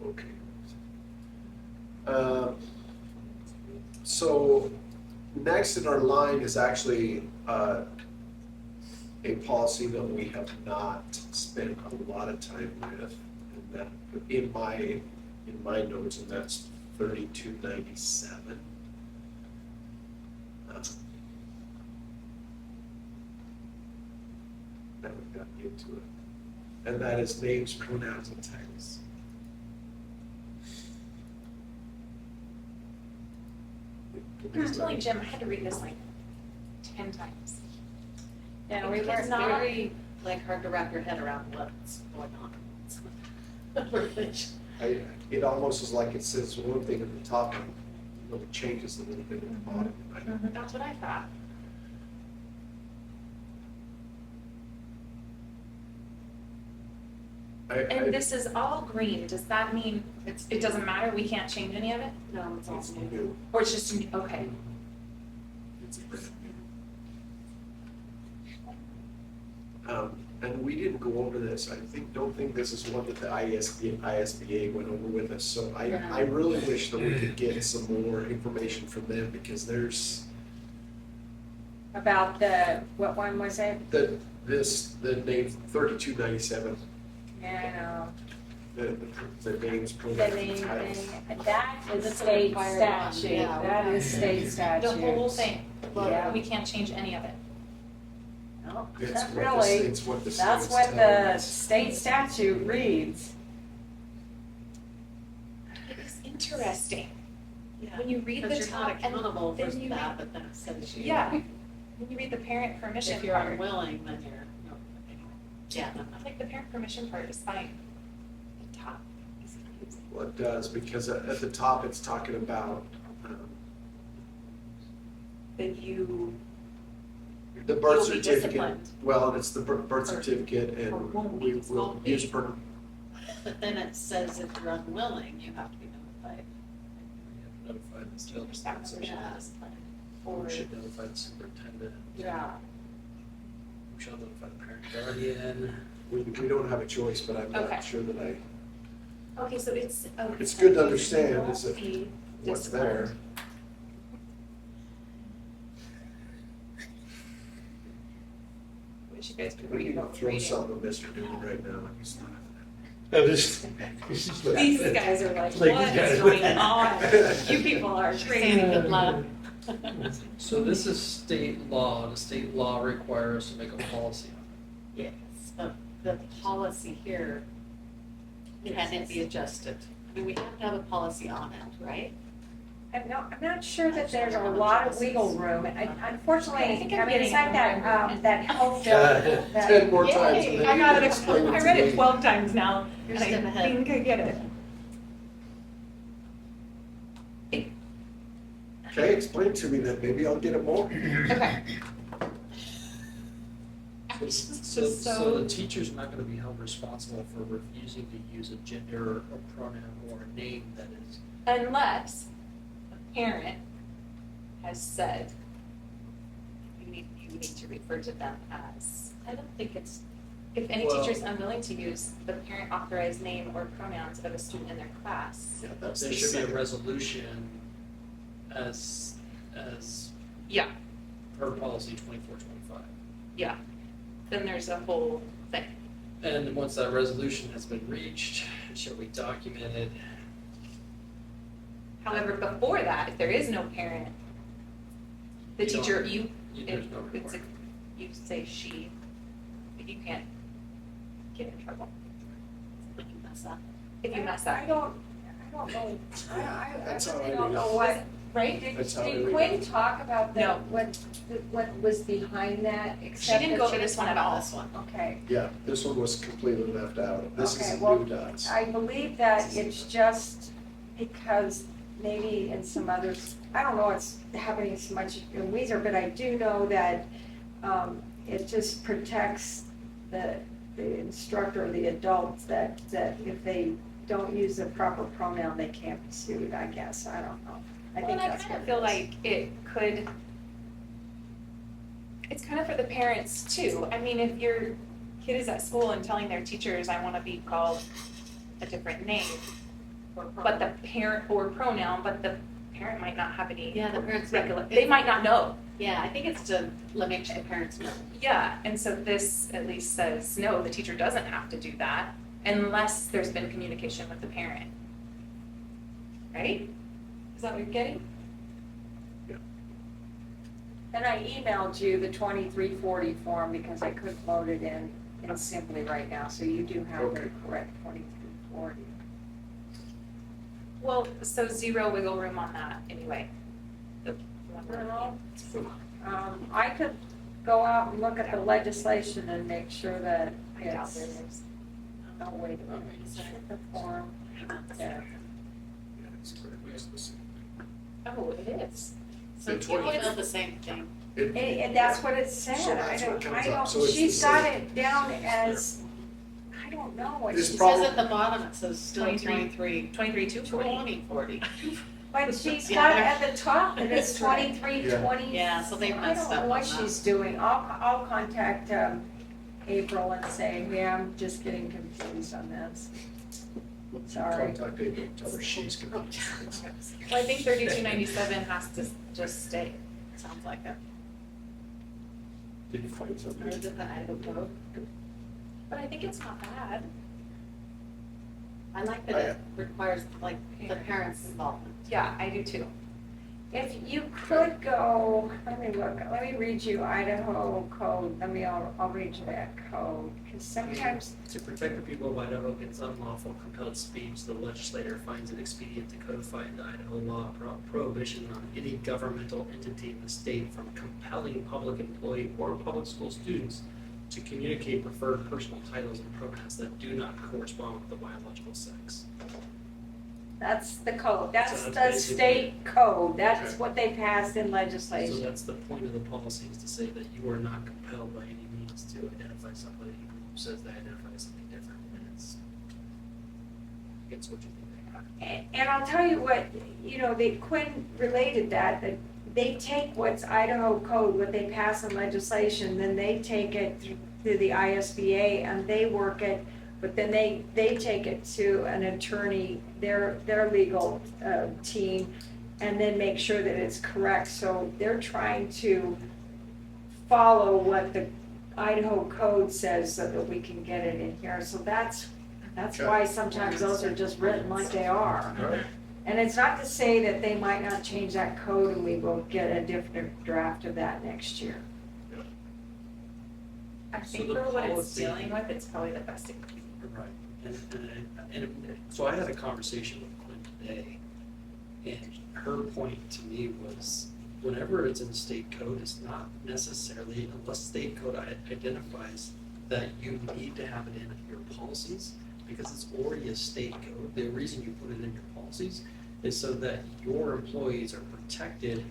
Okay. So next in our line is actually a policy that we have not spent a lot of time with, and that in my notes, and that's 3297. Now we've gotten into it, and that is names, pronouns, and titles. I was telling Jim, I had to read this like 10 times. Yeah, we It's weren't not- very, like, hard to wrap your head around what's going on. It almost is like it says one thing at the top and it changes a little bit at the bottom. That's what I thought. And this is all green, does that mean it doesn't matter, we can't change any of it? No, it's all It's new. new. Or it's just, okay. It's brand new. And we didn't go over this, don't think this is one that the ISBA went over with us, so I really wish that we could get some more information from them, because there's, About what one was it? the name 3297, Yeah, the names. the name thing, that is state required one, statute, yeah, that is state statute. The whole thing, Yeah. we can't change any of it. No, It's not what the- really. It's what the That's state's what telling the us. state statute reads. It is interesting. Yeah. When you read the Because you're not top and accountable for then you that, read- but then it says you. Yeah, when you read the parent permission If you're part, unwilling, then you're, no, anyway. Yeah, no, no. I think the parent permission part is fine. The top is confusing. Well, it does, because at the top, it's talking about That you the birth You'll be certificate. disciplined. Well, it's the birth certificate, Or and won't be, we because will won't be. use But then it says if you're unwilling, you have to be notified. Notify the do you understand what Yeah. permission is? Or, We should notify the superintendent. Yeah. We shall notify the parent guardian. We don't have a choice, but I'm Okay. not sure that okay, so it's. It's good to understand, Won't is it be what's disciplined. there. Which you guys could We read can about throw reading. something at Mr. Newman right now. He's not. He's just These laughing. guys are like, Like, what you is guys- going on? You people are crazy. Good luck. So this is state law, the state law requires us to make a policy on Yes, but the policy here, can it be adjusted? I mean, we have to have a policy on it, right? I'm not sure that there's a lot of wiggle room. Unfortunately, I think I'm I mean, it's getting like it. that health bill. Ten that- more times. and then I you got can it, explain I to read me. it 12 times now, You're and a step I ahead. think I get it. Okay, explain to me then, maybe I'll get it more. Okay. it. So the teacher's not gonna be held responsible for refusing to use a gender or pronoun or a name that is. Unless a parent has said, you need to refer to them as, I don't think it's, if any Well- teacher is unwilling to use the parent authorized name or pronouns of a student in their class. Yeah, that's There the should be a second. resolution as Yeah, per policy 2425. yeah. Then there's a whole thing. And once that resolution has been reached, it shall be documented. However, before that, if there is no parent, the You don't- teacher, There's no it's a, requirement. you say she, but you can't get in trouble If you mess up. if you mess I up. don't know, I That's how really I don't read know it. what, Right? That's how I did read Quinn it. talk about No. what was behind that? She except didn't that go over this one at all. This one. Okay. Yeah, this one was completely left out. This Okay, is well, new to us. I believe that it's just because maybe in some others, I don't know it's happening so much in Weiser, but I do know that it just protects the instructor or the adults that if they don't use the proper pronoun, they can't be sued, I guess. I don't know. I Well, think and I that's kind what of it feel is. like it could, it's kind of for the parents too. I mean, if your kid is at school and telling their teachers, I want to be called a different name, but the parent, or pronoun, but the parent might not have any Yeah, the parents. they might not know. Yeah, I think it's to make sure the parents know. Yeah, and so this at least says, no, the teacher doesn't have to do that unless there's been communication with the parent. Right? Is that what you're getting? And I emailed you the 2340 form because I couldn't load it in Simply right now, so you do have the Okay. correct 2340. Well, so zero wiggle room on that anyway. No. I could go out and look at the legislation and make sure that I doubt it's, there is. oh, wait a minute, the form. Yeah. Oh, it is. So It's you what- emailed the same thing. And that's what it said. So I that's what don't, comes I up. don't, So it's she's the got same. it down as, I don't know what This she It problem- says at the bottom, it says still 23. 23, 2040. But she's Yeah, got they're- at the top that it's That's right. 23, Yeah. 20. Yeah, so they I messed don't know up what on that. she's doing. I'll contact April and say, yeah, I'm just getting confused on this. Sorry. Contact April, tell her she's confused. Well, I think 3297 has to just stay, sounds like it. Did you find Or something? is it the Idaho code? But I think it's not bad. I like that it requires like the parents' involvement. Yeah, I do too. If you could go, let me look, let me read you Idaho code, I'll read you that code, because sometimes, To protect the people of Idaho against unlawful compelled speech, the legislator finds it expedient to codify the Idaho law prohibition on any governmental entity in the state from compelling public employee or public school students to communicate preferred personal titles and pronouns that do not correspond with the biological sex. that's the code, that's So the that's state code, that's Okay. what they passed in So legislation. that's the point of the policy, is to say that you are not compelled by any means to identify somebody who says they identify as something different, and it's what you think they are. And I'll tell you what, Quinn related that they take what's Idaho code, what they pass in legislation, then they take it through the ISBA and they work it, but then they take it to an attorney, their legal team, and then make sure that it's correct. So they're trying to follow what the Idaho code says so that we can get it in here. So that's why sometimes those are just written like they are. Right. And it's not to say that they might not change that code and we will get a different draft of that next year. I So think the for what it's policy- dealing with, it's probably the best it could be. Right, and so I had a conversation with Quinn today, and her point to me was, whenever it's in state code, it's not necessarily, unless state code identifies that you need to have it in your policies, because it's already a state code. The reason you put it in your policies is so that your employees are protected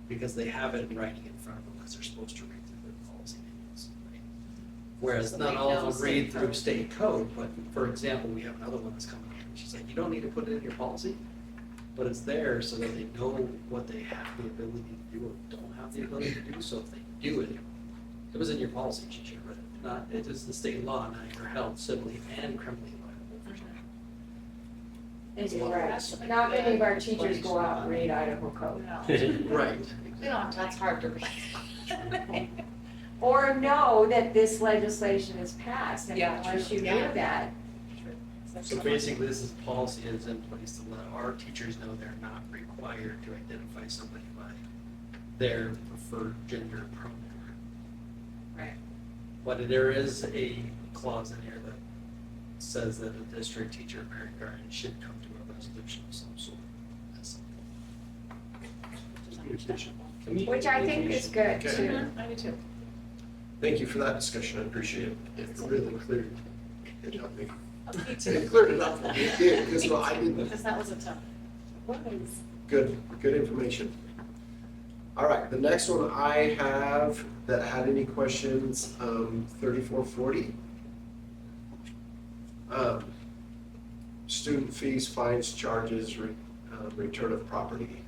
because they have it in writing in front of them, because they're supposed to read through their policy manuals, right? Whereas So not they all know of them read state through code. state code, but for example, we have another one that's coming up, and she's like, you don't need to put it in your policy, but it's there so that they know what they have the ability to do or don't have the ability to do, so if they do it, it was in your policy, she should have read it. Not, it is the state law, now you're held civilly and criminally liable for that. And you're right. Not many of our teachers go out and read Idaho code. Right. We don't, that's hard to read. Or know that this legislation is passed, and Yeah, unless you true. knew that. So basically, this is policy that is in place to let our teachers know they're not required to identify somebody by their preferred gender pronoun. Right. But there is a clause in here that says that a district teacher or parent guardian should come to a resolution of some sort at some point. Which I think is good Okay. too. I do too. Thank you for that discussion, I appreciate it. It really cleared it up. Me It too. cleared it up for me, it did, because I didn't. Because that was a tough. Good information. All right, the next one I have that had any questions, 3440. Student fees, fines, charges, return of property.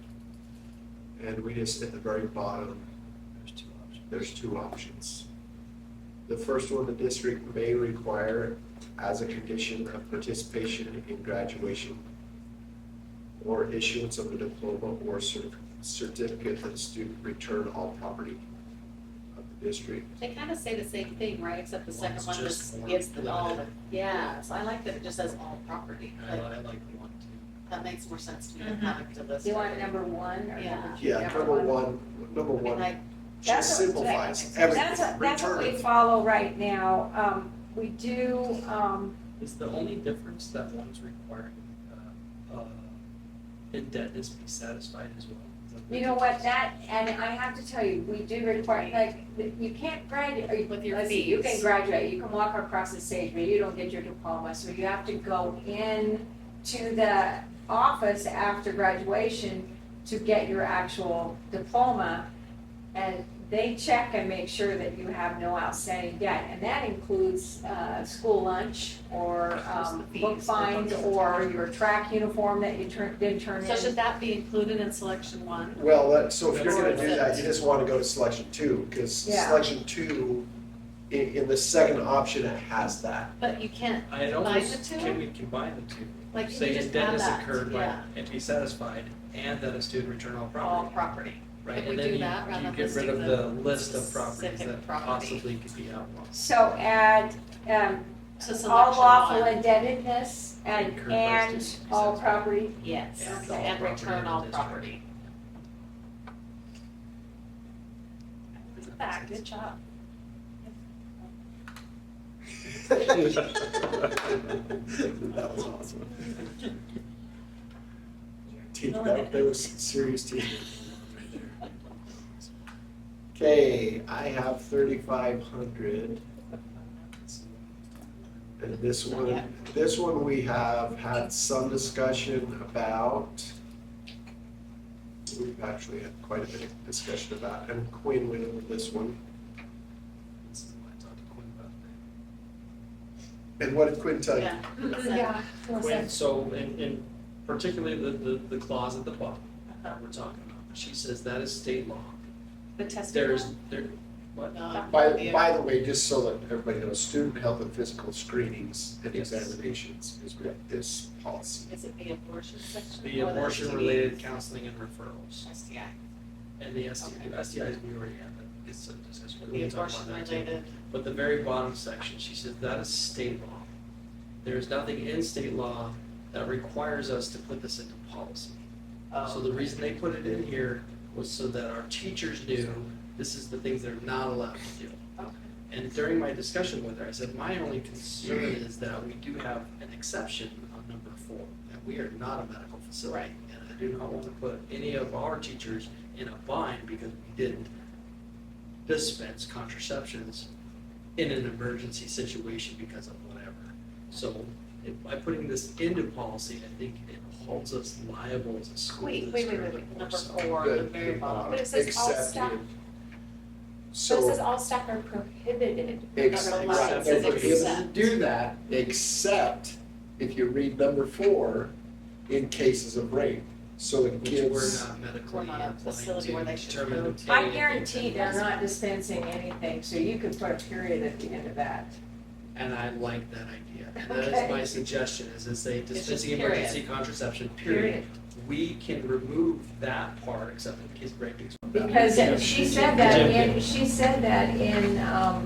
And we just, at the very bottom, there's two options. The first one, the district may require as a condition of participation in graduation or issuance of a diploma or certificate that the student return all property of the district. They kind of say the same thing, right, except the second One's one just just more gives them all, limited. yeah, so I like that it just says all property. I Like, like the one too. that makes more sense to me than having to list. Do you want everything. number one or Yeah. number? Yeah, number one I mean, like, just That's what- simplifies everything. That's what we Return it. follow right now. We do, Is the only difference that one's requiring indebtedness be satisfied as well? Is You know what, and I have to tell you, we do require, like, you can't graduate, With your let's see, you can fees. graduate, you can walk across the stage, but you don't get your diploma, so you have to go in to the office after graduation to get your actual diploma, and they check and make sure that you have no outstanding debt, and that includes, school lunch, or, book fines, or your track uniform that you didn't turn in. So should that be included in selection one? Well, so if you're gonna do that, you just wanna go to selection 2, because Yeah. selection 2, in the second option, it has that. But you can't I combine almost, the two? can we combine the two? Like, can Say you just debt add has that? occurred, right, Yeah. and be satisfied, and that a student return all All property. property. Right, If we and do then that, rather you than get rid of listing the the list of properties specific that property. possibly could be outlawed. So add, So all selection lawful one. indebtedness Incurred by and students to be all satisfied. property. Yes, And all and property return in the all district. property. Look at that, good job. That was awesome. That was serious teamwork. Okay, I have 3,500. And this one we have had some discussion about. We've actually had quite a bit of discussion about, and Quinn went over this one. This is what I talked to Quinn about. And what did Quinn tell you? Yeah. Yeah. Quinn, so in particularly the clause at the bottom that we're talking about, she says that is state law. The testing There's, one? what? No. By the way, just so that everybody knows, student health and physical screenings and Yes. examinations is what this policy. Is it the abortion section? The or abortion-related counseling and referrals, STI. and the STIs, Okay. STIs we already have, but it's a discussion. The We'll talk about abortion that too. related. But the very bottom section, she says that is state law. There is nothing in state law that requires us to put this into policy. So the reason they put it in here was so that our teachers knew this is the things they're not allowed to do. Okay. And during my discussion with her, I said, my only concern is that we do have an exception on number 4, that we are not a medical facility. Right. And I do not want to put any of our teachers in a bind because we didn't dispense contraceptions in an emergency situation because of whatever. So by putting this into policy, I think it holds us liable as a school Wait, district. number 4, the Good. very bottom. But it says all Accepted. staff, So. it says all staff are prohibited. Except, Right, right, it they're says prohibited to except. do that, except if you read number 4, in cases of rape. So it Which gives. we're not medically We're not a inclined facility to where they should determine go the to. I pain. guarantee they're not dispensing anything, so you could put a period at the end of that. And I like that idea. And that Okay. is my suggestion, is say just dispensing period. emergency contraception, period. We can remove that part, except in case rape is. Because she said that in our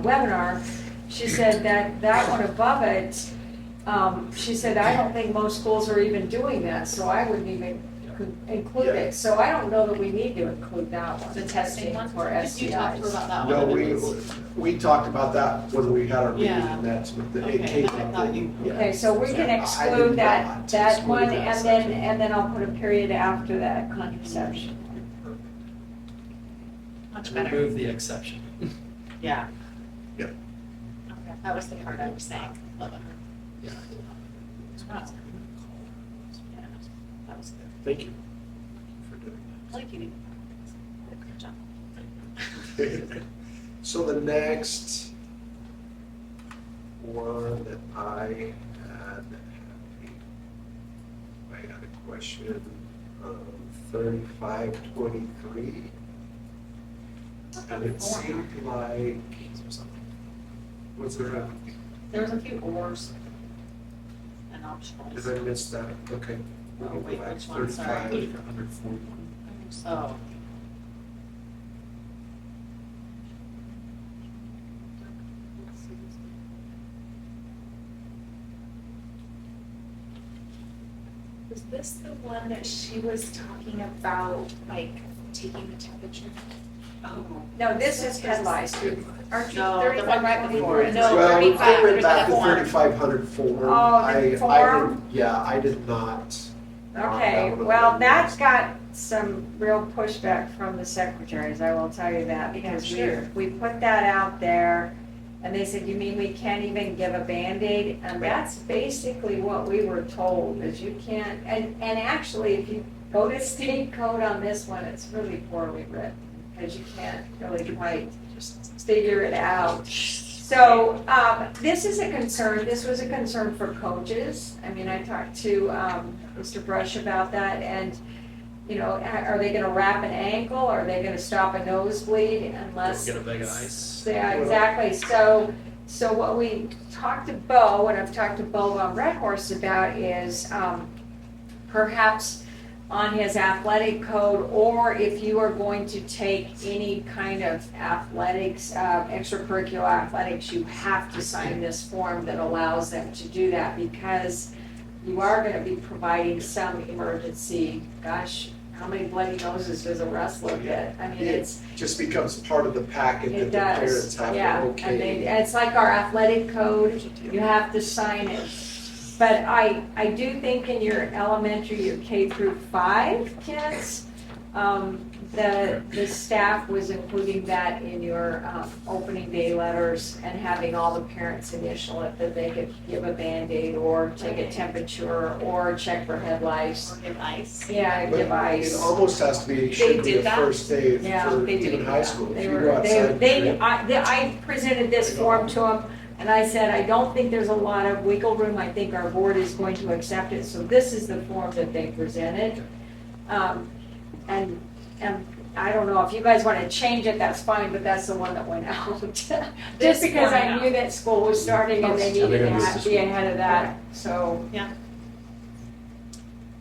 webinar, she said that one above it, she said, I don't think most schools are even doing that, so I wouldn't even include Yeah. it. So I don't know that we need to include that one. The testing one? For You talked to her STIs. about that No, one. we talked about that when we had our meeting, Yeah. and that's with the. Okay, I thought you- Yeah. Okay, so we can I exclude did that not one, exclude that and section. then I'll put a period after that contraception. Much better. Remove the exception. Yeah. Yeah. Okay, that was the part I was saying. Love it. Yeah. Wow. Yeah, that was good. Thank you for doing I like you. Good job. that. So the next one that I had a question, 3523. And it seemed like, what's there? There was a few ors and optionals. Did I miss that? Okay. We Oh, can go wait, back which one? Sorry. 35. Oh. Was this the one that she was talking about, like, taking the temperature? Oh. No, this is head lice. Aren't you No, the 35, one right before it. No, Well, 35, I went there's back that to form. 3,500 form. Oh, the I form? didn't, yeah, I did not Okay, well, that's got some real pushback from the secretaries, I will tell you that, because we put that out there, and they said, you mean we can't even give a Band-Aid? And that's basically what we were told, is you can't, and actually, if you go to state code on this one, it's really poorly written, because you can't really quite figure it out. So, this is a concern, this was a concern for coaches. I mean, I talked to, Mr. Brush about that, and, you know, are they gonna wrap an ankle, or are they gonna stop a nosebleed unless? Get a bag of ice. Yeah, exactly, so what we talked to Bo, and I've talked to Bo on Red Horse about is, perhaps on his athletic code, or if you are going to take any kind of athletics, extracurricular athletics, you have to sign this form that allows them to do that, because you are gonna be providing some emergency, gosh, how many bloody noses does a wrestler get? I mean, It just becomes part of the packet that it the does, parents have to yeah, I okay. mean, it's like our athletic code, you have to sign it. But I do think in your elementary, your K through 5 kids, the staff was including that in your opening day letters and having all the parents initial it, that they could give a Band-Aid or take a temperature or check for head lice. Or give ice. Yeah, But give ice. It almost has to be, should be did the that? first day Yeah, for they even did. high school. If They you were, go outside. I presented this form to them, and I said, I don't think there's a lot of wiggle room, I think our board is going to accept it, so this is the form that they presented. And I don't know, if you guys want to change it, that's fine, but that's the one that went out. Just because I knew that school was starting and they needed to be ahead of that, so.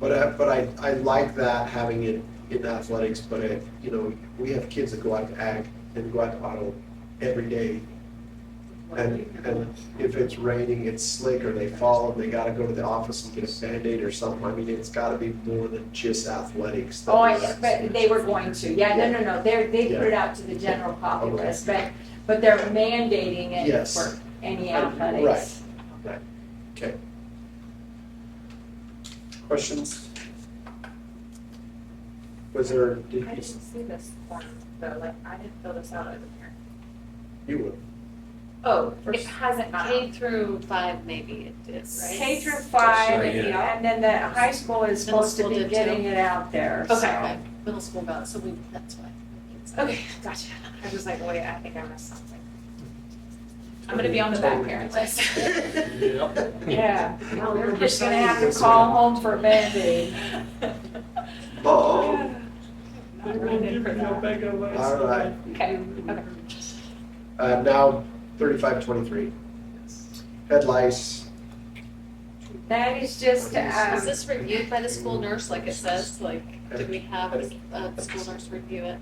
But I like that, having it in athletics, but you know, we have kids that go out to ag and go out to auto every day. And if it's raining, it's slick, or they fall and they gotta go to the office and get a Band-Aid or something, I mean, it's gotta be more than just athletics. But they were going to, no, they put it out to the general populace, but they're mandating it Yes. for any athletics. Right, okay. Questions? Was there, did I you, didn't see this form, though, like, I didn't fill this out as a parent. you would? Oh, it hasn't gone K out. through 5 maybe it is, right? K through 5, Sorry, yeah. and then the high school is Middle supposed to school be did too. getting it out there, so. Okay, middle school got it, so that's why. Okay, gotcha. I was like, wait, I think I missed something. I'm gonna be on the back parent list. Yeah, we're just gonna have to call home for a Band-Aid. Oh, Not running for that. all right. Okay, okay. Now, 3523. Head lice, That is just, Is this reviewed by the school nurse, like it says, like, did we have the school nurse review it?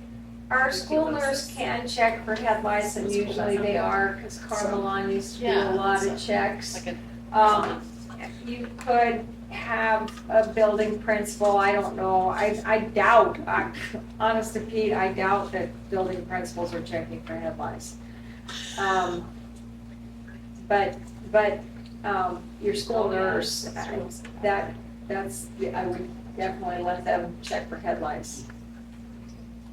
our school nurse can check for head lice, and usually they are, because Carmelon used to do a lot of checks. Like a, You could have a building principal, I don't know, I doubt, honest to Pete, I doubt that building principals are checking for head lice. But your school nurse, that's, I would definitely let them check for head lice.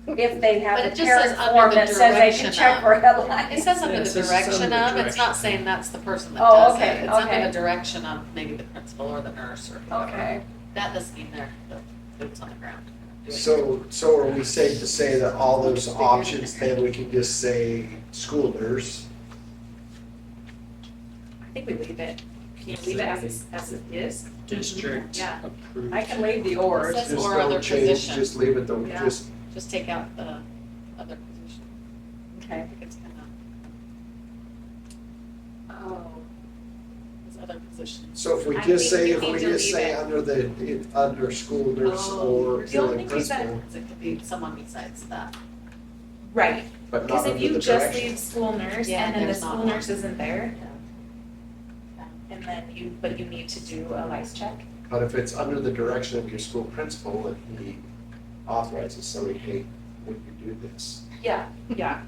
If they have But a it just says parent under form the that says they direction can check of. for head lice. It says under Yeah, it the says direction under the of, it's not direction. saying that's the person that Oh, does okay, it. It's under okay. the direction of maybe the principal or the nurse or whoever. Okay. That doesn't mean they're the boots on the ground. so are we safe to say that all those options, then we can just say school nurse? I think we leave it. Can you leave it as it is? District Yeah. approved. I can leave the ors. It says Just or other don't change, position. just leave it though, Yeah. just, Just take out the other position. Okay. I think it's kind of, Oh. it's other positions. so if we I just think say, you if need we to just leave say it. under school nurse Oh, or the only building thing is that- principal, Because it could be someone besides that. Right, but not because if under you the just direction. leave school nurse Yeah, and then the there's not school one. nurse isn't there, and then but you need to do a lice check. But if it's under the direction of your school principal and he authorizes somebody, hey, would you do this? Yeah, yeah.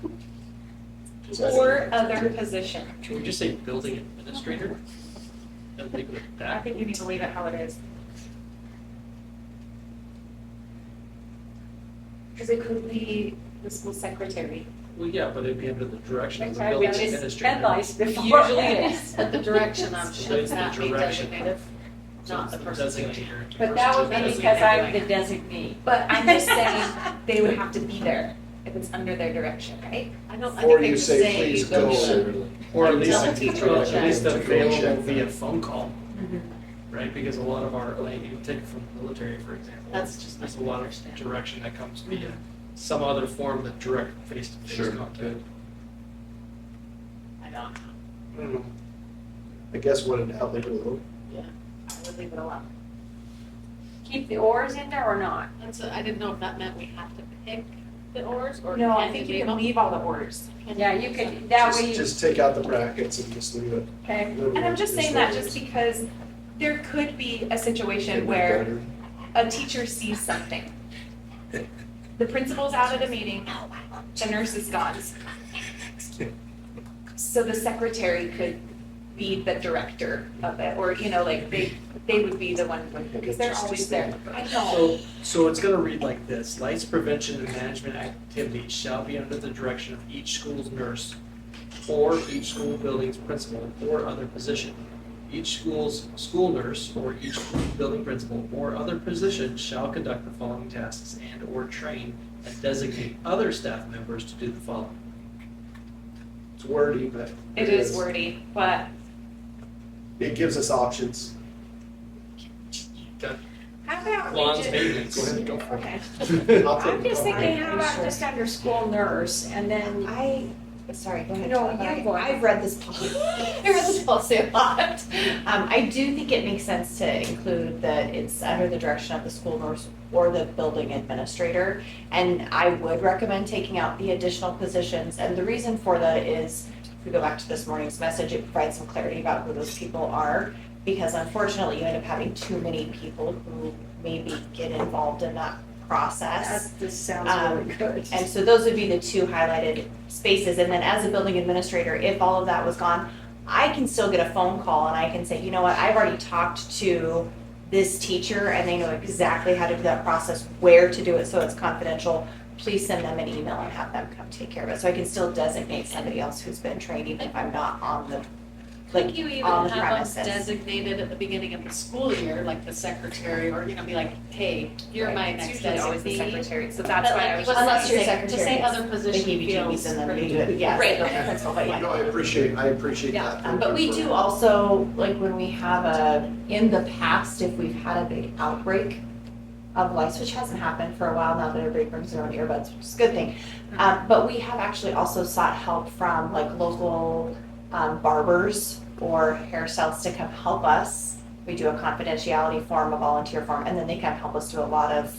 Does that- Or other position. Can we just say building administrator? And leave it at I that? think you need to leave it how it is. Because it could be the school secretary. Well, yeah, but it'd be under the direction of the Okay, building which is administrator. headlights It before. usually is, at the direction of, So should it's the that be direction. designated, not the person. Designator. But that would be Person because I'm the designated. designee. But I'm just saying, they would have to be there if it's under their direction, right? I don't, I Or think they you just say, say please you go go. to. Or at least, Tell the teacher to at least check. available via phone call, right? Because a lot of our, like, you take it from the military, for example. That's just There's a lot of direction that comes via some other form of direct face-to-face Sure. contact. I don't know, I guess what an outlet will. I would leave it alone. Keep the oars in there or not? That's, I didn't know if that meant we have to pick the oars, or No, I can think we you can them? leave all the orders. Yeah, you could, that way, Just take out the brackets and just leave it. okay. And I'm just saying that just because there could be a situation where a teacher sees something. The principal's out at a meeting, the nurse is gone. So the secretary could be the director of it, or, you know, like, they would be the one, because they're always there. I know. So it's gonna read like this: lights prevention and management activities shall be under the direction of each school's nurse or each school building's principal or other position. Each school's school nurse or each school building principal or other position shall conduct the following tasks and or train and designate other staff members to do the following. It's wordy, but. It is wordy, but It gives us options. How about we Lawns just, maintenance, go ahead and go for it. okay. I'll take I'm just it. thinking, how about just under school nurse, and then, sorry, go ahead. No, But you go ahead. I've read this policy, I read this policy a lot. I do think it makes sense to include that it's under the direction of the school nurse or the building administrator. And I would recommend taking out the additional positions. And the reason for that is, if we go back to this morning's message, it provides some clarity about who those people are. Because unfortunately, you end up having too many people who maybe get involved in that process. this sounds really good. And so those would be the two highlighted spaces. And then as a building administrator, if all of that was gone, I can still get a phone call and I can say, you know what, I've already talked to this teacher and they know exactly how to do that process, where to do it so it's confidential. Please send them an email and have them come take care of it. So I can still designate somebody else who's been trained even if I'm not on the, I think you even on the have us premises. designated at the beginning of the school year, like the secretary, or, you know, be like, hey, you're my It's next usually always the designee. secretary, so that's why I was But just. like, Unless your to secretary say is other the position heebie-jeebies feels and then pretty- we do it, yeah, Right. the principal, but yeah. No, I appreciate that. Thank But you we for- do also, like when we have in the past, if we've had a big outbreak of lice, which hasn't happened for a while now that everybody brings their own earbuds, which is a good thing. But we have actually also sought help from like local barbers or hairstylists to come help us. We do a confidentiality form, a volunteer form, and then they come help us do a lot of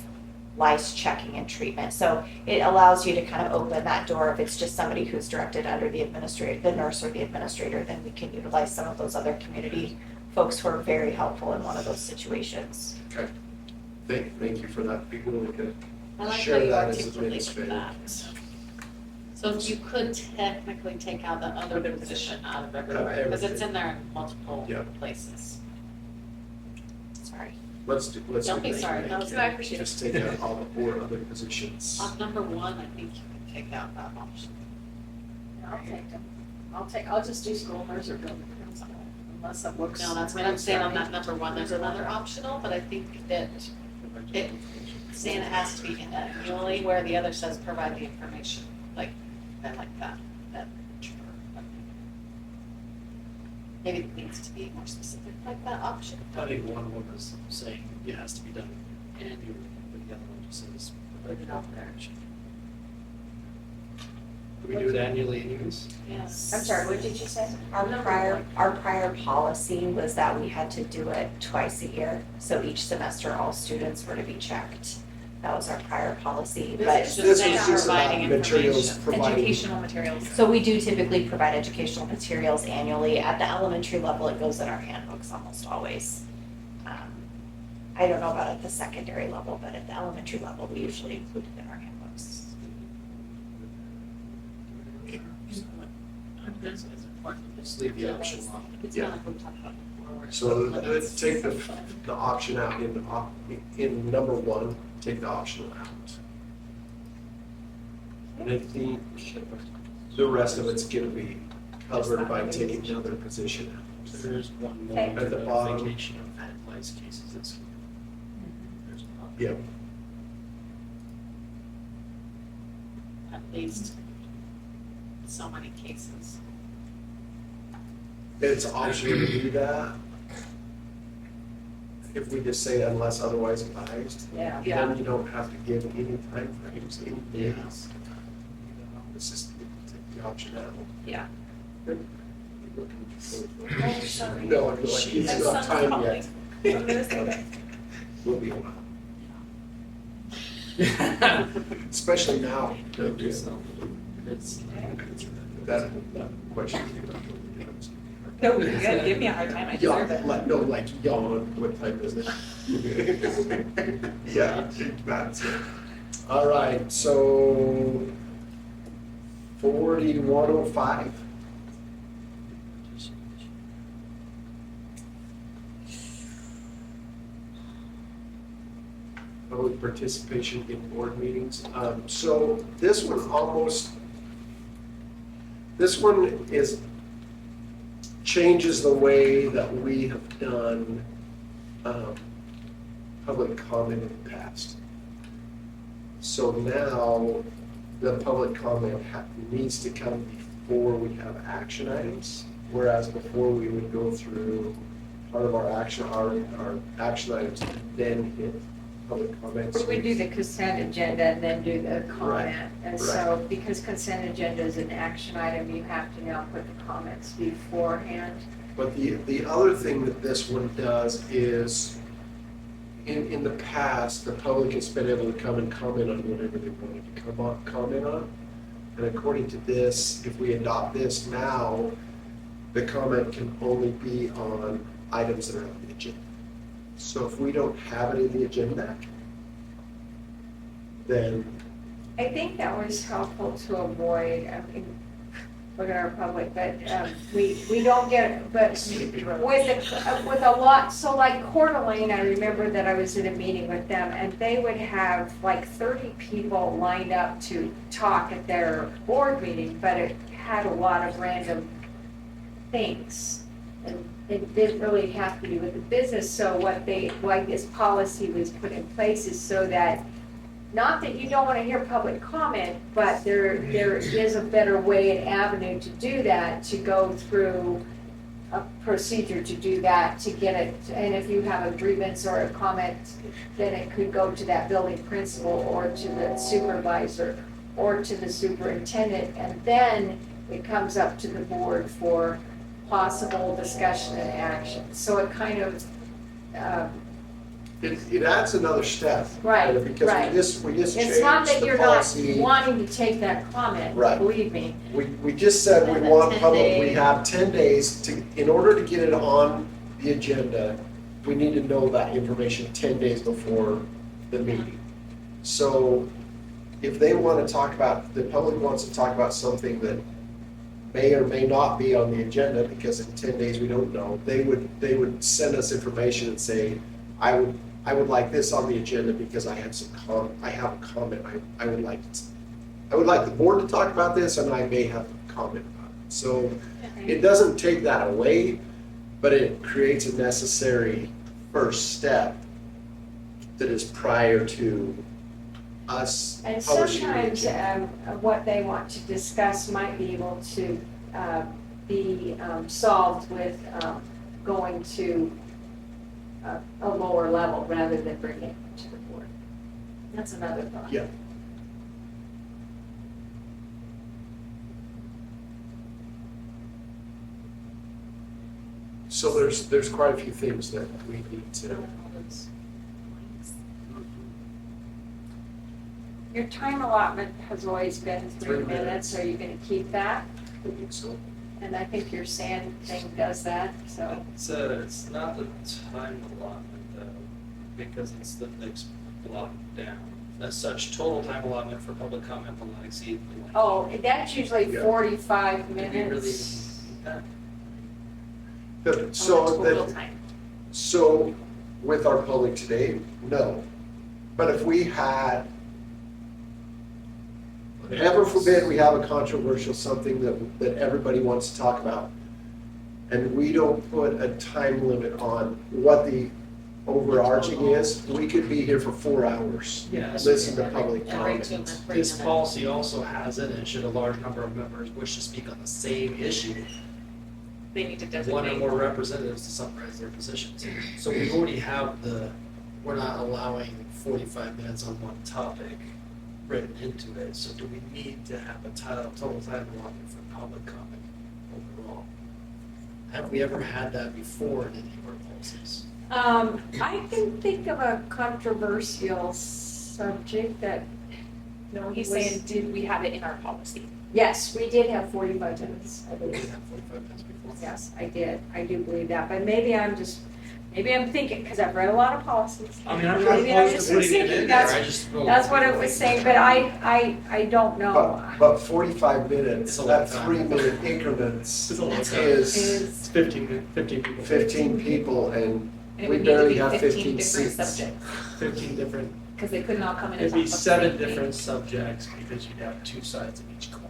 lice checking and treatment. So it allows you to kind of open that door. If it's just somebody who's directed under the administrator, the nurse or the administrator, then we can utilize some of those other community folks who are very helpful in one of those situations. Okay. Thank you for that. Be willing to I like how share you that as articulated administrator. that. So you could technically take out the other position out of everywhere, because it's in there in multiple Yeah. places. Sorry. Let's Don't be do that. sorry. No, I appreciate it. Just take out all the 4 other positions. On number 1, I think you can take out that option. I'll take them. I'll just do school nurse or building principal, unless it looks. No, that's what I'm saying on that number 1. There's another optional, but I think that it, saying it has to be annually, where the other says provide the information, like, I like that. Maybe it needs to be more specific like that option. I think one of them is saying it has to be done annually, but the other one just says. Put it out there. Do we do it annually anyways? Yes. I'm sorry, what did you say? Our prior policy was that we had to do it twice a year. So each semester, all students were to be checked. That was our prior policy, but. This is This just was saying just about providing materials information. providing. Educational materials. So we do typically provide educational materials annually. At the elementary level, it goes in our handbooks almost always. I don't know about at the secondary level, but at the elementary level, we usually include it in our handbooks. Just leave the option off. It's Yeah. not like we talked about before. So let's take the option out in number 1, take the optional out. And I think the rest of it's gonna be covered by taking another position out. There's one more. Okay. At the bottom. Vacation of head lice cases this week. There's one. Yep. At least so many cases. It's optional to do that. If we just say unless otherwise advised, Yeah. then you don't have to give any time frames, any days. It's just take the option out. Yeah. Oh, sorry. No, I'm like, it's not time yet. We'll be a while. Especially now. That question. No, you gotta give me a hard time, I Yawn, deserve it. like yawn, what time is it? Yeah, that's it. All right, so 4105. Public participation in board meetings. So this one changes the way that we have done public comment in the past. So now the public comment needs to come before we have action items, whereas before we would go through part of our action items and then hit public comments. We do the consent agenda and then do the comment. And right. so because consent agenda is an action item, you have to now put the comments beforehand. But the other thing that this one does is, in the past, the public has been able to come and comment on whatever they wanted to comment on. And according to this, if we adopt this now, the comment can only be on items that are on the agenda. So if we don't have it in the agenda, then I think that was helpful to avoid, I mean, look at our public, but we don't get, but with a lot, so like Coeur d'Alene, I remember that I was in a meeting with them and they would have like 30 people lined up to talk at their board meeting, but it had a lot of random things. And it didn't really have to do with the business, so why this policy was put in place is so that, not that you don't want to hear public comment, but there is a better way and avenue to do that, to go through a procedure to do that, to get it, and if you have a grievance or a comment, then it could go to that building principal or to the supervisor or to the superintendent, and then it comes up to the board for possible discussion and action. So it kind of, it adds another step. Right, Because right. we just changed it's not that the you're not policy. wanting to take that comment, Right. believe me. We just said we And then want 10 public, we days. have 10 days to, in order to get it on the agenda, we need to know that information 10 days before the meeting. So if they want to talk about, the public wants to talk about something that may or may not be on the agenda, because in 10 days we don't know, they would send us information and say, I would like this on the agenda because I have I have a comment, I would like the board to talk about this, and I may have a comment about it. So it doesn't take that away, but it creates a necessary first step that is prior to us And publishing the sometimes agenda. what they want to discuss might be able to be solved with going to a lower level rather than bringing it to the board. That's another thought. Yeah. So there's quite a few things that we need to. Your time allotment has always been 3 minutes. Are you going to keep that? I think so. And I think your sand thing does that, so. It's not the time allotment though, because it's the next block down. As such, total time allotment for public comment will not exceed. blank. Oh, that's usually Yeah. 45 Do we really minutes. need that? Good. So Total that, time. so with our public today, no. But if we had, Heaven forbid we have a controversial something that everybody wants to talk about. And we don't put a time limit on what the overarching is. We could be here for 4 hours, Yes. listen to public Every 2 comments. minutes, 3 This minutes. policy also has it, and should a large number of members wish to speak on the same issue, They need to one or designate. more representatives to summarize their positions. So we already have we're not allowing 45 minutes on one topic written into it. So do we need to have a total time allotment for public comment overall? Have we ever had that before in any of our policies? I can think of a controversial subject that, No, he's saying, did we have it in our policy? yes, we did have 45 minutes, I We believe. did have 45 minutes before. Yes, I did. I do believe that, but maybe I'm thinking, because I've read a lot of policies. I mean, I'm not Maybe I'm opposed just to putting it thinking in there, that's- I just. That's what it was saying, but I don't know. But 45 minutes, It's a long that time. 3-minute increments It's a long time. is It's 15 people. 15 people, and And it we would need to barely be have 15 15 different seats. subjects, 15 different, because they couldn't all come in and it'd talk be about the 7 same thing. different subjects, because you'd have 2 sides of each coin.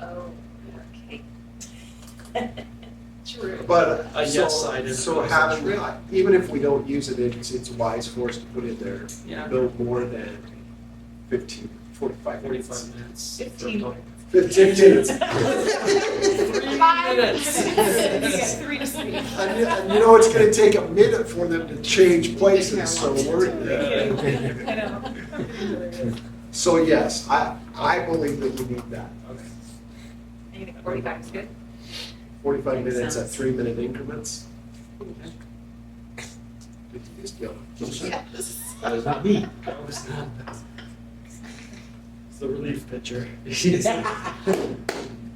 Oh, okay. True. But, A so, yes side and so a no having, side. even if we don't use it, it's wise for us to put in there Yeah. no more than 45 minutes. 45 minutes. 15. 15 minutes. 3 minutes. You get 3 to speak. And you know, it's gonna take a minute for them to change places, so I know. so yes, I believe that we need that. Okay. And you think 45 is good? 45 Makes minutes at sense. 3-minute increments. Good use, Gil. Yes. That is not me. That was not, it's the relief pitcher.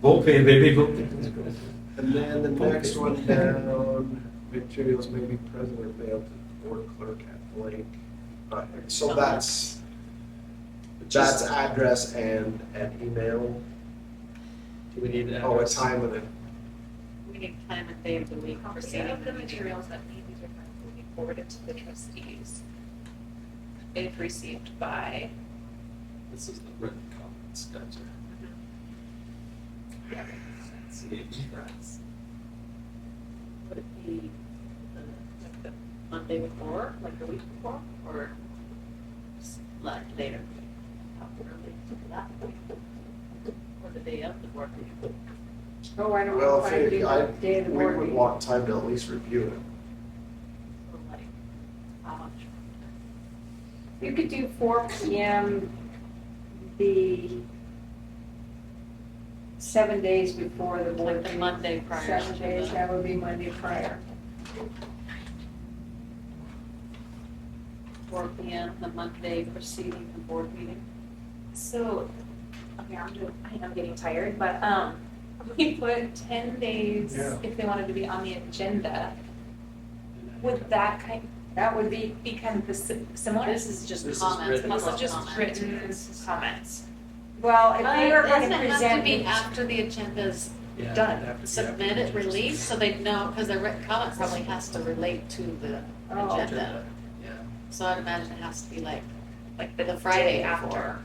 Bullpen, baby, bullpen. And then the next one down, materials may be present or mailed to the board clerk at blank. So that's address and email. Do we need to? Oh, a time limit. We need time and day of the week for Any setting of the the materials that may be different will be forwarded to the trustees if received by. This is the written comments, gotcha. Would it be like the Monday before, like the week before, or like later? How early to that point? Or the day of the board meeting? Oh, I don't know Well, if I do I, the day of the we board would meeting. want time to at least review it. So like, how much? You could do 4 PM the 7 days before the board Like the meeting. Monday prior. 7 days, that would be Monday prior. 4 PM, the Monday preceding the board meeting. So, okay, I am getting tired, but, we put 10 days Yeah. if they wanted to be on the agenda. Would that That would be, be kind of similar? This is just This is comments. written. This is public just comment. written comments. well, if we were going Doesn't to it have to present. be after the agenda's Yeah, done, it'd have to be submit after it, the release, so they know, because the written comment probably has to relate to the Oh. agenda. Yeah. So I'd imagine it has to be like Like the Friday after,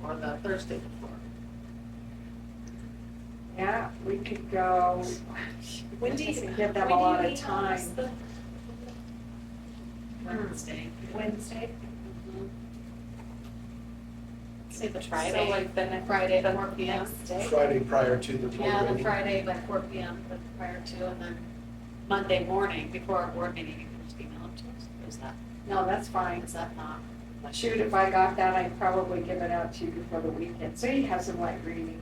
or the Thursday before. Yeah, we could go. When do you, Give when them do a you lot of meet on this, time. the Wednesday. Wednesday? Say the So Friday. like the Friday, the 4 p.m. next day? Friday prior to the board Yeah, the meeting. Friday, like 4 p.m., but prior to, and then Monday morning, before our board meeting, you can just email it to us. Is that, No, that's fine. is that not? Shoot, if I got that, I'd probably give it out to you before the weekend, so you have some light reading.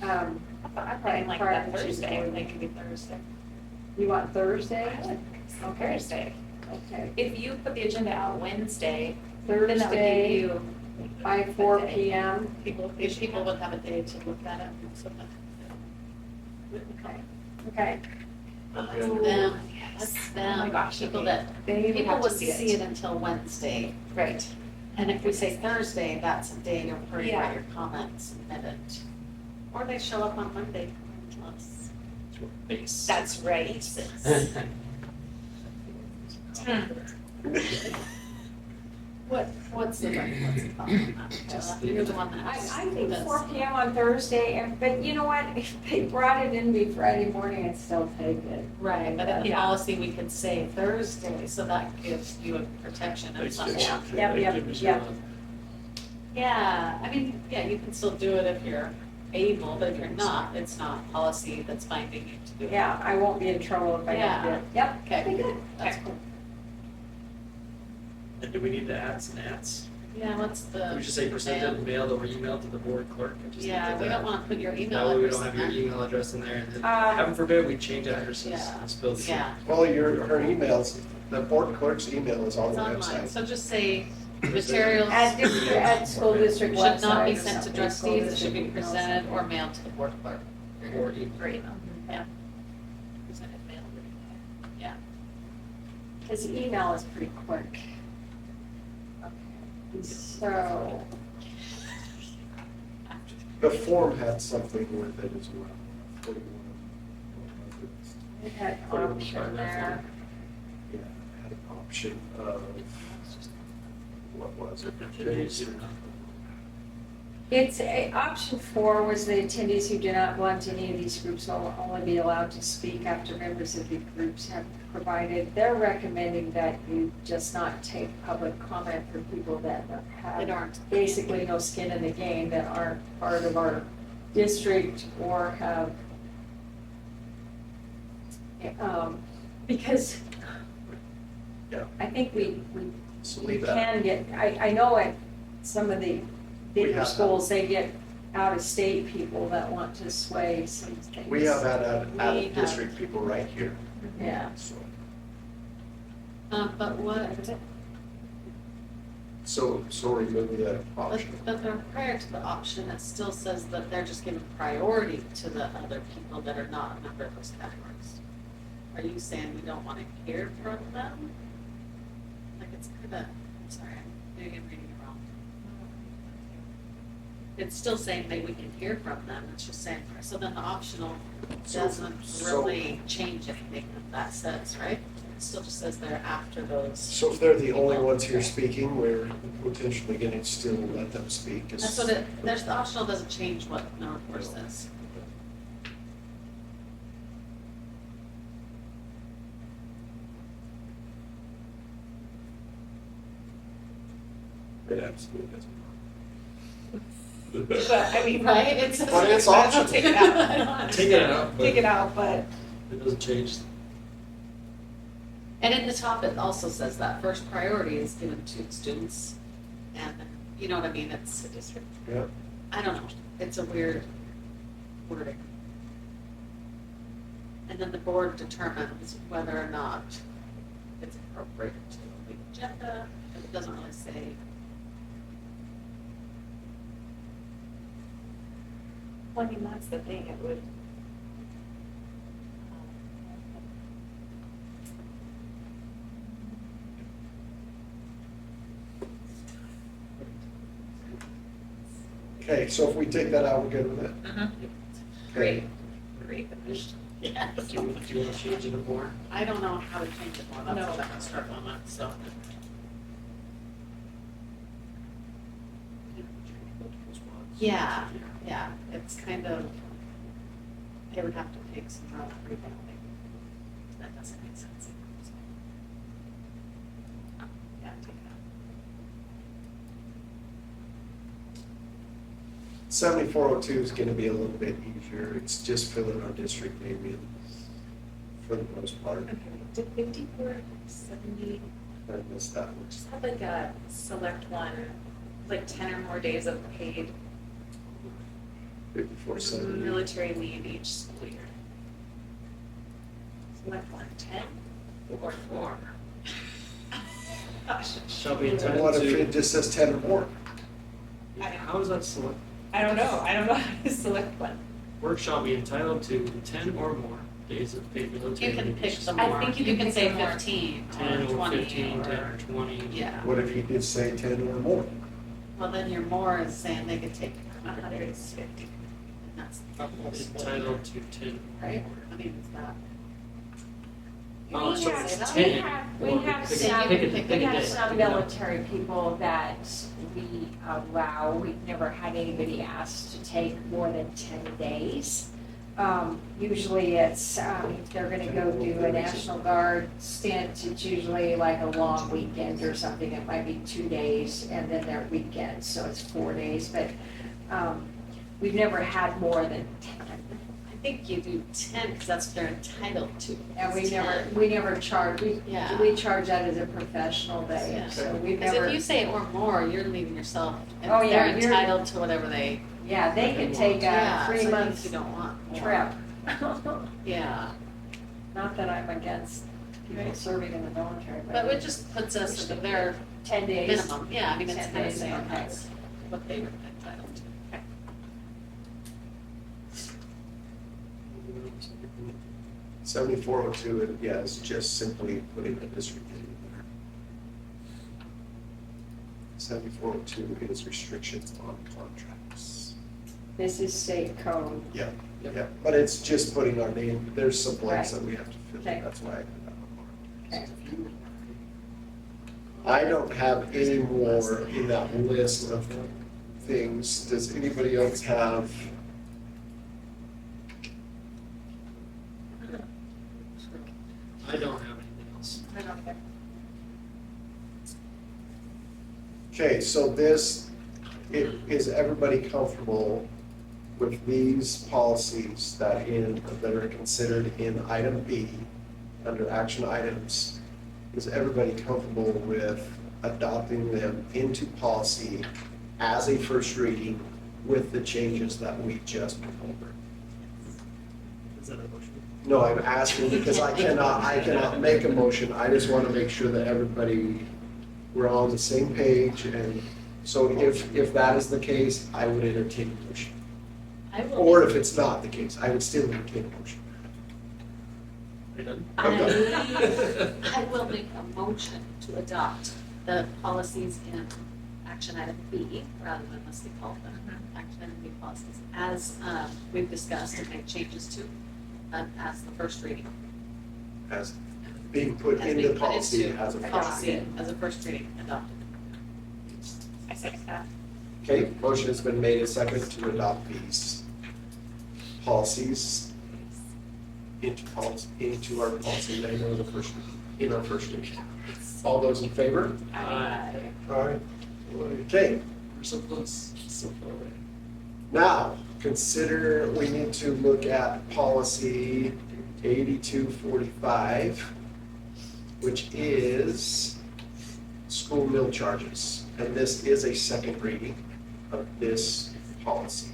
I'm thinking like prior that to the Thursday, board It meeting. could be Thursday. You want Thursday? Okay. Thursday. Okay. If you put the agenda out Wednesday, then that would give Thursday you. by 4 PM. People, if people would have a day to look at it and submit. Okay. Okay. That's them, that's them. Oh my gosh, People okay. that, They would people have to would see see it. it until Wednesday. Right. And if we say Thursday, that's a day to hurry Yeah. write your comments, submit it. Or they show up on Monday and tell us. Base. That's right. Basis. What's the thought on that? Just You're the one that. I think does. 4 PM on Thursday, but you know what, if they brought it in me Friday morning, I'd still take it. Right, but in Yeah. policy, we could say Thursday, so that gives you a protection of some sort. Yep. Yeah, I mean, yeah, you can still do it if you're able, but if you're not, it's not policy that's binding you to do it. Yeah, I won't be in trouble if I don't do it. Yep, Okay, be good. that's cool. And do we need to add some ads? Yeah, what's the? We should say presented, mailed, or emailed to the board clerk. And just Yeah, leave it we at don't that. wanna put your email That way we address don't have in your there. email address in there, and then, Um, heaven forbid, we change addresses Yeah. and spill the. Yeah, Well, her emails, the board clerk's email is on it's the online, website. so just say materials At school district website. should not be or sent to something, trustees, school it should be district emails. presented or mailed to the board clerk. Or email. Or email, yeah. Presented, mailed, yeah. His email is pretty quick. Okay, so, The form had something with it as well. 41. we had option there. Yeah, it had an option of, what was it? It's, option 4 was the attendees who do not belong to any of these groups will only be allowed to speak after members of the groups have provided. They're recommending that you just not take public comment from people that That have aren't. basically no skin in the game, that aren't part of our district or have, because Yeah. I think we So we leave that. can get, I know at some of the We bigger have schools, they get out-of-state people that want to sway some things. We have had We out-of-district people right here. Yeah. So- But what, So remove that option. but they're prior to the option, it still says that they're just giving priority to the other people that are not a member of those categories. Are you saying we don't wanna hear from them? Like it's kinda, I'm sorry, maybe I'm reading it wrong. It's still saying that we can hear from them, it's just saying, so then the optional doesn't really change anything that that says, right? It still just says they're after those. So if they're the only ones here speaking, we're potentially gonna still let them speak. That's what there's, the optional doesn't change what the report says. It absolutely doesn't. But, I mean, Right, it's. But it's optional. Take it out. Take it out, but Take it out, but it doesn't change. And in the top, it also says that first priority is given to students, and, you know what I mean, it's a district. Yeah. I don't know, it's a weird wording. And then the board determines whether or not it's appropriate to the agenda, but it doesn't really say. well, I mean, that's the thing, it would. Okay, so if we take that out, we're good with it? Great. Great. Yes. Do you want to change it more? I don't know how to change it more, that's No. what I'm struggling with, so. Yeah, yeah, it's kind of, they would have to take some rough revamping. That doesn't make sense. So. Yeah, take it out. 7402 is gonna be a little bit easier. It's just filling our district name in for the most part. Okay, did 5470 I missed that one. just have like a select one, like 10 or more days of paid 5470. military leave each school year? Select one, 10 or more? Gosh, Shall be And entitled what if to. it just says 10 or more? How is that select? I don't know how to select one. Work shall be entitled to 10 or more days of paid military. You can leave pick each some school more. year. think you You can can pick say some more. 15 10 or or 20 15, 10 or, or 20. yeah. What if you did say 10 or more? Well, then your more is saying they could take 150. and that's the Entitled to 10 or right? more. I mean, is that? Oh, so have- it's we 10. have Well, some, pick a we day. have some military people that we allow, we've never had anybody ask to take more than 10 days. Usually it's, if they're gonna go do a National Guard stint, it's usually like a long weekend or something, it might be 2 days, and then their weekend, so it's 4 days, but, we've never had more than 10. I think you do 10 because that's what they're entitled to. And It's 10. we never charge, Yeah. we charge that as a professional day, Yeah. so we've Because never. if you say or more, you're leaving yourself, and Oh, yeah, they're you're- entitled to whatever they. Yeah, they can take Yeah, a so I think 3-month you don't want more. trip. Yeah, Not that I'm against people serving in the military, but it just puts us at their 10 days. minimum. Yeah, I mean, it's 10 kind of days, saying okay. that's what they were entitled to. Okay. 7402, yeah, is just simply putting the district in there. 7402 is restrictions on contracts. This is state code. Yeah, yeah, but it's just putting our name, there's some blanks that we have to fill Okay. in, that's why I put that on Okay. I don't have any more in that list of things. Does anybody else have? I don't have anything else. Okay, so this, is everybody comfortable with these policies that are considered in item B, under action items? Is everybody comfortable with adopting them into policy as a first reading with the changes that we just went over? Is that a motion? No, I'm asking because I cannot make a motion. I just want to make sure that everybody, we're all on the same page. And so if that is the case, I would entertain a motion. I will. Or if it's not the case, I would still entertain a motion. Are you done? I will make a motion to adopt the policies in action item B, rather than listing all of them, action item B policies, as we've discussed and make changes to, as the first reading. As being put As into being put policy into as a policy as a first reading adopted. I second that. Okay, motion has been made a second to adopt these policies into our policy manual in our first reading. All those in favor? Aye. Aye. Okay, We're so close, so far away. now, consider, we need to look at policy 8245, which is school meal charges. And this is a second reading of this policy.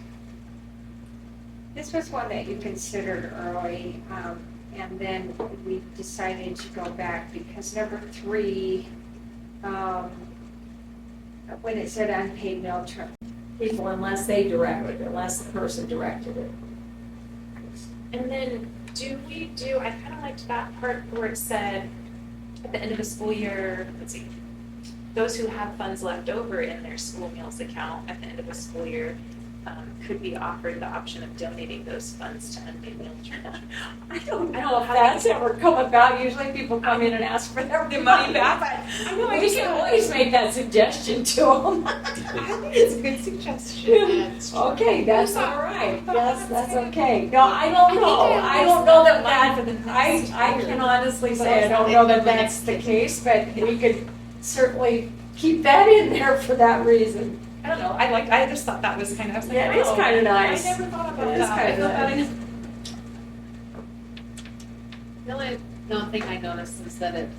This was one that you considered early, and then we decided to go back because number 3, when it said unpaid meal people, unless they directed, unless the person directed it. And then I kind of liked that part where it said, at the end of the school year, let's see, those who have funds left over in their school meals account at the end of the school year could be offered the option of donating those funds to unpaid meal charge. I don't know if that's ever come about. Usually people come in and ask for their money back, but I know, I we just can always make that suggestion to them. I think it's a good suggestion. Okay, that's all right. Yes, that's okay. No, I don't know. I don't know that I can honestly say I don't know that that's the case, but we could certainly keep that in there for that reason. I don't know, I just thought that was kind of, I was like, Yeah, it is oh, kind of nice. I never thought about It is that. kind I of thought that nice. is- The only thing I noticed is that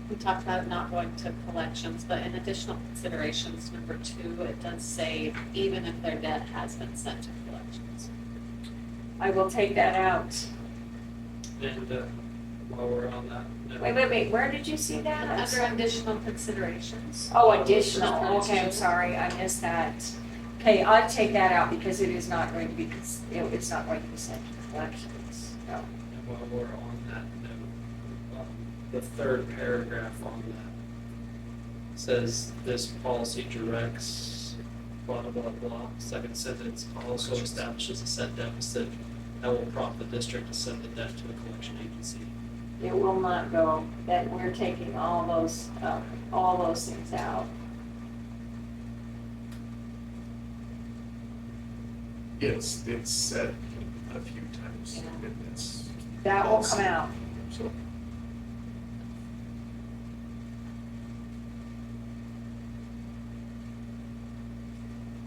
we talked about it not going to collections, but in additional considerations, number 2, it does say even if their debt has been sent to collections. I will take that out. And while we're on that note, Wait, where did you see that? I'm Under sorry. additional considerations. Oh, additional, okay, I'm sorry, I missed that. Okay, I'll take that out because it is not going to be, it's not going to be sent to collections, no. and while we're on that note, the third paragraph on that says this policy directs blah, blah, blah, blah. Second sentence also establishes a set deficit that will prompt the district to send the debt to the collection agency. it will not go, that we're taking all those things out. It's said a few times. Yeah. and it's That will come out. So,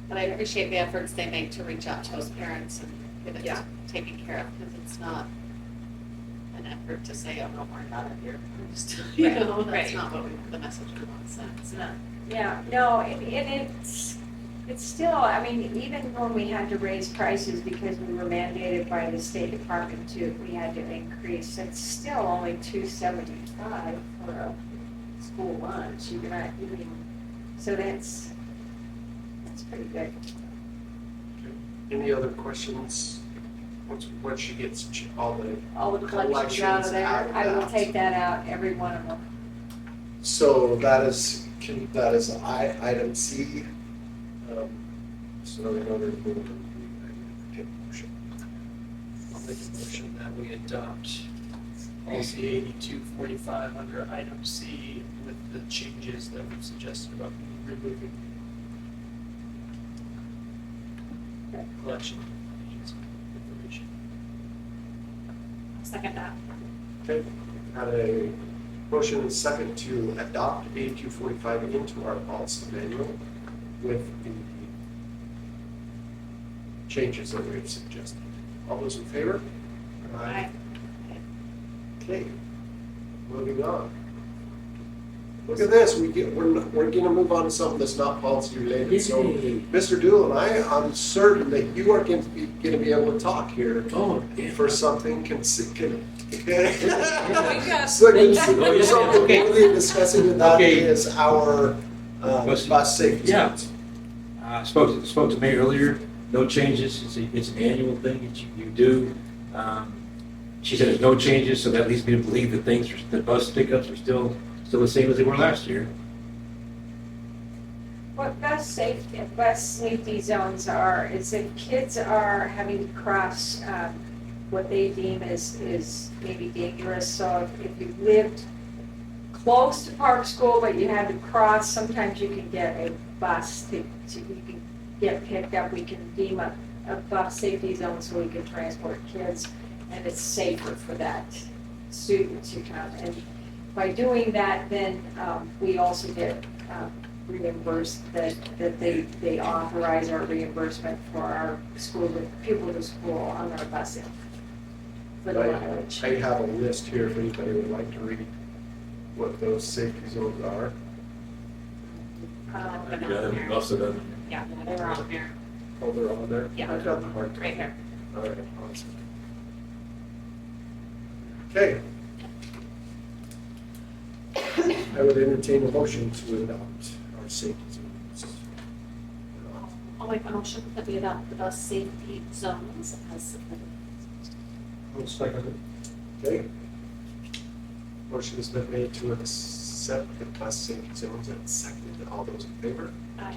But I appreciate the efforts they make to reach out to those parents and get it taken care of, because it's not an effort to say, oh, don't worry about it, you're just, you Right, know, that's right. not what the message we want to send. It's not. Yeah, no, and it's still, I mean, even when we had to raise prices because we were mandated by the State Department we had to increase, it's still only $2.75 for a school lunch. You're not eating, so that's pretty good. any other questions? Once she gets all the Collections out of there, I will take that out, every one of them. So that is item C. So in order to move, I take a motion. I'll make a motion that we adopt policy 8245 under item C with the changes that we've suggested about removing collection information. Second that. Okay, had a motion and second to adopt 8245 into our policy manual with the changes that we've suggested. All those in favor? Aye. Okay, moving on. Look at this, we're gonna move on to something that's not policy related. So, Mr. Doolin, I'm certain that you are gonna be able to talk here for something something worthy of discussing, and that is our bus safety. Yeah. Spoke to May earlier, no changes, it's an annual thing that you do. She said there's no changes, so that leads me to believe that the bus pickups are still the same as they were last year. What bus safety zones are, is if kids are having to cross what they deem is maybe dangerous. So if you lived close to Park School, but you had to cross, sometimes you can get a bus you can get picked up. We can deem a bus safety zone so we can transport kids, and it's safer for that student to come. And by doing that, then we also get reimbursed, that they authorize our reimbursement for our school, pupil to school on our busing for the mileage. I have a list here if anybody would like to read what those safety zones are. Most of them. Yeah, they're on there. Oh, they're on there? Yeah. I've got the hard copy. Right here. All right, awesome. Okay. I would entertain a motion to adopt our safety zones. I'll make a motion that we adopt the bus safety zones as submitted. Okay. Motion has been made to accept the bus safety zones and seconded. All those in favor? Aye.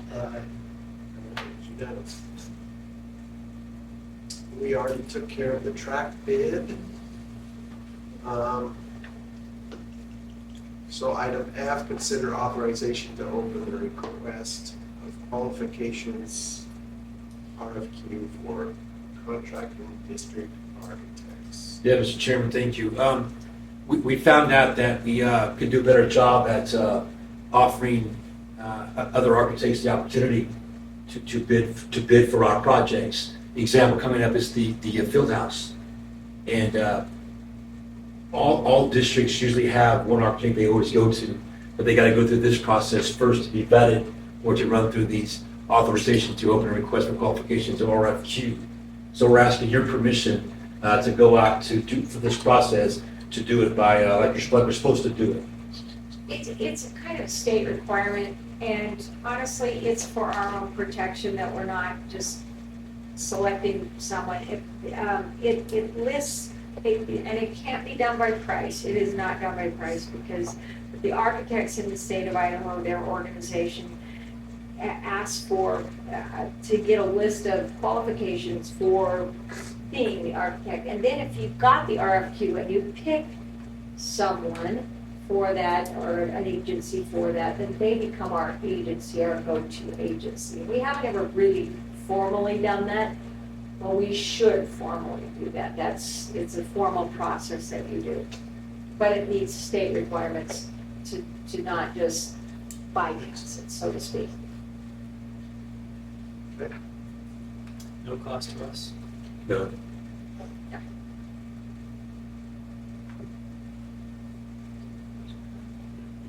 Unanimous. We already took care of the track bid. So item F, consider authorization to open the request of qualifications RFQ for contracting district architects. Yeah, Mr. Chairman, thank you. We found out that we could do a better job at offering other architects the opportunity to bid for our projects. The example coming up is the field house. And all districts usually have one architect they always go to, but they got to go through this process first to be vetted or to run through these authorizations to open a request for qualifications or RFQ. So we're asking your permission to go out for this process, to do it by like we're supposed to do it. It's a kind of state requirement, and honestly, it's for our own protection that we're not just selecting someone. It lists, and it can't be done by price. It is not done by price, because the architects in the state of Idaho, their organization, asks for, to get a list of qualifications for being the architect. And then if you've got the RFQ and you pick someone for that or an agency for that, then they become our agency, our go-to agency. We haven't ever really formally done that, but we should formally do that. It's a formal process that you do. But it meets state requirements to not just bypass it, so to speak. No cost to us. No.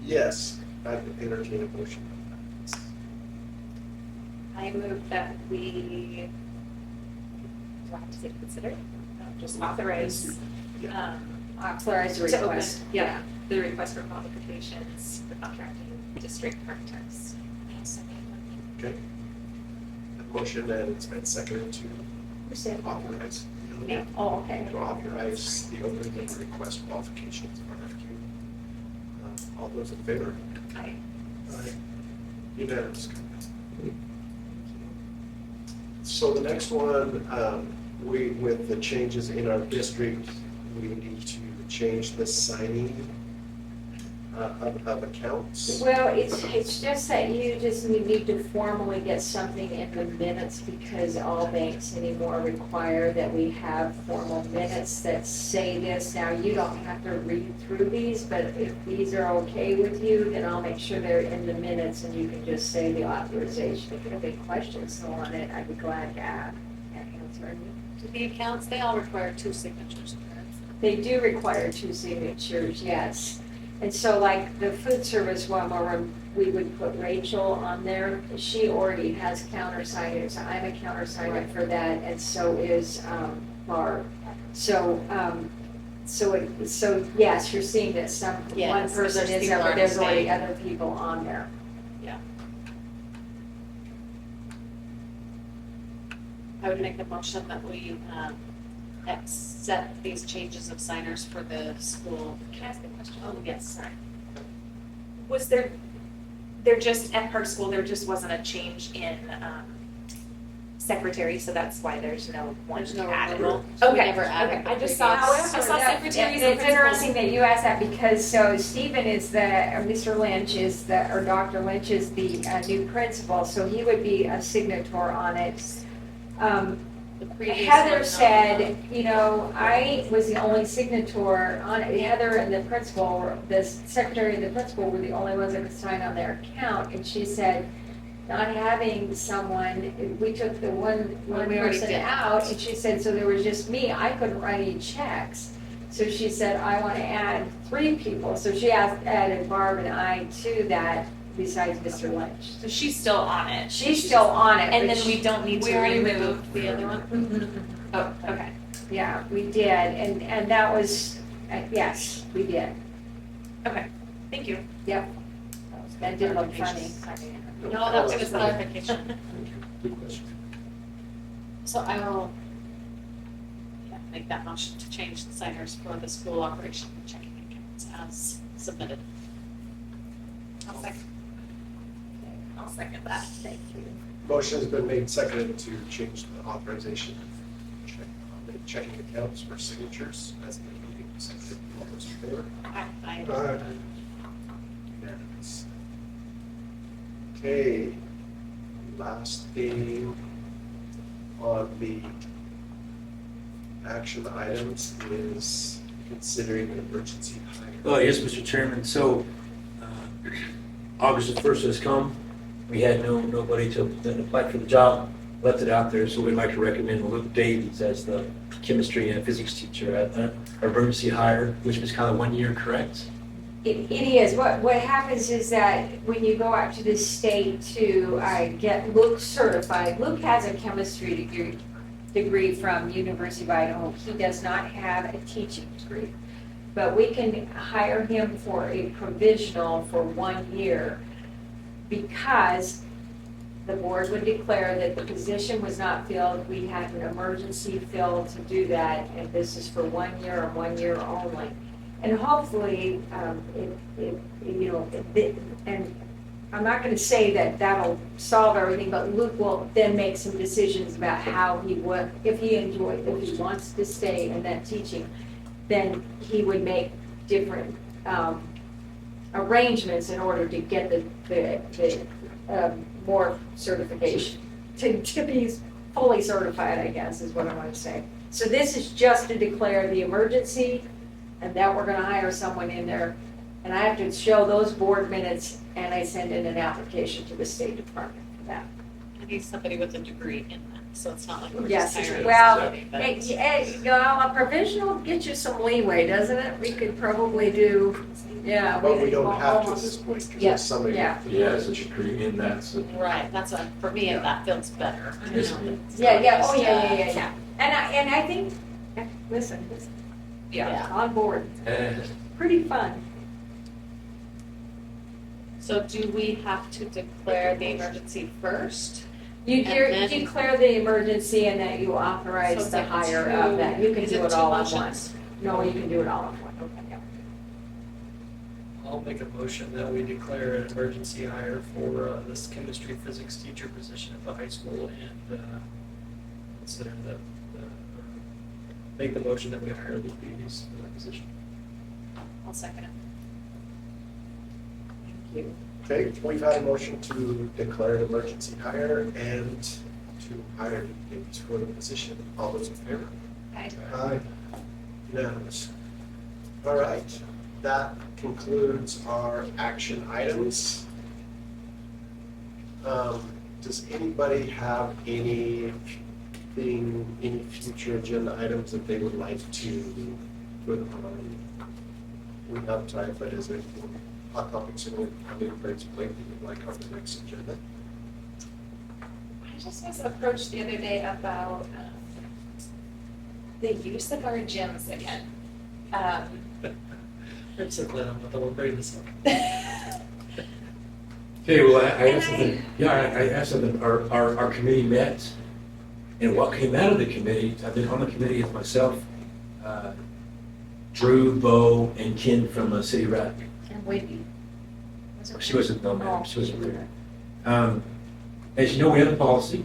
Yes, I'd entertain a motion. I move that we, do I have to say consider? No, just authorize, Authorize the to open, request. yeah, the request for qualifications for contracting district architects. Okay. A motion and it's been seconded to Who said? authorize. Yeah. Oh, okay. To authorize the opening of the request qualifications RFQ. All those in favor? Aye. Unanimous. So the next one, with the changes in our district, we need to change the signing of accounts. Well, it's just that you just need to formally get something in the minutes because all banks anymore require that we have formal minutes that say this. Now, you don't have to read through these, but if these are okay with you, then I'll make sure they're in the minutes and you can just say the authorization. If you have any questions on it, I'd be glad to answer any. The accounts, they all require 2 signatures. They do require 2 signatures, yes. And so like the food service one where we would put Rachel on there, she already has countersigners. I'm a countersigner for that, and so is Barb. So, so yes, you're seeing that one Yes, person there's is, people but there's already already other people on there. I would make a motion that we accept these changes of signers for the school. Can I ask a question? Oh, yes, sorry. Was there just, at Park School, there just wasn't a change in secretary, so that's why there's no one There's no added? role. So we Okay, never added okay, I the just saw, previous. I saw secretaries and It's interesting principals. that you asked that because so Stephen is or Mr. Lynch is or Dr. Lynch is the new principal, so he would be a signator on it. The previous Heather one, said, you know, I was the only signator on it. Heather and the principal, the secretary and the principal were the only ones that could sign on their account. And she said, not having someone, we took the one we already person did. out, and she said, so there was just me. I couldn't write any checks. So she said, I want to add 3 people. So she added Barb and I to that besides Mr. Lynch. So she's still on it. She's still on it. And but then we don't need We to already remove. removed the other one. Oh, okay. Yeah, we did, and that was, yes, we did. Okay, thank you. Yep. That did look funny. No, that was just clarification. Good question. So I will make that motion to change the signers for the school operation checking accounts as submitted. I'll second that. Thank you. Motion has been made seconded to change the authorization of checking accounts for signatures as in the meeting. Seconded. All those in favor? Aye. Unanimous. Okay, last thing on the action items is considering an emergency hire. Oh, yes, Mr. Chairman. So, August the 1st has come. We had nobody to apply for the job, left it out there, so we'd like to recommend Luke Davies as the chemistry and physics teacher at our emergency hire, which was kind of 1 year, correct? It is. What happens is that when you go out to the state to get Luke certified, Luke has a chemistry degree from University of Idaho. He does not have a teaching degree. But we can hire him for a provisional for 1 year because the board would declare that the position was not filled. We had an emergency fill to do that, and this is for 1 year and 1 year only. And hopefully, and I'm not going to say that that'll solve everything, but Luke will then make some decisions about how he would, if he wants to stay in that teaching, then he would make different arrangements in order to get the more certification, to be fully certified, I guess, is what I want to say. So this is just to declare the emergency, and that we're gonna hire someone in there. And I have to show those board minutes, and I send in an application to the State Department for that. I need somebody with a degree in that, so it's not like we're Yes, just hiring well, somebody, but- a provisional gets you some leeway, doesn't it? We could probably do, yeah. But we don't could have to at almost- this point, because Yes, it's somebody. yeah. Has a degree in that, so. Right, that's what, for me, that feels better. you Yes, know, ma'am. it's Yeah, not yeah, just, oh, yeah. And I think, listen, Yeah. on board, pretty fun. So do we have to declare the emergency first? You And then- declare the emergency and that you So authorize it's the like hire two- of that. You can is do it two all at motions? once. No, you can do it all at once, okay, yeah. I'll make a motion that we declare an emergency hire for this chemistry physics teacher position at the high school and consider make the motion that we hire these beauties for that position. I'll second it. Thank you. Okay, we've had a motion to declare an emergency hire and to hire deputies for the position. All those in favor? Aye. Aye. Unanimous. All right, that concludes our action items. Does anybody have any future agenda items that they would like to put on? We have time, but is there any hot topics in anybody's plate that you'd like on the next agenda? I just was approached the other day about the use of our gyms again. I'm so glad I'm not the one bringing this up. Okay, well, I asked something, I asked something, our committee met, and what came out of the committee, I've been on the committee as myself, Drew, Bo, and Ken from City Rec. And Wendy. She wasn't, no, ma'am, she wasn't there. As you know, we have a policy.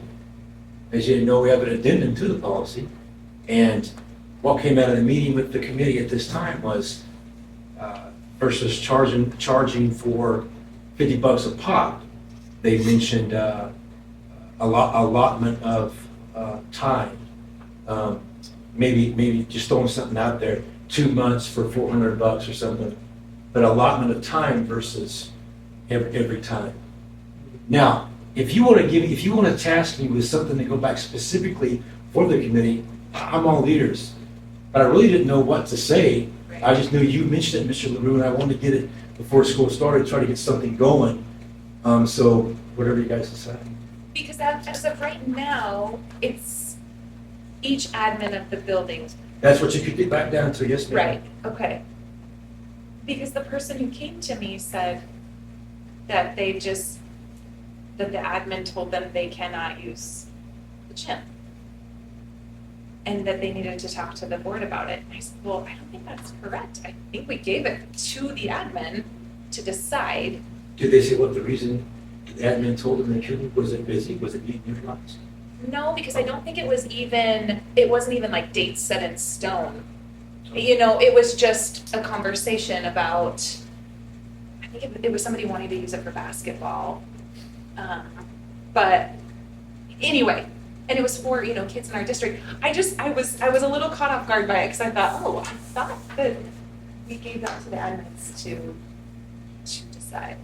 As you know, we have an addendum to the policy. And what came out of the meeting with the committee at this time was versus charging for $50 a pop, they mentioned allotment of time. Maybe just throwing something out there, 2 months for $400 or something. But allotment of time versus every time. Now, if you want to task me with something to go back specifically for the committee, I'm all ears. But I really didn't know what to say. I just knew you mentioned it, Mr. LaRue, and I wanted to get it before school started, try to get something going. So whatever you guys decide. Because as of right now, it's each admin of the buildings. That's what you could get back down to, yes, ma'am. Right, okay. Because the person who came to me said that the admin told them they cannot use the gym. And that they needed to talk to the board about it. And I said, well, I don't think that's correct. I think we gave it to the admin to decide. Did they say what the reason the admin told them they couldn't? Was it busy? Was it being utilized? No, because I don't think it wasn't even like dates set in stone. You know, it was just a conversation about, I think it was somebody wanting to use it for basketball. But anyway, and it was for, kids in our district. I was a little caught off guard by it because I thought that we gave that to the admins to decide.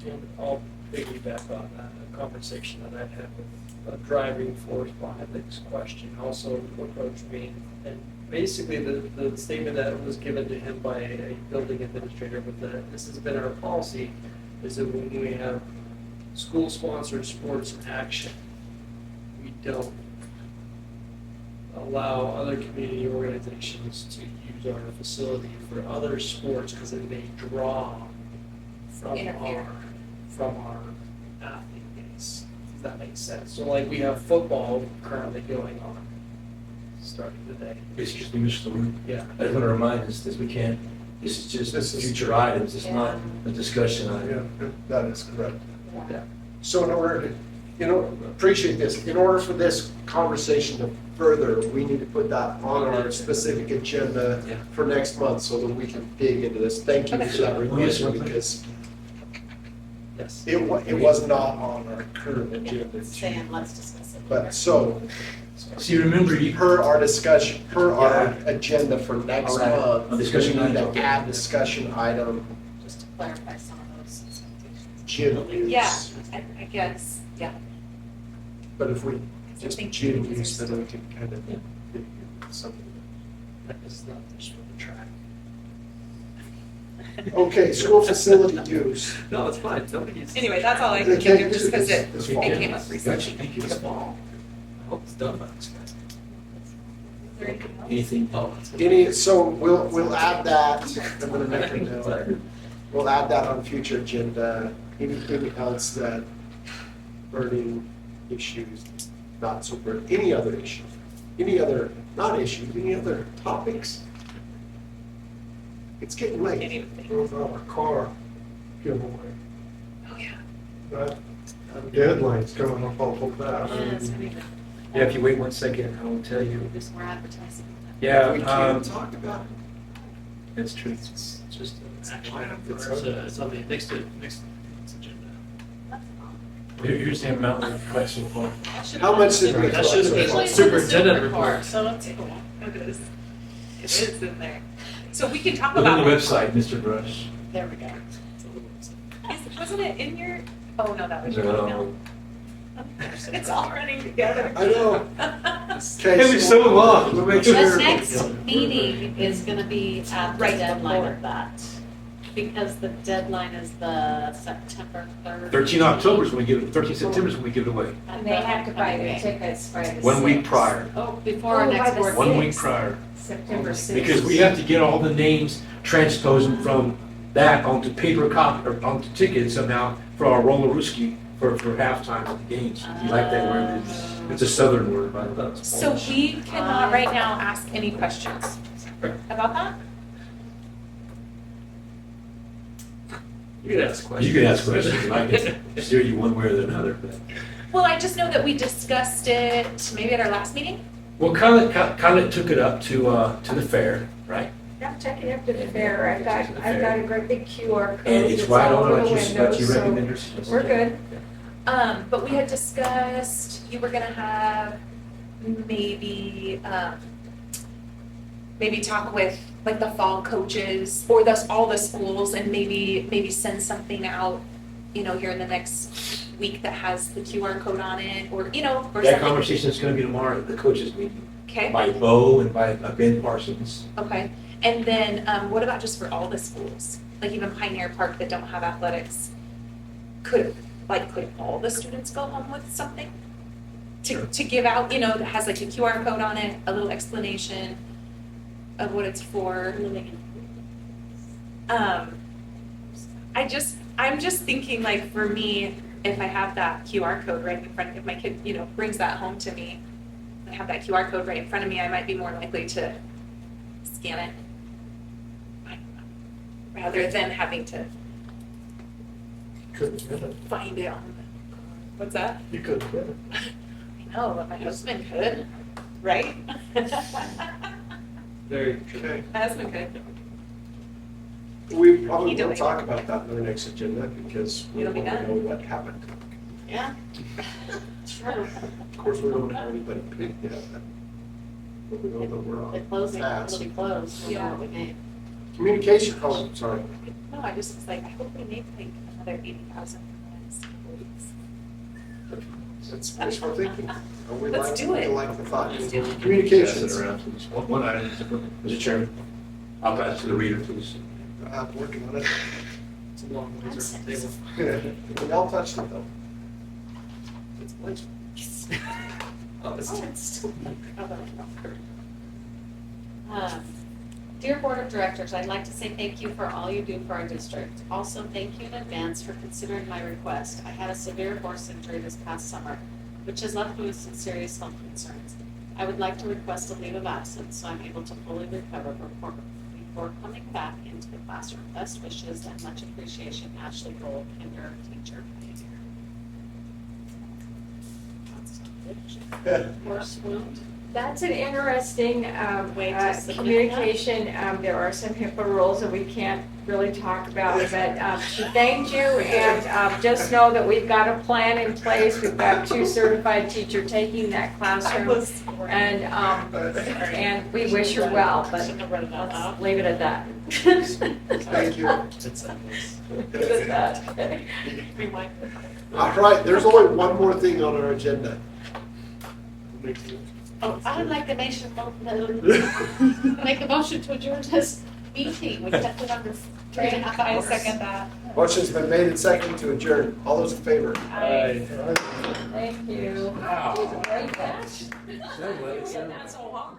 And I'll piggyback on that, a conversation that I've had with a driving force behind this question also approached me. And basically the statement that was given to him by a building administrator with this has been our policy, is that when we have school-sponsored sports in action, we don't allow other community organizations to use our facility for other sports because it may draw from our athlete base. Does that make sense? So like we have football currently going on, starting today. Excuse me, Mr. LaRue. Yeah. I just want to remind us that we can't, this is just future items, it's not a discussion item. Yeah, that is correct. Yeah. So in order to, appreciate this, in order for this conversation to further, we need to put that on our specific agenda Yeah. for next month so that we can dig into this. Thank you for that reminder because Yes. it was not on our current agenda. Saying, let's discuss it. But so, See, remember, you, per our discussion, per our agenda for next All right. month, we Discussion need item. to add discussion item, Just to clarify some of those expectations. gym use. Yeah, I guess, yeah. But if we I just think gym these are use, then still- we can kind of dig into something. That is not just for the track. Okay, school facility use. No, it's fine. Nobody uses. Anyway, that's all I They can can't think of, use just because this- it this fall. came up gotcha, recently. thank you. I hope it's done by this time. Is there anything else? Anything? Oh, it's. So we'll add that, I'm gonna make a note. We'll add that on future agenda. Anything else that burning issues, not so burning, any other issues? Any other, not issues, any other topics? It's getting late. What about our car giveaway? Oh, yeah. That deadline's coming up awful fast. Yeah, it's gonna be good. Yeah, if you wait 1 second, I will tell you. There's more advertising. Yeah, We can't talk about it. that's true. It's just an action item. It's on the next agenda. Here's the amount we request so far. How much did we? That should have been Usually on it's in the superintendent super report. So it's cool. It is. It is in there. So we can talk Look on about. the website, Mr. Brush. There we go. Wasn't it in your, oh, no, that was your No. email. It's all running together. I know. Okay, It was so long. We'll make The sure. next meeting is gonna be at the Right deadline before. of that. Because the deadline is the September 3rd. 13 October is when we give it, 13 September is when we give it away. And they have to buy their tickets by the 1 week 6th. prior. Oh, before our Oh, by next the board. 1 meeting. week prior. September 6th. Because we have to get all the names, transpose them from that onto paper copy, or onto tickets somehow for our Rollerooski for halftime of the games. If you like that word, it's a southern word, but that's. So we cannot right now ask any questions about that? You can ask questions. You can ask questions, and I can steer you one way or another, but. Well, I just know that we discussed it maybe at our last meeting. Well, Kyla took it up to the fair, right? I'm checking after the fair. I've got a great big QR code. And it's that's right all on over the what you window, so recommended. we're good. But we had discussed, you were gonna have maybe, maybe talk with like the fall coaches or all the schools and maybe send something out, here in the next week that has the QR code on it or, or That something. conversation is gonna be tomorrow at the coaches meeting, Okay, by Bo and by Ben Parsons. okay. And then, what about just for all the schools? Like even Pioneer Park that don't have athletics? Could all the students go home with something? To give out, that has like a QR code on it, a little explanation of what it's for. I'm just thinking like for me, if I have that QR code right in front, if my kid, brings that home to me, I have that QR code right in front of me, I might be more likely to scan it. I don't know. Rather than having to Couldn't get it. find it on the, what's that? You couldn't get it. I know, but my husband could, right? Very true. Okay. My husband could. We probably He will did. talk about that in our next agenda because we It'll want be to done. know what happened. Yeah. Sure. Of course, we don't have anybody picked yet. But we know that we're The on closing, fast. it'll be closed. We'll know Yeah. what we made. Communication, oh, sorry. No, I just was like, I hope we make like another 80,000 in the next couple weeks. That's wishful thinking. We Let's like- do we it. like the thought. Let's do it. Communications. Pass it around, please. One item, Mr. Chairman. I'll pass it to the reader, please. I'm working on it. It's a long ways around the table. We all touched it though. It's like. Oh, it's. Dear Board of Directors, I'd like to say thank you for all you do for our district. Also, thank you in advance for considering my request. I had a severe horse injury this past summer, which has left me with some serious health concerns. I would like to request a leave of absence so I'm able to fully recover before coming back into the classroom. Best wishes and much appreciation, Ashley Gold, kinder teacher, Pioneer. Horse wound? That's an interesting Way to submit communication. There are some HIPAA rules that we can't really talk about, but she thanked you, and just know that we've got a plan in place. We've got 2 certified teachers taking that classroom, and we wish her well, but let's leave it at that. Thank you. Leave it at that. All right, there's only one more thing on our agenda. Oh, I would like to make a motion to adjourn this meeting. We kept it under 3.5 I hours. second that. Motion's been made and seconded to adjourn. All those in favor? Thank you. Wow. Great catch. So, Not so hard.